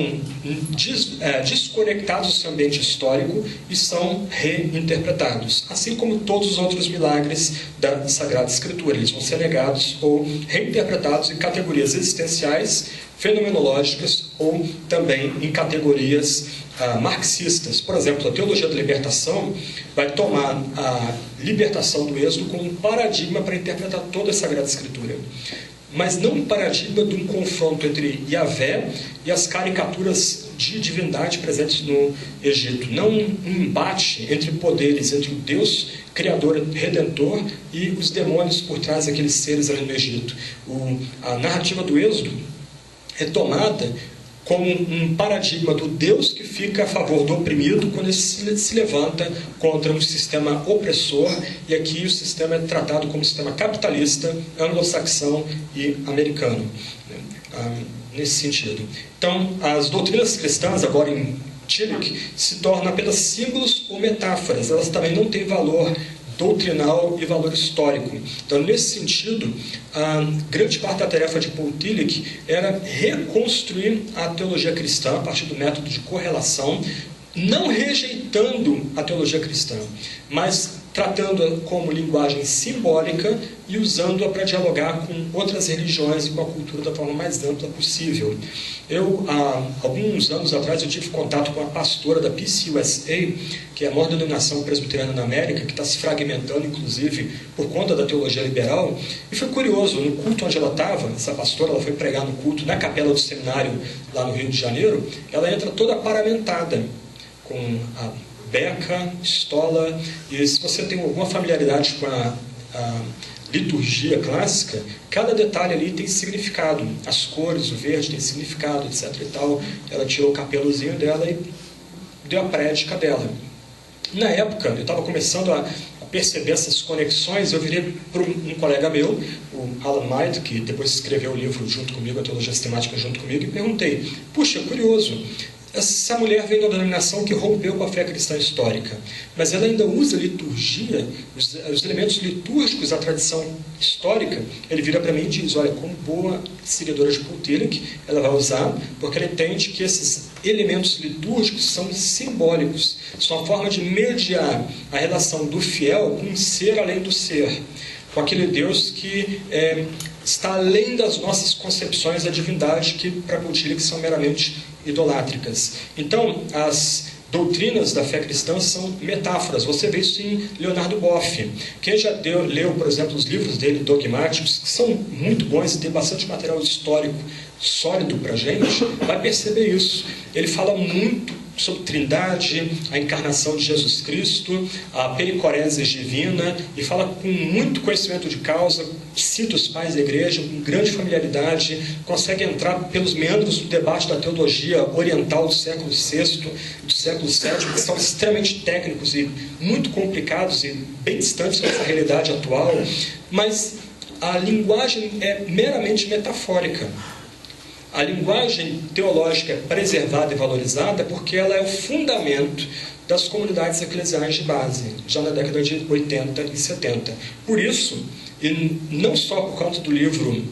desconectados do seu ambiente histórico e são reinterpretados, assim como todos os outros milagres da Sagrada Escritura. Eles vão ser negados ou reinterpretados em categorias existenciais fenomenológicas ou também em categorias marxistas. Por exemplo, a teologia da libertação vai tomar a libertação do êxodo como um paradigma para interpretar toda a Sagrada Escritura, mas não um paradigma de um confronto entre Yahvé e as caricaturas de divindade presentes no Egito. Não um embate entre poderes, entre o Deus Criador, Redentor, e os demônios por trás daqueles seres ali no Egito. A narrativa do Êxodo é tomada como um paradigma do Deus que fica a favor do oprimido quando ele se levanta contra um sistema opressor, e aqui o sistema é tratado como um sistema capitalista, anglo-saxão e americano, nesse sentido. Então, as doutrinas cristãs, agora em Tillich, se tornam apenas símbolos ou metáforas. Elas também não têm valor doutrinal e valor histórico. Então, nesse sentido, a grande parte da tarefa de Paul Tillich era reconstruir a teologia cristã a partir do método de correlação, não rejeitando a teologia cristã, mas tratando-a como linguagem simbólica e usando-a para dialogar com outras religiões e com a cultura da forma mais ampla possível. Há alguns anos atrás, eu tive contato com a pastora da PCUSA, que é a maior denominação presbiteriana na América, que está se fragmentando, inclusive, por conta da teologia liberal. E foi curioso, no culto onde ela estava, essa pastora, ela foi pregar no culto na capela do seminário, lá no Rio de Janeiro, ela entra toda paramentada, com a beca, estola, e se você tem alguma familiaridade com a liturgia clássica, cada detalhe ali tem significado. As cores, o verde tem significado, etc. e tal. Ela tirou o capelozinho dela e deu a prédica dela. Na época, eu estava começando a perceber essas conexões. Eu virei para um colega meu, o Alan Mead, que depois escreveu o livro junto comigo, a Teologia Sistemática junto comigo, e perguntei: puxa, curioso, essa mulher vem de uma denominação que rompeu com a fé cristã histórica, mas ela ainda usa liturgia, os elementos litúrgicos da tradição histórica. Ele vira para mim e diz: olha, como boa seguidora de Paul Tillich, ela vai usar, porque ela entende que esses elementos litúrgicos são simbólicos, são a forma de mediar a relação do fiel com um ser além do ser, com aquele Deus que está além das nossas concepções da divindade, que para Paul Tillich são meramente idolátricas. Então, as doutrinas da fé cristã são metáforas. Você vê isso em Leonardo Boff. Quem já leu, por exemplo, os livros dele dogmáticos, que são muito bons e tem bastante material histórico sólido para a gente, vai perceber isso. Ele fala muito sobre Trindade, a encarnação de Jesus Cristo, a pericoresis divina, e fala com muito conhecimento de causa, cita os pais da igreja com grande familiaridade, consegue entrar pelos meandros do debate da teologia oriental do século VI, do século VII, que são extremamente técnicos e muito complicados e bem distantes dessa realidade atual, mas a linguagem é meramente metafórica. A linguagem teológica é preservada e valorizada porque ela é o fundamento das comunidades eclesiais de base, já na década de 80 e 70. Por isso, e não só por conta do livro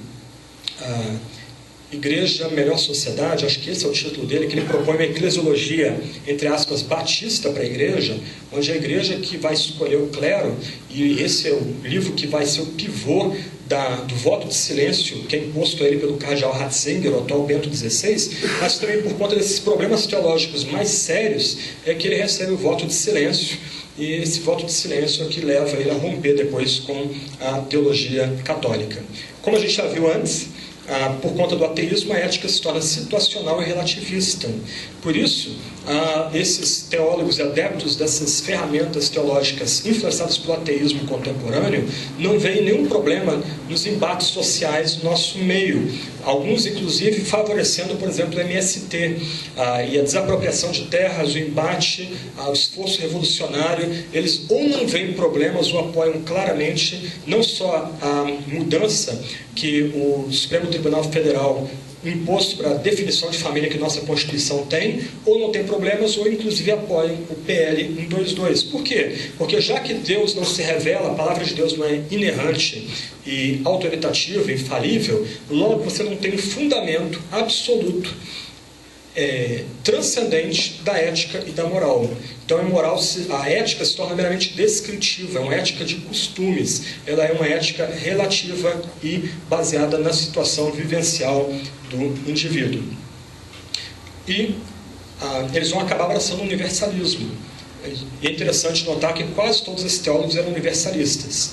Igreja, Melhor Sociedade, acho que esse é o título dele, que ele propõe uma eclesiologia, entre aspas, batista para a igreja, onde a igreja que vai escolher o clero, e esse é o livro que vai ser o pivô do voto de silêncio, que é imposto a ele pelo cardeal Ratzinger, o atual Bento XVI, mas também por conta desses problemas teológicos mais sérios, é que ele recebe o voto de silêncio, e esse voto de silêncio é que leva ele a romper depois com a teologia católica. Como a gente já viu antes, por conta do ateísmo, a ética se torna situacional e relativista. Por isso, esses teólogos e adeptos dessas ferramentas teológicas influenciadas pelo ateísmo contemporâneo não veem nenhum problema nos embates sociais do nosso meio. Alguns, inclusive, favorecendo, por exemplo, o MST e a desapropriação de terras, o embate, o esforço revolucionário. Eles ou não veem problemas ou apoiam claramente não só a mudança que o Supremo Tribunal Federal imposto para a definição de família que nossa Constituição tem, ou não tem problemas, ou inclusive apoiam o PL 122. Por quê? Porque já que Deus não se revela, a palavra de Deus não é inerrante e autoritativa, infalível, logo você não tem um fundamento absoluto transcendente da ética e da moral. Então a ética se torna meramente descritiva, é uma ética de costumes, ela é uma ética relativa e baseada na situação vivencial do indivíduo. E eles vão acabar abraçando o universalismo. E é interessante notar que quase todos esses teólogos eram universalistas.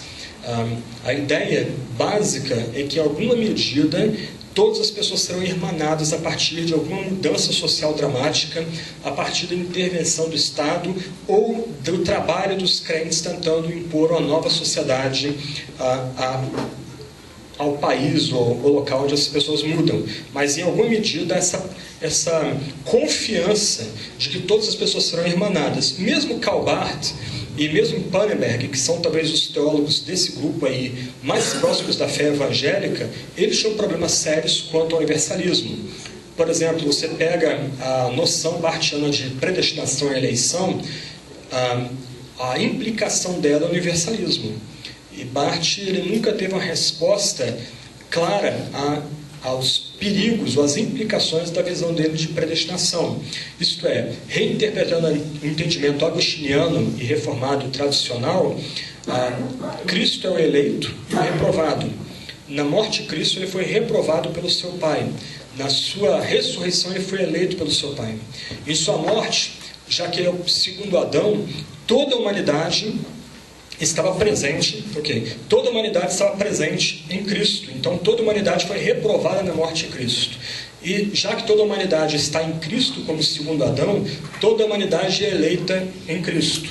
A ideia básica é que, em alguma medida, todas as pessoas serão irmanadas a partir de alguma mudança social dramática, a partir da intervenção do Estado ou do trabalho dos crentes tentando impor uma nova sociedade ao país ou ao local onde as pessoas mudam. Mas, em alguma medida, essa confiança de que todas as pessoas serão irmanadas. Mesmo Karl Barth e mesmo Pannenberg, que são talvez os teólogos desse grupo aí mais próximos da fé evangélica, eles tinham problemas sérios quanto ao universalismo. Por exemplo, você pega a noção barthiana de predestinação e eleição, a implicação dela é o universalismo. E Barth ele nunca teve uma resposta clara aos perigos ou às implicações da visão dele de predestinação. Isto é, reinterpretando o entendimento agostiniano e reformado tradicional, Cristo é o eleito e o reprovado. Na morte de Cristo ele foi reprovado pelo seu Pai. Na sua ressurreição ele foi eleito pelo seu Pai. Em sua morte, já que ele é o segundo Adão, toda a humanidade estava presente, toda a humanidade estava presente em Cristo. Então toda a humanidade foi reprovada na morte de Cristo. E já que toda a humanidade está em Cristo como segundo Adão, toda a humanidade é eleita em Cristo.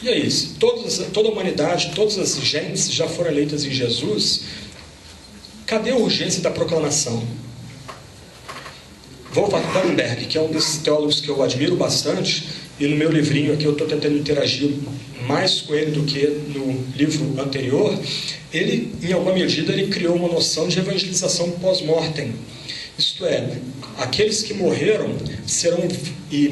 E é isso. Toda a humanidade, todas as gentes já foram eleitas em Jesus. Cadê a urgência da proclamação? Wolfhard Pannenberg, que é um desses teólogos que eu admiro bastante, e no meu livrinho aqui eu estou tentando interagir mais com ele do que no livro anterior, ele, em alguma medida, ele criou uma noção de evangelização pós-mortem. Isto é, aqueles que morreram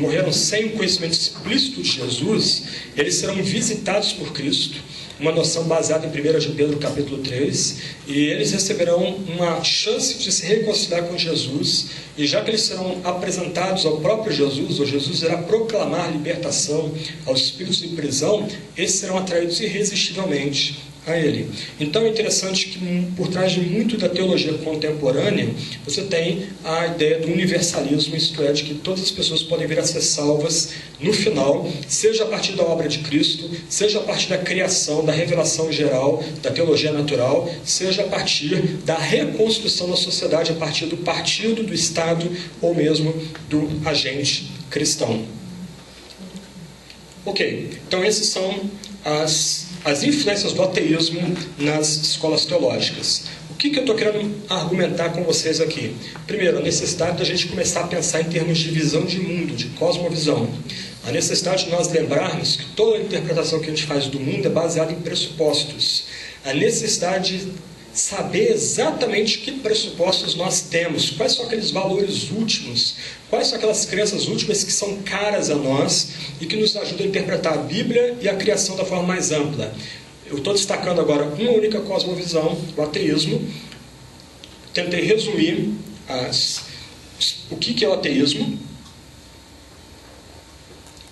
morreram sem o conhecimento explícito de Jesus, eles serão visitados por Cristo, uma noção baseada em 1 de Pedro capítulo 3, e eles receberão uma chance de se reconciliar com Jesus, e já que eles serão apresentados ao próprio Jesus, ou Jesus irá proclamar libertação aos espíritos de prisão, esses serão atraídos irresistivelmente a ele. Então é interessante que por trás de muito da teologia contemporânea você tem a ideia do universalismo, isto é, de que todas as pessoas podem vir a ser salvas no final, seja a partir da obra de Cristo, seja a partir da criação, da revelação geral, da teologia natural, seja a partir da reconstrução da sociedade, a partir do partido, do Estado ou mesmo do agente cristão. Ok, então esses são as influências do ateísmo nas escolas teológicas. O que eu estou querendo argumentar com vocês aqui? Primeiro, a necessidade da gente começar a pensar em termos de visão de mundo, de cosmovisão. A necessidade de nós lembrarmos que toda a interpretação que a gente faz do mundo é baseada em pressupostos. A necessidade de saber exatamente que pressupostos nós temos, quais são aqueles valores últimos, quais são aquelas crenças últimas que são caras a nós e que nos ajudam a interpretar a Bíblia e a criação da forma mais ampla. Eu estou destacando agora uma única cosmovisão, o ateísmo. Tentei resumir o que é o ateísmo.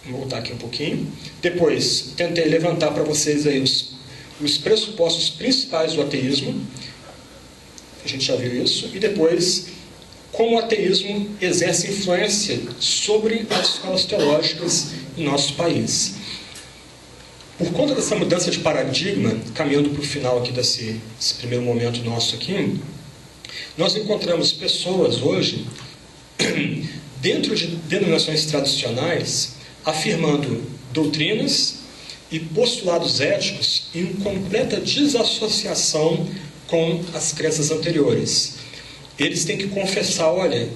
Vou voltar aqui um pouquinho. Depois, tentei levantar para vocês aí os pressupostos principais do ateísmo. A gente já viu isso. E depois, como o ateísmo exerce influência sobre as escolas teológicas em nosso país. Por conta dessa mudança de paradigma, caminhando para o final aqui desse primeiro momento nosso aqui, nós encontramos pessoas hoje, dentro de denominações tradicionais, afirmando doutrinas e postulados éticos em completa desassociação com as crenças anteriores. Eles têm que confessar, olha,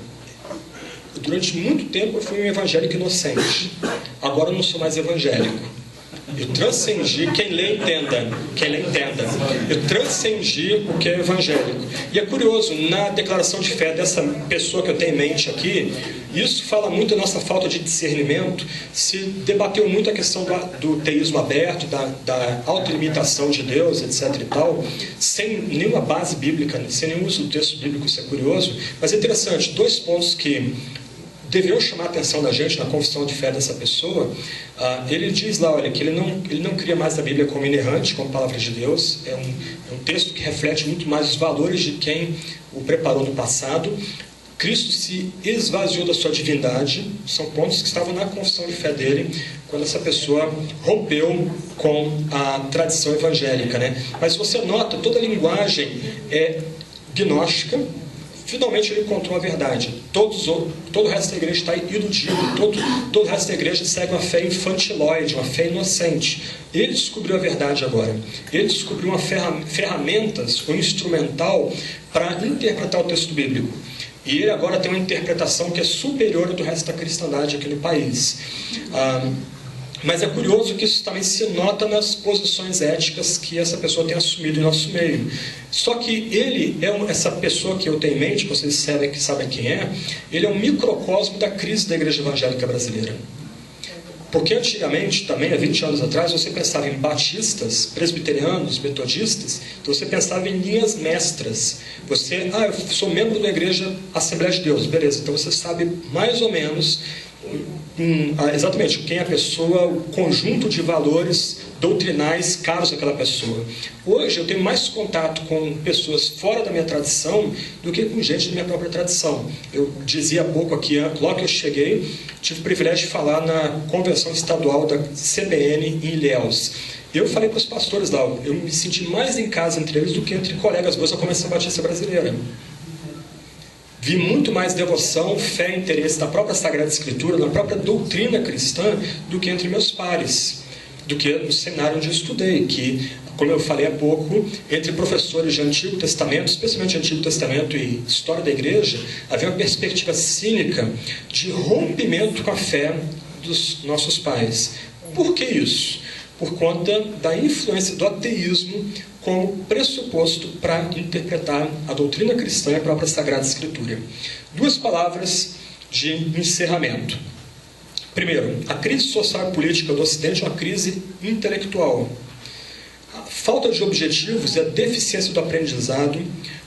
durante muito tempo eu fui um evangélico inocente, agora eu não sou mais evangélico. Eu transcendi, quem lê entenda, eu transcendi o que é evangélico. E é curioso, na declaração de fé dessa pessoa que eu tenho em mente aqui, isso fala muito da nossa falta de discernimento. Se debateu muito a questão do teísmo aberto, da autolimitação de Deus, etc. e tal, sem nenhuma base bíblica, sem nenhum uso do texto bíblico. Isso é curioso, mas é interessante. 2 pontos que deveriam chamar a atenção da gente na confissão de fé dessa pessoa. Ele diz lá, olha, que ele não cria mais a Bíblia como inerrante, como palavra de Deus. É um texto que reflete muito mais os valores de quem o preparou no passado. Cristo se esvaziou da sua divindade. São pontos que estavam na confissão de fé dele, quando essa pessoa rompeu com a tradição evangélica, né? Mas você nota, toda a linguagem é gnóstica. Finalmente ele encontrou a verdade. Todo o resto da igreja está iludido. Todo o resto da igreja segue uma fé infantiloide, uma fé inocente. Ele descobriu a verdade agora. Ele descobriu uma ferramentas, um instrumental para interpretar o texto bíblico. E ele agora tem uma interpretação que é superior à do resto da cristandade aqui no país. Mas é curioso que isso também se nota nas posições éticas que essa pessoa tem assumido em nosso meio. Só que ele essa pessoa que eu tenho em mente, vocês sabem quem é, ele é um microcosmo da crise da igreja evangélica brasileira. Porque antigamente, também há 20 anos atrás, você pensava em batistas, presbiterianos, metodistas, então você pensava em linhas mestras. Você, eu sou membro da igreja Assembleia de Deus, beleza, então você sabe mais ou menos exatamente quem é a pessoa, o conjunto de valores doutrinais caros àquela pessoa. Hoje eu tenho mais contato com pessoas fora da minha tradição do que com gente da minha própria tradição. Eu dizia há pouco aqui, logo que eu cheguei, tive o privilégio de falar na convenção estadual da CBN em Ilhéus. Eu falei para os pastores lá, eu me senti mais em casa entre eles do que entre colegas meus da Convenção Batista Brasileira. Vi muito mais devoção, fé e interesse na própria Sagrada Escritura, na própria doutrina cristã, do que entre meus pares, do que no seminário onde eu estudei, que, como eu falei há pouco, entre professores de Antigo Testamento, especialmente Antigo Testamento e História da Igreja, havia uma perspectiva cínica de rompimento com a fé dos nossos pais. Por que isso? Por conta da influência do ateísmo como pressuposto para interpretar a doutrina cristã e a própria Sagrada Escritura. 2 palavras de encerramento. Primeiro, a crise social e política do Ocidente é uma crise intelectual. A falta de objetivos e a deficiência do aprendizado,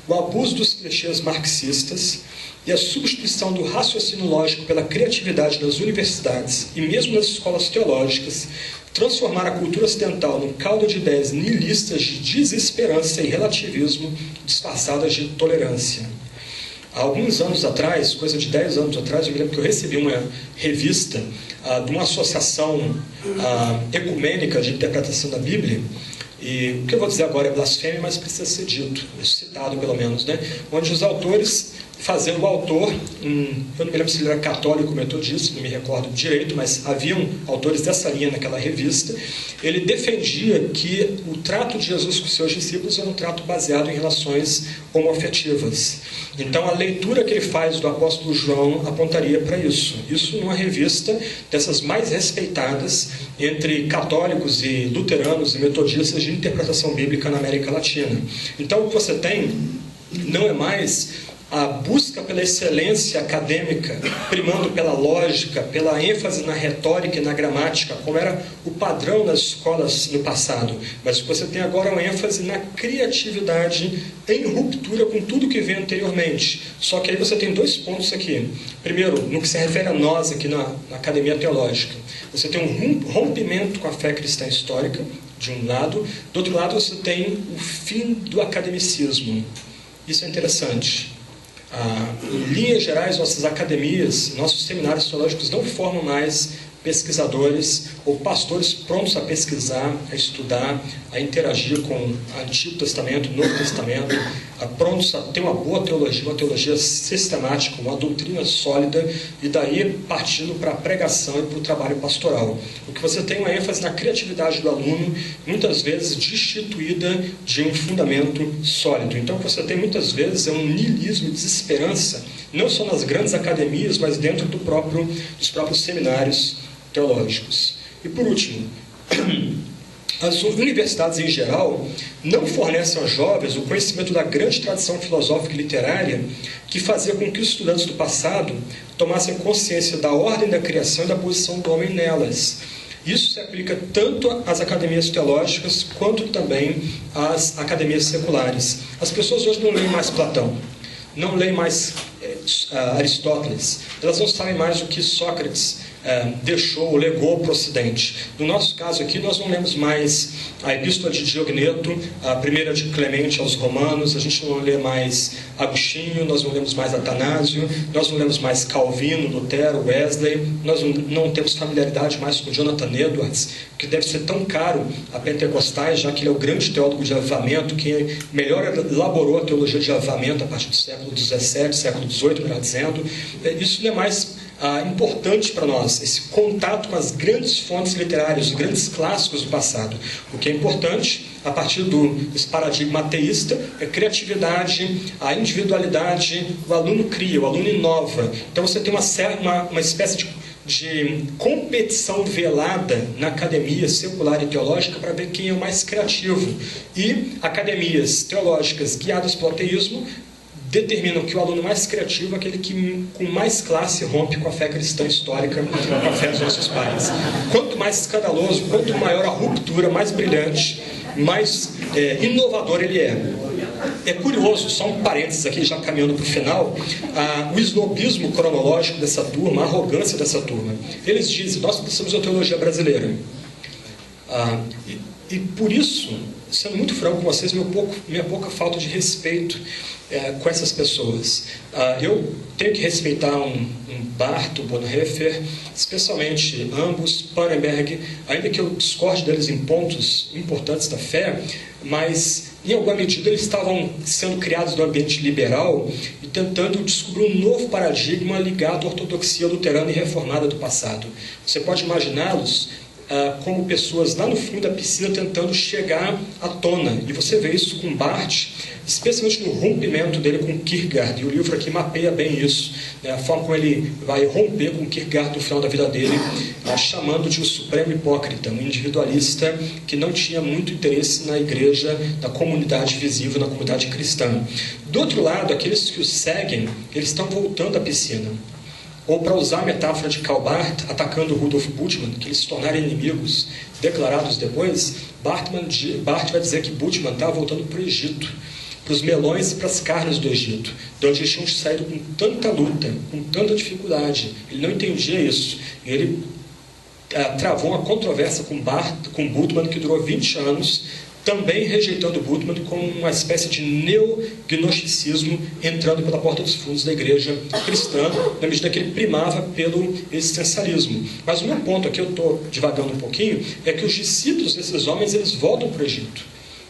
o abuso dos clichês marxistas e a substituição do raciocínio lógico pela criatividade nas universidades e mesmo nas escolas teológicas transformar a cultura ocidental num caldo de ideias nihilistas de desesperança e relativismo disfarçadas de tolerância. Há alguns anos atrás, coisa de 10 anos atrás, eu me lembro que eu recebi uma revista de uma associação ecumênica de interpretação da Bíblia. E o que eu vou dizer agora é blasfêmia, mas precisa ser dito, citado pelo menos, né? Onde os autores, fazendo o autor, eu não me lembro se ele era católico ou metodista, não me recordo direito, mas haviam autores dessa linha naquela revista. Ele defendia que o trato de Jesus com seus discípulos era um trato baseado em relações homoafetivas. Então a leitura que ele faz do apóstolo João apontaria para isso. Isso numa revista dessas mais respeitadas entre católicos e luteranos e metodistas de interpretação bíblica na América Latina. Então o que você tem não é mais a busca pela excelência acadêmica, primando pela lógica, pela ênfase na retórica e na gramática, como era o padrão nas escolas no passado. Mas você tem agora uma ênfase na criatividade, em ruptura com tudo que veio anteriormente. Só que aí você tem 2 pontos aqui. Primeiro, no que se refere a nós aqui na Academia Teológica. Você tem um rompimento com a fé cristã histórica, de um lado. Do outro lado, você tem o fim do academicismo. Isso é interessante. Em linhas gerais, nossas academias, nossos seminários teológicos não formam mais pesquisadores ou pastores prontos a pesquisar, a estudar, a interagir com o Antigo Testamento, o Novo Testamento, prontos a ter uma boa teologia, uma teologia sistemática, uma doutrina sólida, e daí partindo para a pregação e para o trabalho pastoral. O que você tem é uma ênfase na criatividade do aluno, muitas vezes destituída de um fundamento sólido. Então o que você tem muitas vezes é um niilismo e desesperança, não só nas grandes academias, mas dentro dos próprios seminários teológicos. E por último, As universidades, em geral, não fornecem aos jovens o conhecimento da grande tradição filosófica e literária que fazia com que os estudantes do passado tomassem consciência da ordem da criação e da posição do homem nelas. Isso se aplica tanto às academias teológicas quanto também às academias seculares. As pessoas hoje não leem mais Platão, não leem mais Aristóteles, elas não sabem mais o que Sócrates deixou, legou para o Ocidente. No nosso caso aqui, nós não lemos mais a Epístola de Diogneto, a primeira de Clemente aos Romanos, a gente não lê mais Agostinho, nós não lemos mais Atanásio, nós não lemos mais Calvino, Lutero, Wesley, nós não temos familiaridade mais com Jonathan Edwards, que deve ser tão caro a pentecostais, já que ele é o grande teólogo de avivamento, que melhor elaborou a teologia de avivamento a partir do século XVII, século XVIII, melhor dizendo. Isso não é mais importante para nós, esse contato com as grandes fontes literárias, os grandes clássicos do passado. O que é importante, a partir desse paradigma ateísta, é a criatividade, a individualidade, o aluno cria, o aluno inova. Então você tem uma espécie de competição velada na academia secular e teológica para ver quem é o mais criativo. E academias teológicas guiadas pelo ateísmo determinam que o aluno mais criativo é aquele que com mais classe rompe com a fé cristã histórica, com a fé dos nossos pais. Quanto mais escandaloso, quanto maior a ruptura, mais brilhante, mais inovador ele é. É curioso, só um parênteses aqui, já caminhando para o final, o snobismo cronológico dessa turma, a arrogância dessa turma. Eles dizem, nós precisamos da teologia brasileira. E por isso, sendo muito franco com vocês, minha pouca falta de respeito com essas pessoas. Eu tenho que respeitar um Barth, um Bonhoeffer, especialmente ambos, Pannenberg, ainda que eu discorde deles em pontos importantes da fé, mas em alguma medida eles estavam sendo criados no ambiente liberal e tentando descobrir um novo paradigma ligado à ortodoxia luterana e reformada do passado. Você pode imaginá-los como pessoas lá no fim da piscina tentando chegar à tona. E você vê isso com Barth, especialmente no rompimento dele com Kierkegaard. E o livro aqui mapeia bem isso, a forma como ele vai romper com Kierkegaard no final da vida dele, chamando de um supremo hipócrita, um individualista que não tinha muito interesse na igreja, na comunidade visível, na comunidade cristã. Do outro lado, aqueles que o seguem, eles estão voltando à piscina. Ou, para usar a metáfora de Karl Barth, atacando Rudolf Bultmann, que eles se tornaram inimigos declarados depois, Barth vai dizer que Bultmann estava voltando para o Egito, para os melões e para as carnes do Egito, de onde eles tinham saído com tanta luta, com tanta dificuldade. Ele não entendia isso. Ele travou uma controvérsia com Bultmann que durou 20 anos, também rejeitando Bultmann como uma espécie de neognosticismo entrando pela porta dos fundos da igreja cristã, na medida que ele primava pelo existencialismo. Mas o meu ponto aqui, eu estou divagando um pouquinho, é que os discípulos desses homens, eles voltam para o Egito.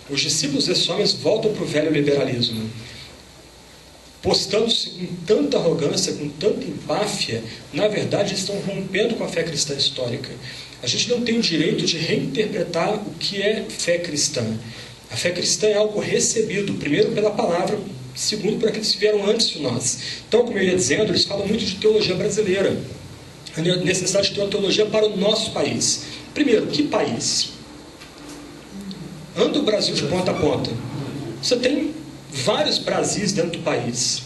Os discípulos desses homens voltam para o velho liberalismo. Postando-se com tanta arrogância, com tanta empáfia, na verdade estão rompendo com a fé cristã histórica. A gente não tem o direito de reinterpretar o que é fé cristã. A fé cristã é algo recebido, primeiro pela palavra, segundo por aqueles que vieram antes de nós. Então, como eu ia dizendo, eles falam muito de teologia brasileira, a necessidade de ter uma teologia para o nosso país. Primeiro, que país? Anda o Brasil de ponta a ponta. Você tem vários Brasis dentro do país.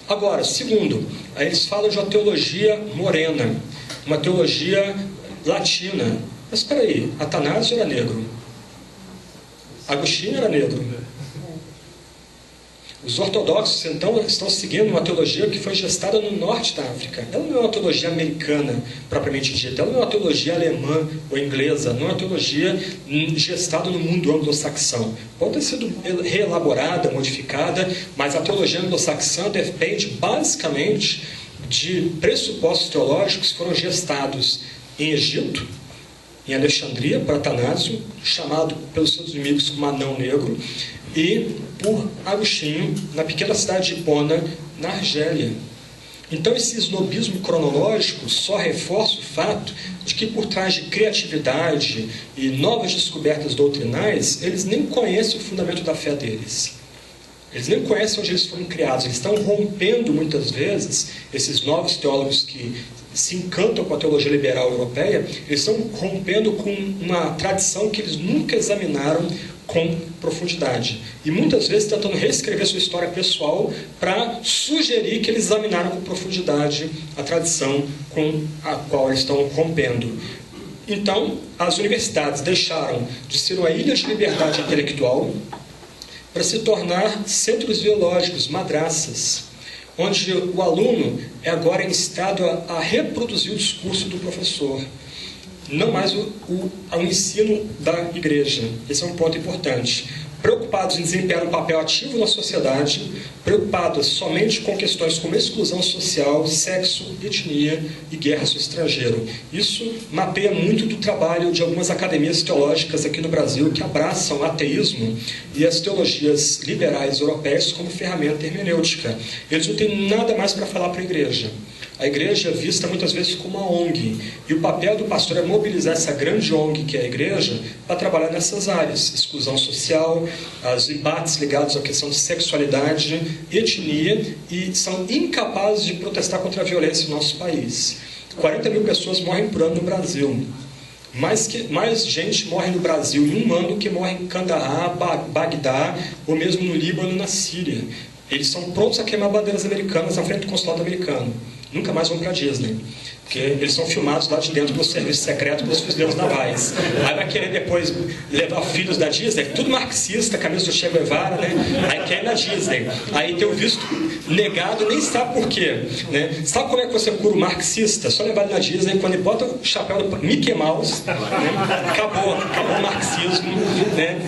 Agora, segundo, aí eles falam de uma teologia morena, uma teologia latina. Mas espera aí, Atanásio era negro, Agostinho era negro. Os ortodoxos, então, estão seguindo uma teologia que foi gestada no norte da África. Ela não é uma teologia americana, propriamente dita. Ela não é uma teologia alemã ou inglesa. Não é uma teologia gestada no mundo anglo-saxão. Pode ter sido reelaborada, modificada, mas a teologia anglo-saxã depende, basicamente, de pressupostos teológicos que foram gestados em Egito, em Alexandria, por Atanásio, chamado pelos seus inimigos como Anão Negro, e por Agostinho, na pequena cidade de Hipona, na Argélia. Então, esse snobismo cronológico só reforça o fato de que, por trás de criatividade e novas descobertas doutrinais, eles nem conhecem o fundamento da fé deles. Eles nem conhecem onde eles foram criados. Eles estão rompendo, muitas vezes, esses novos teólogos que se encantam com a teologia liberal europeia, eles estão rompendo com uma tradição que eles nunca examinaram com profundidade. E muitas vezes tentando reescrever sua história pessoal para sugerir que eles examinaram com profundidade a tradição com a qual eles estão rompendo. Então, as universidades deixaram de ser uma ilha de liberdade intelectual para se tornar centros ideológicos, madraças, onde o aluno é agora instado a reproduzir o discurso do professor, não mais o ensino da igreja. Esse é um ponto importante. Preocupados em desempenhar um papel ativo na sociedade, preocupados somente com questões como exclusão social, sexo, etnia e guerras do estrangeiro. Isso mapeia muito do trabalho de algumas academias teológicas aqui no Brasil que abraçam o ateísmo e as teologias liberais europeias como ferramenta hermenêutica. Eles não têm nada mais para falar para a igreja. A igreja é vista muitas vezes como uma ONG, e o papel do pastor é mobilizar essa grande ONG que é a igreja para trabalhar nessas áreas: exclusão social, os embates ligados à questão de sexualidade, etnia, e são incapazes de protestar contra a violência no nosso país. 40 mil pessoas morrem por ano no Brasil. Mais gente morre no Brasil em um ano do que morre em Kandahar, Bagdá, ou mesmo no Líbano e na Síria. Eles são prontos a queimar bandeiras americanas na frente do consulado americano. Nunca mais vão para a Disney, porque eles são filmados lá de dentro pelo serviço secreto, pelos fuzileiros navais. Aí vai querer depois levar filhos da Disney, tudo marxista, camisa do Che Guevara, né? Aí quer ir na Disney. Aí tem o visto negado, nem sabe por quê, né? Sabe como é que você cura o marxista? Só levar ele na Disney, quando ele bota o chapéu do Mickey Mouse, né? acabou o marxismo, né?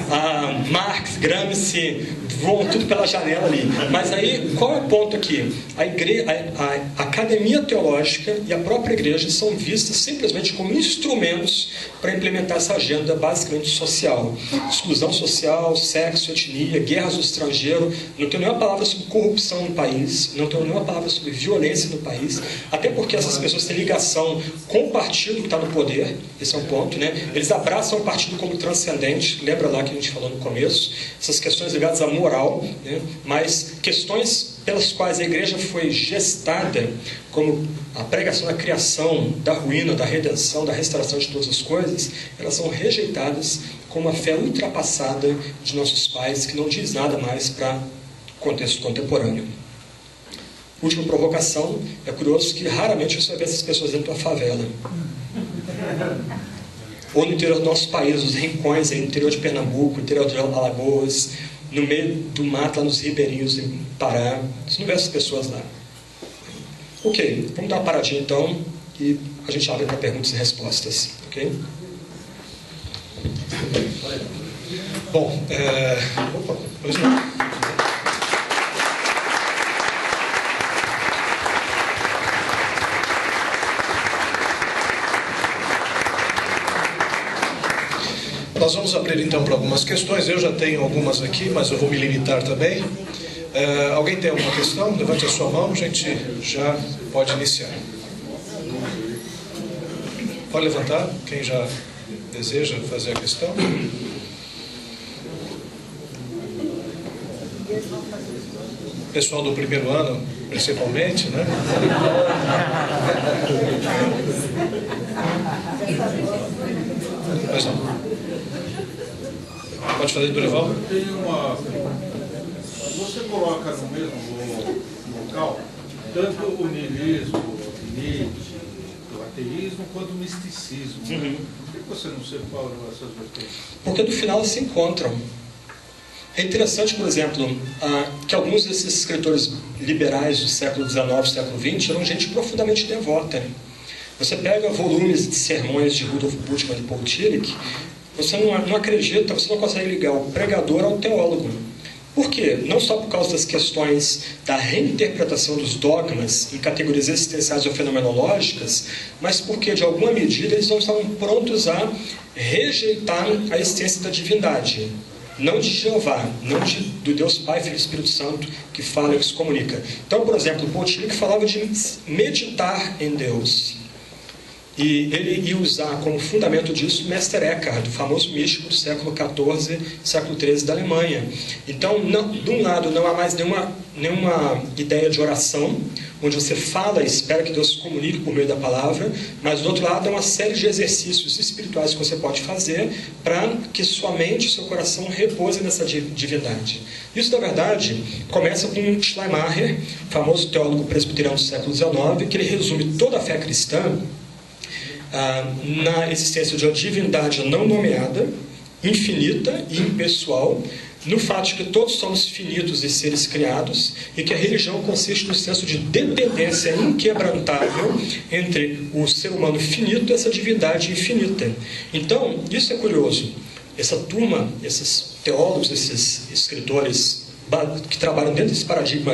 Marx, Gramsci, voam tudo pela janela ali. Mas aí, qual é o ponto aqui? A academia teológica e a própria igreja são vistas simplesmente como instrumentos para implementar essa agenda basicamente social. Exclusão social, sexo, etnia, guerras do estrangeiro. Não tem nenhuma palavra sobre corrupção no país, não tem nenhuma palavra sobre violência no país, até porque essas pessoas têm ligação com o partido que está no poder. Esse é um ponto, né? Eles abraçam o partido como transcendente. Lembra lá que a gente falou no começo? Essas questões ligadas à moral, né? Mas questões pelas quais a igreja foi gestada, como a pregação da criação, da ruína, da redenção, da restauração de todas as coisas, elas são rejeitadas com uma fé ultrapassada de nossos pais, que não diz nada mais para o contexto contemporâneo. Última provocação: é curioso que raramente você vê essas pessoas dentro da favela, ou no interior do nosso país, os rincões, aí, no interior de Pernambuco, interior de Alagoas, no meio do mato, lá nos ribeirinhos em Pará. Você não vê essas pessoas lá. Ok, vamos dar uma paradinha então e a gente abre para perguntas e respostas. Ok? Bom, opa, pois não. Nós vamos abrir então para algumas questões. Eu já tenho algumas aqui, mas eu vou me limitar também. Alguém tem alguma questão? Levante a sua mão, a gente já pode iniciar. Pode levantar, quem já deseja fazer a questão. Pessoal do primeiro ano, principalmente, né? Mas não. Pode fazer, Dorival? Tem uma... Você coloca no mesmo local tanto o niilismo, Nietzsche, o ateísmo, quanto o misticismo. Né? Por que você não separa essas vertentes? Porque no final elas se encontram. É interessante, por exemplo, que alguns desses escritores liberais do século XIX, século XX, eram gente profundamente devota. Você pega volumes de sermões de Rudolf Bultmann e Paul Tillich, você não acredita, você não consegue ligar o pregador ao teólogo. Por quê? Não só por causa das questões da reinterpretação dos dogmas em categorias existenciais ou fenomenológicas, mas porque, de alguma medida, eles não estavam prontos a rejeitar a essência da divindade. Não de Jeová, não do Deus Pai, Filho e Espírito Santo, que fala e que se comunica. Então, por exemplo, o Paul Tillich falava de meditar em Deus. E ele ia usar como fundamento disso Meister Eckhart, o famoso místico do século XIV, século XIII da Alemanha. Então, de um lado, não há mais nenhuma ideia de oração, onde você fala e espera que Deus se comunique por meio da palavra, mas do outro lado é uma série de exercícios espirituais que você pode fazer para que sua mente e seu coração repousem nessa divindade. Isso, na verdade, começa com Schleiermacher, famoso teólogo presbiteriano do século XIX, que ele resume toda a fé cristã na existência de uma divindade não nomeada, infinita e impessoal, no fato de que todos somos finitos e seres criados, e que a religião consiste no senso de dependência inquebrantável entre o ser humano finito e essa divindade infinita. Então, isso é curioso. Essa turma, esses teólogos, esses escritores que trabalham dentro desse paradigma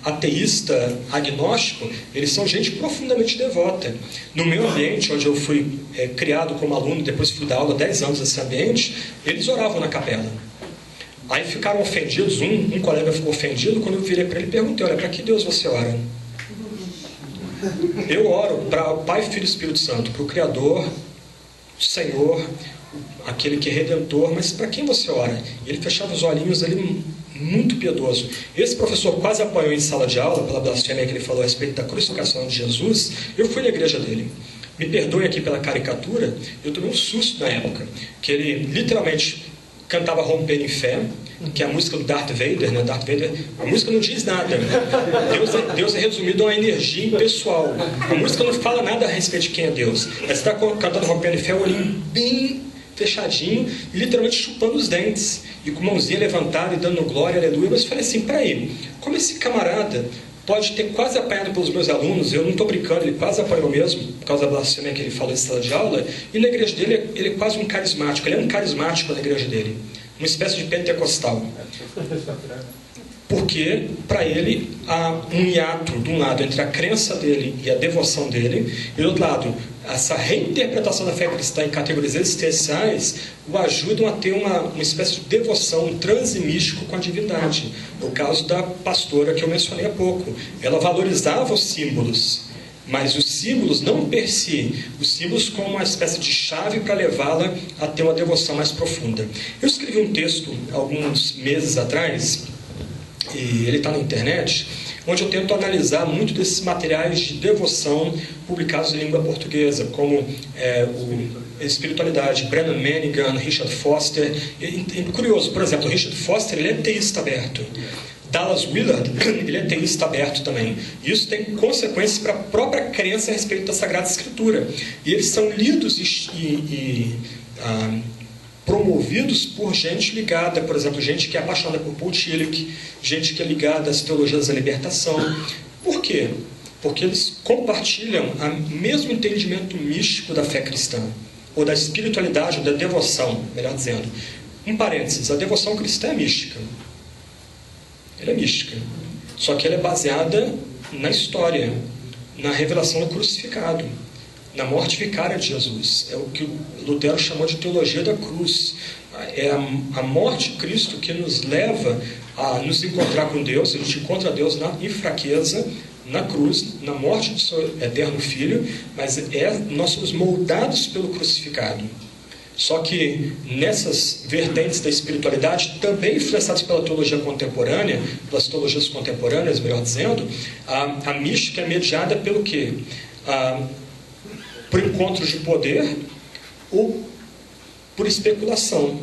ateísta, agnóstico, eles são gente profundamente devota. No meu ambiente, onde eu fui criado como aluno, depois fui dar aula 10 anos nesse ambiente, eles oravam na capela. Aí ficaram ofendidos, um colega ficou ofendido, quando eu virei para ele e perguntei, olha, para que Deus você ora? Eu oro para o Pai, Filho e Espírito Santo, para o Criador, o Senhor, aquele que é Redentor, mas para quem você ora? E ele fechava os olhinhos ali, muito piedoso. Esse professor quase apanhou em sala de aula pela blasfêmia que ele falou a respeito da crucificação de Jesus. Eu fui na igreja dele. Me perdoe aqui pela caricatura, eu tomei um susto na época, que ele literalmente cantava Rompendo em Fé, que é a música do Darth Vader, né? Darth Vader, a música não diz nada. Deus é resumido a uma energia impessoal. A música não fala nada a respeito de quem é Deus. Mas você está cantando Rompendo em Fé, o olhinho bem fechadinho, e literalmente chupando os dentes, e com a mãozinha levantada e dando glória, aleluia. Mas eu falei assim, peraí, como esse camarada pode ter quase apanhado pelos meus alunos, eu não estou brincando, ele quase apanhou mesmo, por causa da blasfêmia que ele falou em sala de aula, e na igreja dele ele é quase um carismático, ele é um carismático na igreja dele, uma espécie de pentecostal. Porque, para ele, há um hiato, de um lado, entre a crença dele e a devoção dele, e do outro lado, essa reinterpretação da fé cristã em categorias existenciais o ajudam a ter uma espécie de devoção, um transe místico com a divindade. No caso da pastora que eu mencionei há pouco, ela valorizava os símbolos, mas os símbolos não per si, os símbolos como uma espécie de chave para levá-la a ter uma devoção mais profunda. Eu escrevi um texto alguns meses atrás, e ele está na internet, onde eu tento analisar muito desses materiais de devoção publicados em língua portuguesa, como Espiritualidade, Brennan Manningham, Richard Foster. Curioso, por exemplo, o Richard Foster ele é teísta aberto. Dallas Willard, ele é teísta aberto também. Isso tem consequências para a própria crença a respeito da Sagrada Escritura. E eles são lidos promovidos por gente ligada, por exemplo, gente que é apaixonada por Paul Tillich, gente que é ligada às teologias da libertação. Por quê? Porque eles compartilham o mesmo entendimento místico da fé cristã, ou da espiritualidade, ou da devoção, melhor dizendo. Um parênteses, a devoção cristã é mística. Ela é mística. Só que ela é baseada na história, na revelação do crucificado, na morte vicária de Jesus. É o que Lutero chamou de teologia da cruz. É a morte de Cristo que nos leva a nos encontrar com Deus. A gente encontra Deus em fraqueza, na cruz, na morte do seu eterno Filho, mas nós somos moldados pelo crucificado. Só que nessas vertentes da espiritualidade, também influenciadas pela teologia contemporânea, pelas teologias contemporâneas, melhor dizendo, a mística é mediada pelo quê? Por encontros de poder ou por especulação.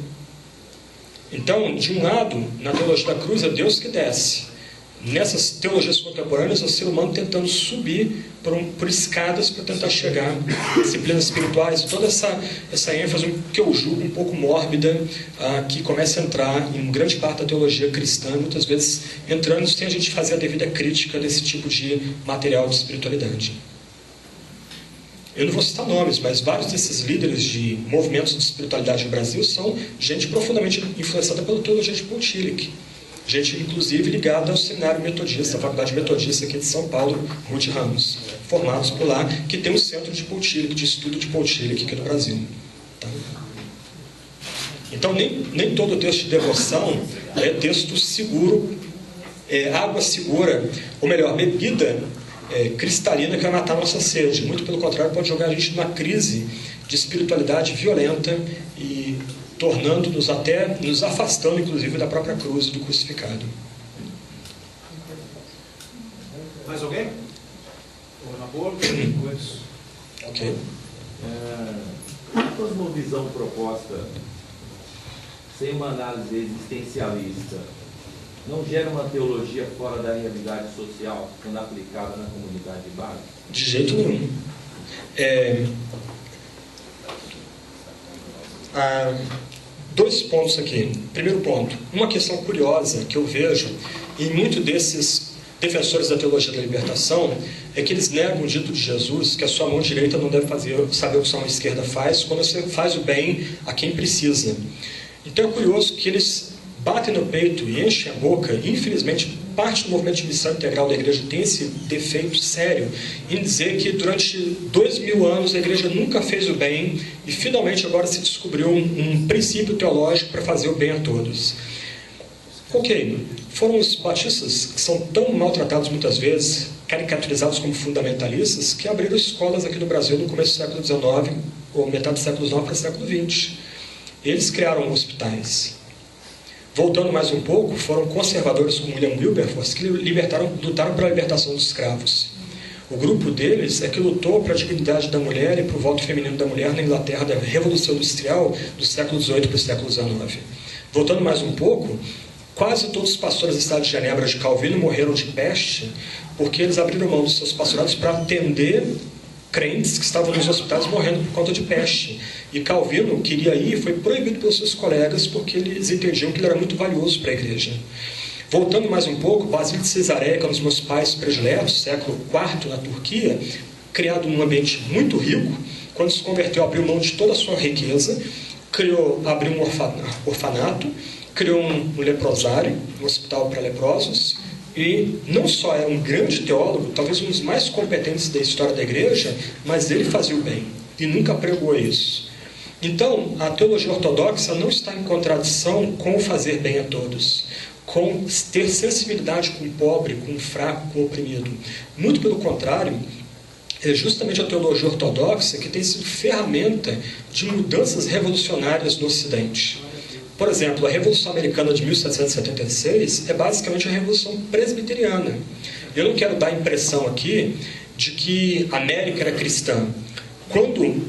Então, de um lado, na teologia da cruz, é Deus que desce. Nessas teologias contemporâneas, é o ser humano tentando subir por escadas para tentar chegar a disciplinas espirituais. Toda essa ênfase que eu julgo um pouco mórbida, que começa a entrar em grande parte da teologia cristã, muitas vezes entrando sem a gente fazer a devida crítica desse tipo de material de espiritualidade. Eu não vou citar nomes, mas vários desses líderes de movimentos de espiritualidade no Brasil são gente profundamente influenciada pela teologia de Paul Tillich. Gente, inclusive, ligada ao seminário metodista, a faculdade metodista aqui de São Paulo, Ruth Ramos, formados por lá, que tem um centro de Paul Tillich, de estudo de Paul Tillich aqui no Brasil. Tá? Então, nem todo texto de devoção é texto seguro, água segura, ou melhor, bebida cristalina que vai matar a nossa sede. Muito pelo contrário, pode jogar a gente numa crise de espiritualidade violenta e tornando-nos até, nos afastando, inclusive, da própria cruz e do crucificado. Mais alguém? Ok. A cosmovisão proposta sem uma análise existencialista não gera uma teologia fora da realidade social quando aplicada na comunidade de base? De jeito nenhum. Dois pontos aqui. Primeiro ponto, uma questão curiosa que eu vejo em muito desses defensores da teologia da libertação é que eles negam o dito de Jesus que a sua mão direita não deve saber o que a sua mão esquerda faz quando você faz o bem a quem precisa. Então é curioso que eles batem no peito e enchem a boca, e infelizmente parte do movimento de missão integral da igreja tem esse defeito sério em dizer que durante 2000 anos a igreja nunca fez o bem e finalmente agora se descobriu um princípio teológico para fazer o bem a todos. Ok, foram os batistas que são tão maltratados muitas vezes, caricaturizados como fundamentalistas, que abriram escolas aqui no Brasil no começo do século XIX, ou metade do século XIX para o século XX. Eles criaram hospitais. Voltando mais um pouco, foram conservadores como William Wilberforce que lutaram pela libertação dos escravos. O grupo deles é que lutou para a dignidade da mulher e para o voto feminino da mulher na Inglaterra da Revolução Industrial do século XVIII para o século XIX. Voltando mais um pouco, quase todos os pastores da cidade de Genebra de Calvino morreram de peste porque eles abriram mão dos seus pastorados para atender crentes que estavam nos hospitais morrendo por conta de peste. E Calvino queria ir e foi proibido pelos seus colegas porque eles entendiam que ele era muito valioso para a igreja. Voltando mais um pouco, Basílio de Cesareia, que é um dos meus pais prediletos, século IV na Turquia, criado num ambiente muito rico, quando se converteu, abriu mão de toda a sua riqueza, abriu um orfanato, criou um leprosário, um hospital para leprosos, e não só era um grande teólogo, talvez um dos mais competentes da história da igreja, mas ele fazia o bem e nunca pregou isso. Então, a teologia ortodoxa não está em contradição com o fazer bem a todos, com ter sensibilidade com o pobre, com o fraco, com o oprimido. Muito pelo contrário, é justamente a teologia ortodoxa que tem sido ferramenta de mudanças revolucionárias no Ocidente. Por exemplo, a Revolução Americana de 1776 é basicamente a Revolução Presbiteriana. Eu não quero dar a impressão aqui de que a América era cristã. Quando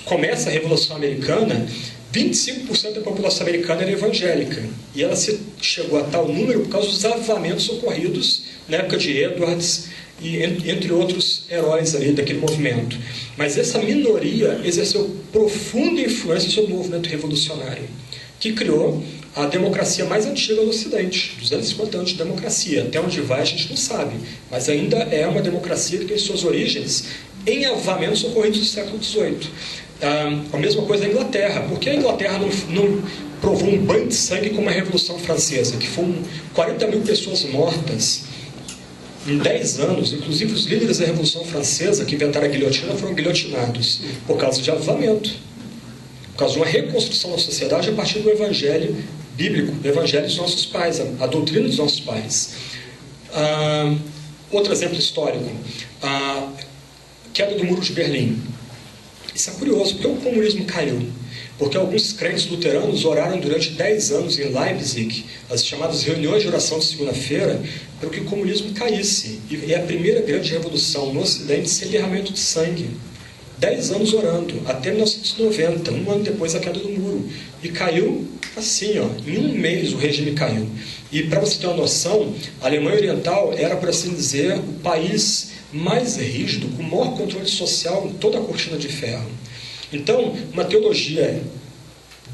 começa a Revolução Americana, 25% da população americana era evangélica. E ela chegou a tal número por causa dos avivamentos ocorridos na época de Edwards e entre outros heróis ali daquele movimento. Mas essa minoria exerceu profunda influência sobre o movimento revolucionário, que criou a democracia mais antiga do Ocidente, 250 anos de democracia. Até onde vai a gente não sabe, mas ainda é uma democracia que tem suas origens em avivamentos ocorridos no século XVIII. A mesma coisa na Inglaterra. Por que a Inglaterra não provou um banho de sangue como a Revolução Francesa, que foram 40 mil pessoas mortas em 10 anos? Inclusive os líderes da Revolução Francesa que inventaram a guilhotina foram guilhotinados por causa de avivamento, por causa de uma reconstrução da sociedade a partir do evangelho bíblico, do evangelho dos nossos pais, a doutrina dos nossos pais. Outro exemplo histórico, a queda do Muro de Berlim. Isso é curioso, porque o comunismo caiu? Porque alguns crentes luteranos oraram durante 10 anos em Leipzig, as chamadas reuniões de oração de segunda-feira, para que o comunismo caísse. E é a primeira grande revolução no Ocidente sem derramamento de sangue. 10 anos orando, até 1990, um ano depois da queda do muro. E caiu assim, em um mês o regime caiu. E para você ter uma noção, a Alemanha Oriental era, por assim dizer, o país mais rígido, com o maior controle social em toda a cortina de ferro. Então, uma teologia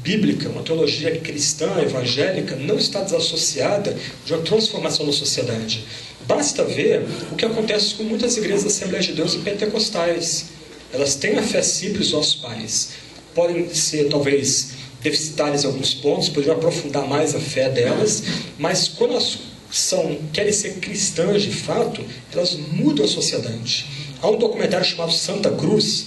bíblica, uma teologia cristã, evangélica, não está desassociada de uma transformação da sociedade. Basta ver o que acontece com muitas igrejas da Assembleia de Deus e pentecostais. Elas têm a fé simples dos nossos pais. Podem ser, talvez, deficitárias em alguns pontos, poderiam aprofundar mais a fé delas, mas quando elas querem ser cristãs de fato, elas mudam a sociedade. Há um documentário chamado Santa Cruz,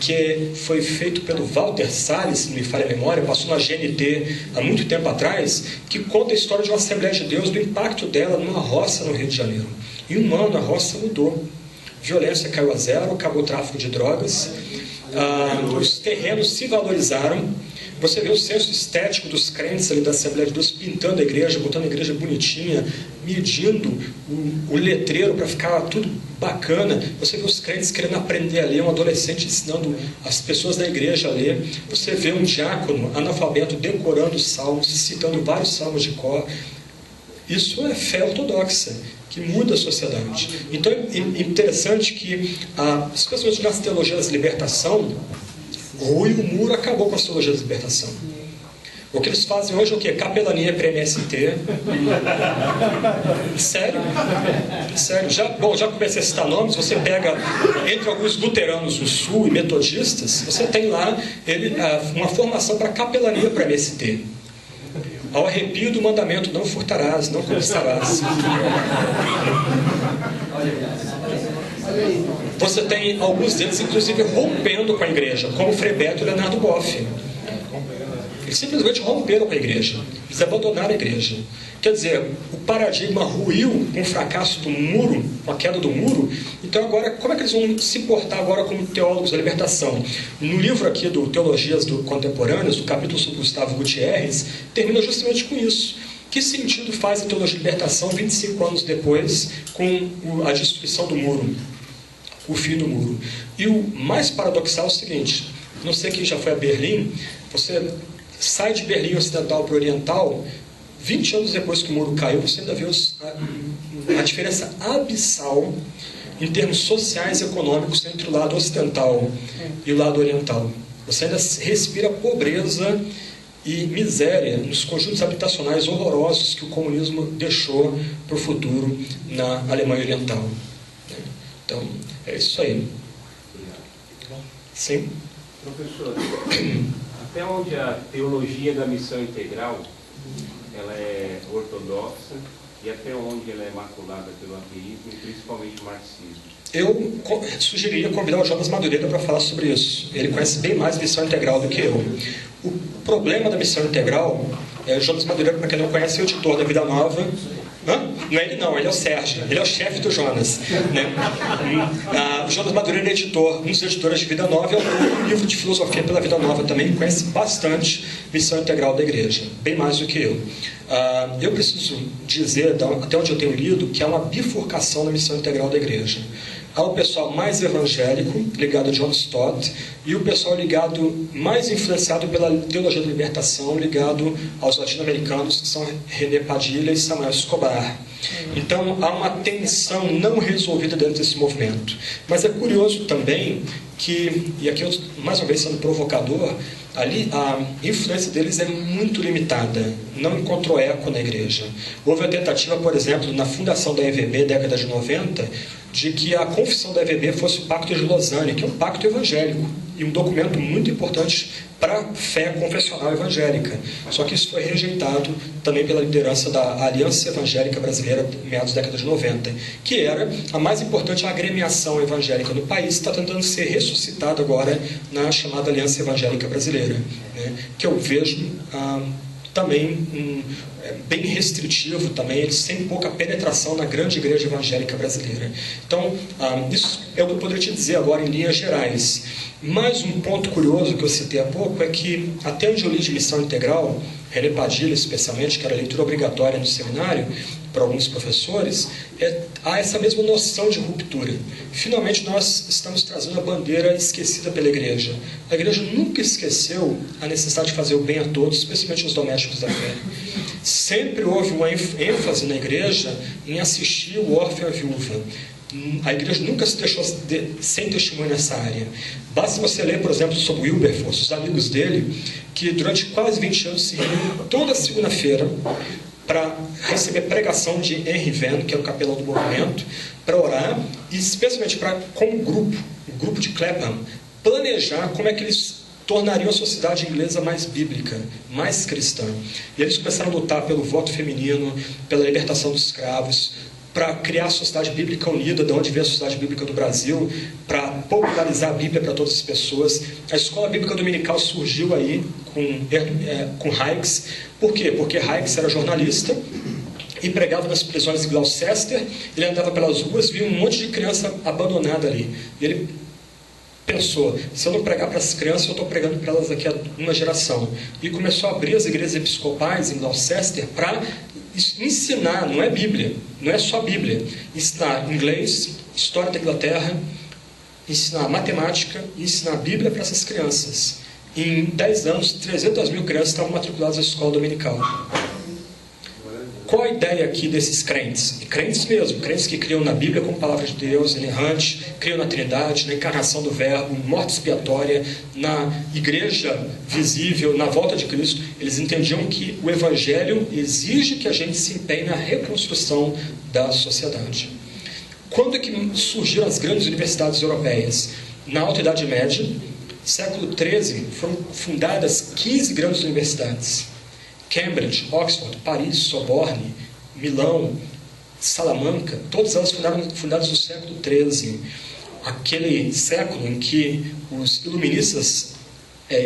que foi feito pelo Walter Salles, se não me falha a memória, passou na GNT há muito tempo atrás, que conta a história de uma Assembleia de Deus, do impacto dela numa roça no Rio de Janeiro. Em um ano a roça mudou. Violência caiu a zero, acabou o tráfico de drogas, os terrenos se valorizaram. Você vê o senso estético dos crentes ali da Assembleia de Deus pintando a igreja, botando a igreja bonitinha, medindo o letreiro para ficar tudo bacana. Você vê os crentes querendo aprender a ler, um adolescente ensinando as pessoas da igreja a ler. Você vê um diácono analfabeto decorando os salmos, citando vários salmos de cor. Isso é fé ortodoxa, que muda a sociedade. Então é interessante que, especialmente nas teologias da libertação, Rui, o muro acabou com as teologias da libertação. O que eles fazem hoje é o quê? Capelania para MST. Sério? Sério. Já comecei a citar nomes. Você pega, entre alguns luteranos do Sul e metodistas, você tem lá uma formação para capelania para MST. Ao arrepio do mandamento, não furtarás, não cobiçarás. Você tem alguns deles, inclusive, rompendo com a igreja, como Frei Beto e Leonardo Boff. Eles simplesmente romperam com a igreja. Eles abandonaram a igreja. Quer dizer, o paradigma ruiu com o fracasso do muro, com a queda do muro. Então agora, como é que eles vão se portar agora como teólogos da libertação? No livro aqui do Teologias Contemporâneas, do capítulo sobre Gustavo Gutierrez, termina justamente com isso. Que sentido faz a teologia de libertação 25 anos depois, com a destruição do muro, o fim do muro? E o mais paradoxal é o seguinte: não sei quem já foi a Berlim, você sai de Berlim Ocidental para Oriental, 20 anos depois que o muro caiu, você ainda vê a diferença abissal em termos sociais e econômicos entre o lado ocidental e o lado oriental. Você ainda respira pobreza e miséria nos conjuntos habitacionais horrorosos que o comunismo deixou para o futuro na Alemanha Oriental. Então, é isso aí. Sim? Professor, até onde a teologia da missão integral ela é ortodoxa e até onde ela é maculada pelo ateísmo e principalmente o marxismo? Eu sugeriria convidar o Jonas Madureira para falar sobre isso. Ele conhece bem mais missão integral do que eu. O problema da missão integral é o Jonas Madureira, para quem não conhece, é o editor da Vida Nova. Não é ele não, ele é o Sérgio, ele é o chefe do Jonas, né? O Jonas Madureira é editor, um dos editores de Vida Nova, é um livro de filosofia pela Vida Nova também, conhece bastante missão integral da igreja, bem mais do que eu. Eu preciso dizer, até onde eu tenho lido, que há uma bifurcação na missão integral da igreja. Há o pessoal mais evangélico, ligado a John Stott, e o pessoal mais influenciado pela teologia da libertação, ligado aos latino-americanos, que são René Padilha e Samuel Escobar. Então, há uma tensão não resolvida dentro desse movimento. Mas é curioso também que, e aqui eu, mais uma vez sendo provocador, ali a influência deles é muito limitada, não encontrou eco na igreja. Houve a tentativa, por exemplo, na fundação da EVB, década de 90, de que a confissão da EVB fosse o Pacto de Lausanne, que é um pacto evangélico, e um documento muito importante para a fé confessional evangélica. Só que isso foi rejeitado também pela liderança da Aliança Evangélica Brasileira, meados da década de 90, que era a mais importante agremiação evangélica do país, está tentando ser ressuscitada agora na chamada Aliança Evangélica Brasileira, né? Que eu vejo também bem restritivo também, eles têm pouca penetração na grande igreja evangélica brasileira. Então, isso é o que eu poderia te dizer agora em linhas gerais. Mais um ponto curioso que eu citei há pouco é que, até onde eu li de missão integral, René Padilha especialmente, que era leitura obrigatória no seminário, para alguns professores, há essa mesma noção de ruptura. Finalmente, nós estamos trazendo a bandeira esquecida pela igreja. A igreja nunca esqueceu a necessidade de fazer o bem a todos, especialmente os domésticos da fé. Sempre houve uma ênfase na igreja em assistir o órfão e a viúva. A igreja nunca se deixou sem testemunho nessa área. Basta você ler, por exemplo, sobre Wilberforce, os amigos dele, que durante quase 20 anos se reuniram toda segunda-feira para receber pregação de Henry Venn, que era o capelão do movimento, para orar, e especialmente para, como grupo, o grupo de Clapham, planejar como é que eles tornariam a sociedade inglesa mais bíblica, mais cristã. E eles começaram a lutar pelo voto feminino, pela libertação dos escravos, para criar a Sociedade Bíblica Unida, de onde veio a Sociedade Bíblica do Brasil, para popularizar a Bíblia para todas as pessoas. A Escola Bíblica Dominical surgiu aí com Hykes. Por quê? Porque Hykes era jornalista, e pregava nas prisões de Gloucester. Ele andava pelas ruas, via um monte de criança abandonada ali. E ele pensou, se eu não pregar para as crianças, eu estou pregando para elas daqui a uma geração. E começou a abrir as igrejas episcopais em Gloucester para ensinar, não é Bíblia, não é só Bíblia, ensinar inglês, história da Inglaterra, ensinar matemática e ensinar a Bíblia para essas crianças. Em 10 anos, 300 mil crianças estavam matriculadas na escola dominical. Qual a ideia aqui desses crentes? E crentes mesmo, crentes que criam na Bíblia como palavra de Deus, inerrante, criam na Trindade, na encarnação do Verbo, morte expiatória, na igreja visível, na volta de Cristo. Eles entendiam que o Evangelho exige que a gente se empenhe na reconstrução da sociedade. Quando é que surgiram as grandes universidades europeias? Na Alta Idade Média, século XIII, foram fundadas 15 grandes universidades. Cambridge, Oxford, Paris, Sorbonne, Milão, Salamanca, todas elas fundadas no século XIII. Aquele século em que os iluministas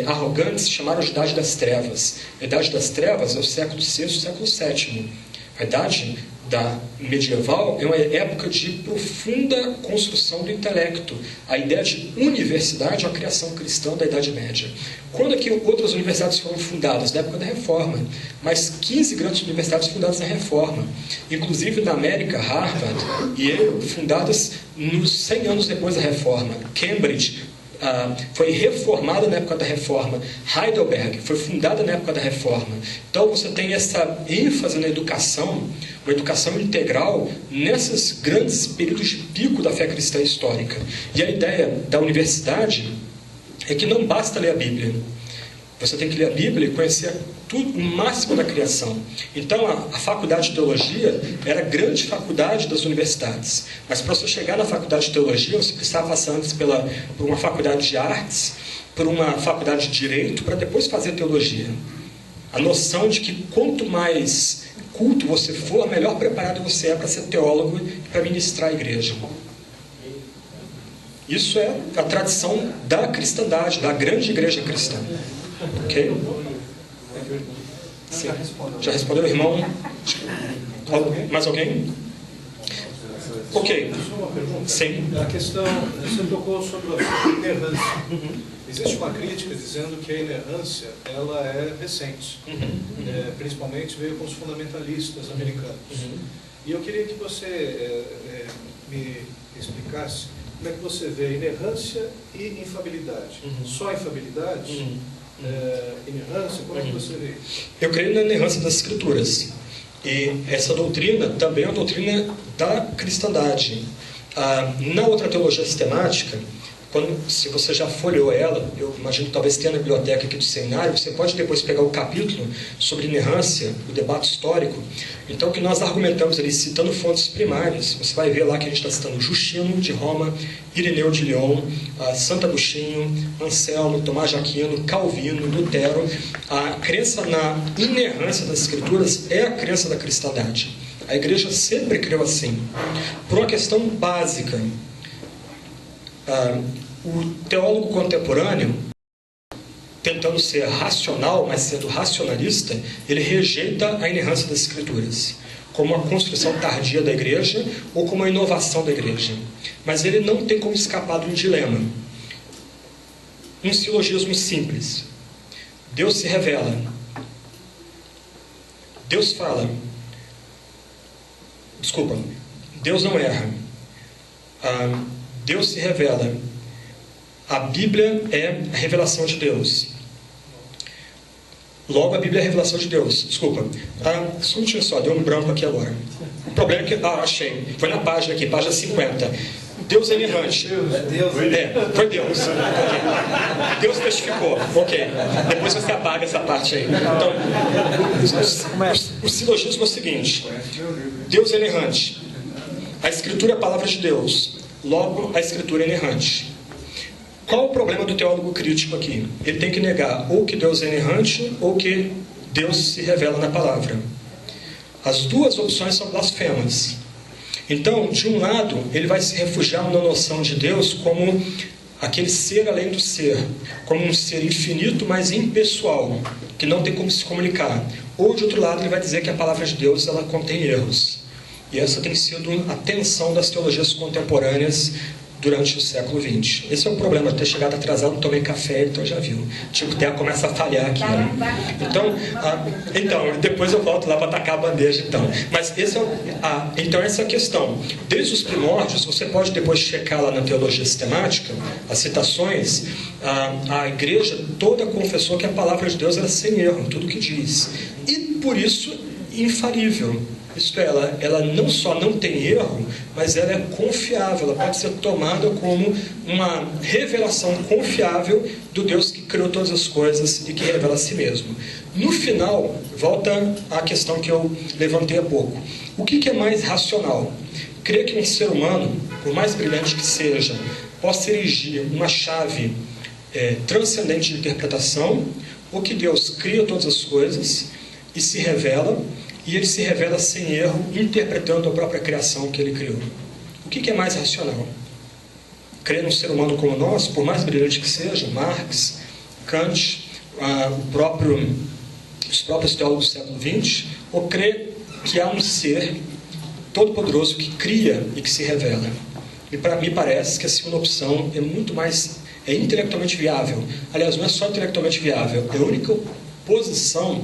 arrogantes chamaram de Idade das Trevas. A Idade das Trevas é o século VI, século VII. A Idade medieval é uma época de profunda construção do intelecto. A ideia de universidade é a criação cristã da Idade Média. Quando é que outras universidades foram fundadas? Na época da Reforma. Mas 15 grandes universidades fundadas na Reforma. Inclusive na América, Harvard e Yale, fundadas nos 100 anos depois da Reforma. Cambridge foi reformada na época da Reforma. Heidelberg foi fundada na época da Reforma. Então você tem essa ênfase na educação, uma educação integral nesses grandes períodos de pico da fé cristã histórica. E a ideia da universidade é que não basta ler a Bíblia. Você tem que ler a Bíblia e conhecer tudo, o máximo da criação. Então, a faculdade de teologia era a grande faculdade das universidades. Mas para você chegar na faculdade de teologia, você precisava passar antes por uma faculdade de artes, por uma faculdade de direito, para depois fazer teologia. A noção de que quanto mais culto você for, melhor preparado você é para ser teólogo e para ministrar a igreja. Isso é a tradição da cristandade, da grande igreja cristã. Ok? Sim. Já respondeu, irmão? Mais alguém? Ok. Só uma pergunta. Sim. A questão, você tocou sobre a inerrância. Existe uma crítica dizendo que a inerrância ela é recente. Principalmente veio com os fundamentalistas americanos. E eu queria que você me explicasse como é que você vê inerrância e infabilidade. Só infabilidade? Inerrância? Como é que você vê? Eu creio na inerrância das Escrituras. E essa doutrina também é uma doutrina da cristandade. Na outra teologia sistemática, se você já folheou ela, eu imagino que talvez tenha na biblioteca aqui do seminário, você pode depois pegar o capítulo sobre inerrância, o debate histórico. Então, o que nós argumentamos ali, citando fontes primárias, você vai ver lá que a gente está citando Justino de Roma, Irineu de Lyon, Santo Agostinho, Anselmo, Tomás de Aquino, Calvino, Lutero. A crença na inerrância das Escrituras é a crença da cristandade. A igreja sempre creu assim. Por uma questão básica. O teólogo contemporâneo, tentando ser racional, mas sendo racionalista, ele rejeita a inerrância das Escrituras como uma construção tardia da igreja ou como uma inovação da igreja. Mas ele não tem como escapar de um dilema. Um silogismo simples. Deus se revela. Deus fala. Desculpa. Deus não erra. Deus se revela. A Bíblia é a revelação de Deus. Logo, a Bíblia é a revelação de Deus. Desculpa. Só um minutinho só, deu um branco aqui agora. O problema é que... achei. Foi na página aqui, página 50. Deus é inerrante. Foi Deus. Okay. Deus testificou. Ok. Depois você apaga essa parte aí. Então, o silogismo é o seguinte. Deus é inerrante. A Escritura é a palavra de Deus. Logo, a Escritura é inerrante. Qual o problema do teólogo crítico aqui? Ele tem que negar ou que Deus é inerrante ou que Deus se revela na palavra. As duas opções são blasfemas. Então, de um lado, ele vai se refugiar na noção de Deus como aquele ser além do ser, como um ser infinito, mas impessoal, que não tem como se comunicar. ou de outro lado ele vai dizer que a palavra de Deus ela contém erros. E essa tem sido a tensão das teologias contemporâneas durante o século XX. Esse é o problema, de ter chegado atrasado, não tomei café, então já viu. Tipo, até começa a falhar aqui. Né? Então, depois eu volto lá para atacar a bandeja. Mas então essa é a questão. Desde os primórdios, você pode depois checar lá na teologia sistemática, as citações, a igreja toda confessou que a palavra de Deus era sem erro, em tudo que diz. E por isso, infalível. Isto é, ela não só não tem erro, mas ela é confiável, ela pode ser tomada como uma revelação confiável do Deus que criou todas as coisas e que revela a si mesmo. No final, volta à questão que eu levantei há pouco. O que é mais racional? Crer que um ser humano, por mais brilhante que seja, possa erigir uma chave transcendente de interpretação, ou que Deus cria todas as coisas e se revela, e ele se revela sem erro, interpretando a própria criação que ele criou. O que é mais racional? Crer num ser humano como nós, por mais brilhante que seja, Marx, Kant, os próprios teólogos do século XX, ou crer que há um ser todo-poderoso que cria e que se revela? E me parece que a segunda opção é muito mais intelectualmente viável. Aliás, não é só intelectualmente viável, é a única posição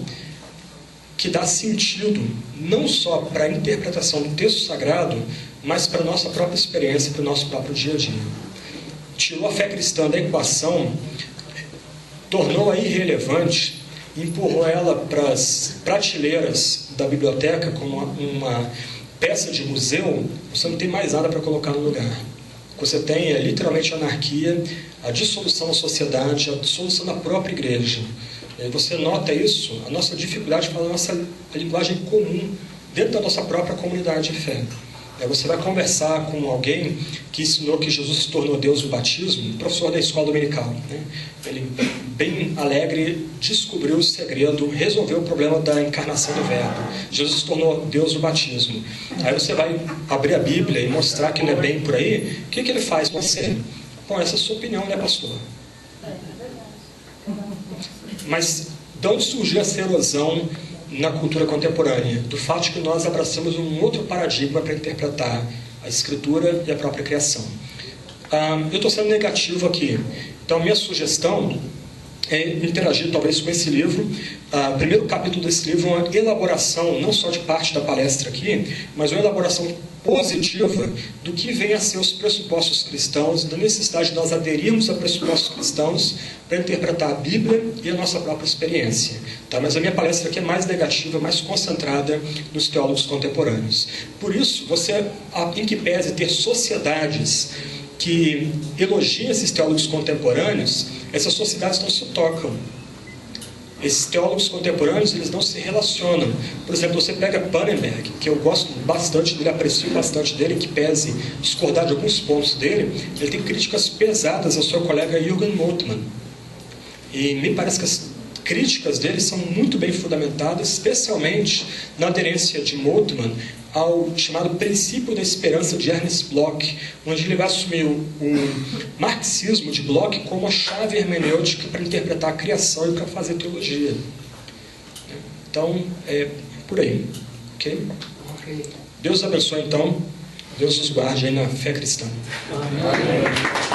que dá sentido não só para a interpretação do texto sagrado, mas para a nossa própria experiência, para o nosso próprio dia a dia. Tirou a fé cristã da equação, tornou-a irrelevante, empurrou ela para as prateleiras da biblioteca como uma peça de museu. Você não tem mais nada para colocar no lugar. O que você tem é literalmente a anarquia, a dissolução da sociedade, a dissolução da própria igreja. Você nota isso, a nossa dificuldade de falar a nossa linguagem comum dentro da nossa própria comunidade de fé. Você vai conversar com alguém que ensinou que Jesus se tornou Deus no batismo, professor da escola dominical. Ele, bem alegre, descobriu o segredo, resolveu o problema da encarnação do Verbo. Jesus se tornou Deus no batismo. Aí você vai abrir a Bíblia e mostrar que não é bem por aí. O que ele faz com você? Bom, essa é a sua opinião, né, pastor? Mas de onde surgiu essa erosão na cultura contemporânea? Do fato de que nós abraçamos um outro paradigma para interpretar a Escritura e a própria criação. Eu estou sendo negativo aqui. Então, minha sugestão é interagir talvez com esse livro. O primeiro capítulo desse livro é uma elaboração, não só de parte da palestra aqui, mas uma elaboração positiva do que vem a ser os pressupostos cristãos, da necessidade de nós aderirmos a pressupostos cristãos para interpretar a Bíblia e a nossa própria experiência. Mas a minha palestra aqui é mais negativa, mais concentrada nos teólogos contemporâneos. Por isso, você, em que pese ter sociedades que elogiam esses teólogos contemporâneos, essas sociedades não se tocam. Esses teólogos contemporâneos, eles não se relacionam. Por exemplo, você pega Pannenberg, que eu gosto bastante dele, aprecio bastante dele, que pese discordar de alguns pontos dele, ele tem críticas pesadas ao seu colega Jürgen Moltmann. E me parece que as críticas dele são muito bem fundamentadas, especialmente na aderência de Moltmann ao chamado princípio da esperança de Ernst Bloch, onde ele vai assumir o marxismo de Bloch como a chave hermenêutica para interpretar a criação e para fazer teologia. Então, é por aí. Ok? Deus abençoe, então. Deus nos guarde aí na fé cristã. Amém.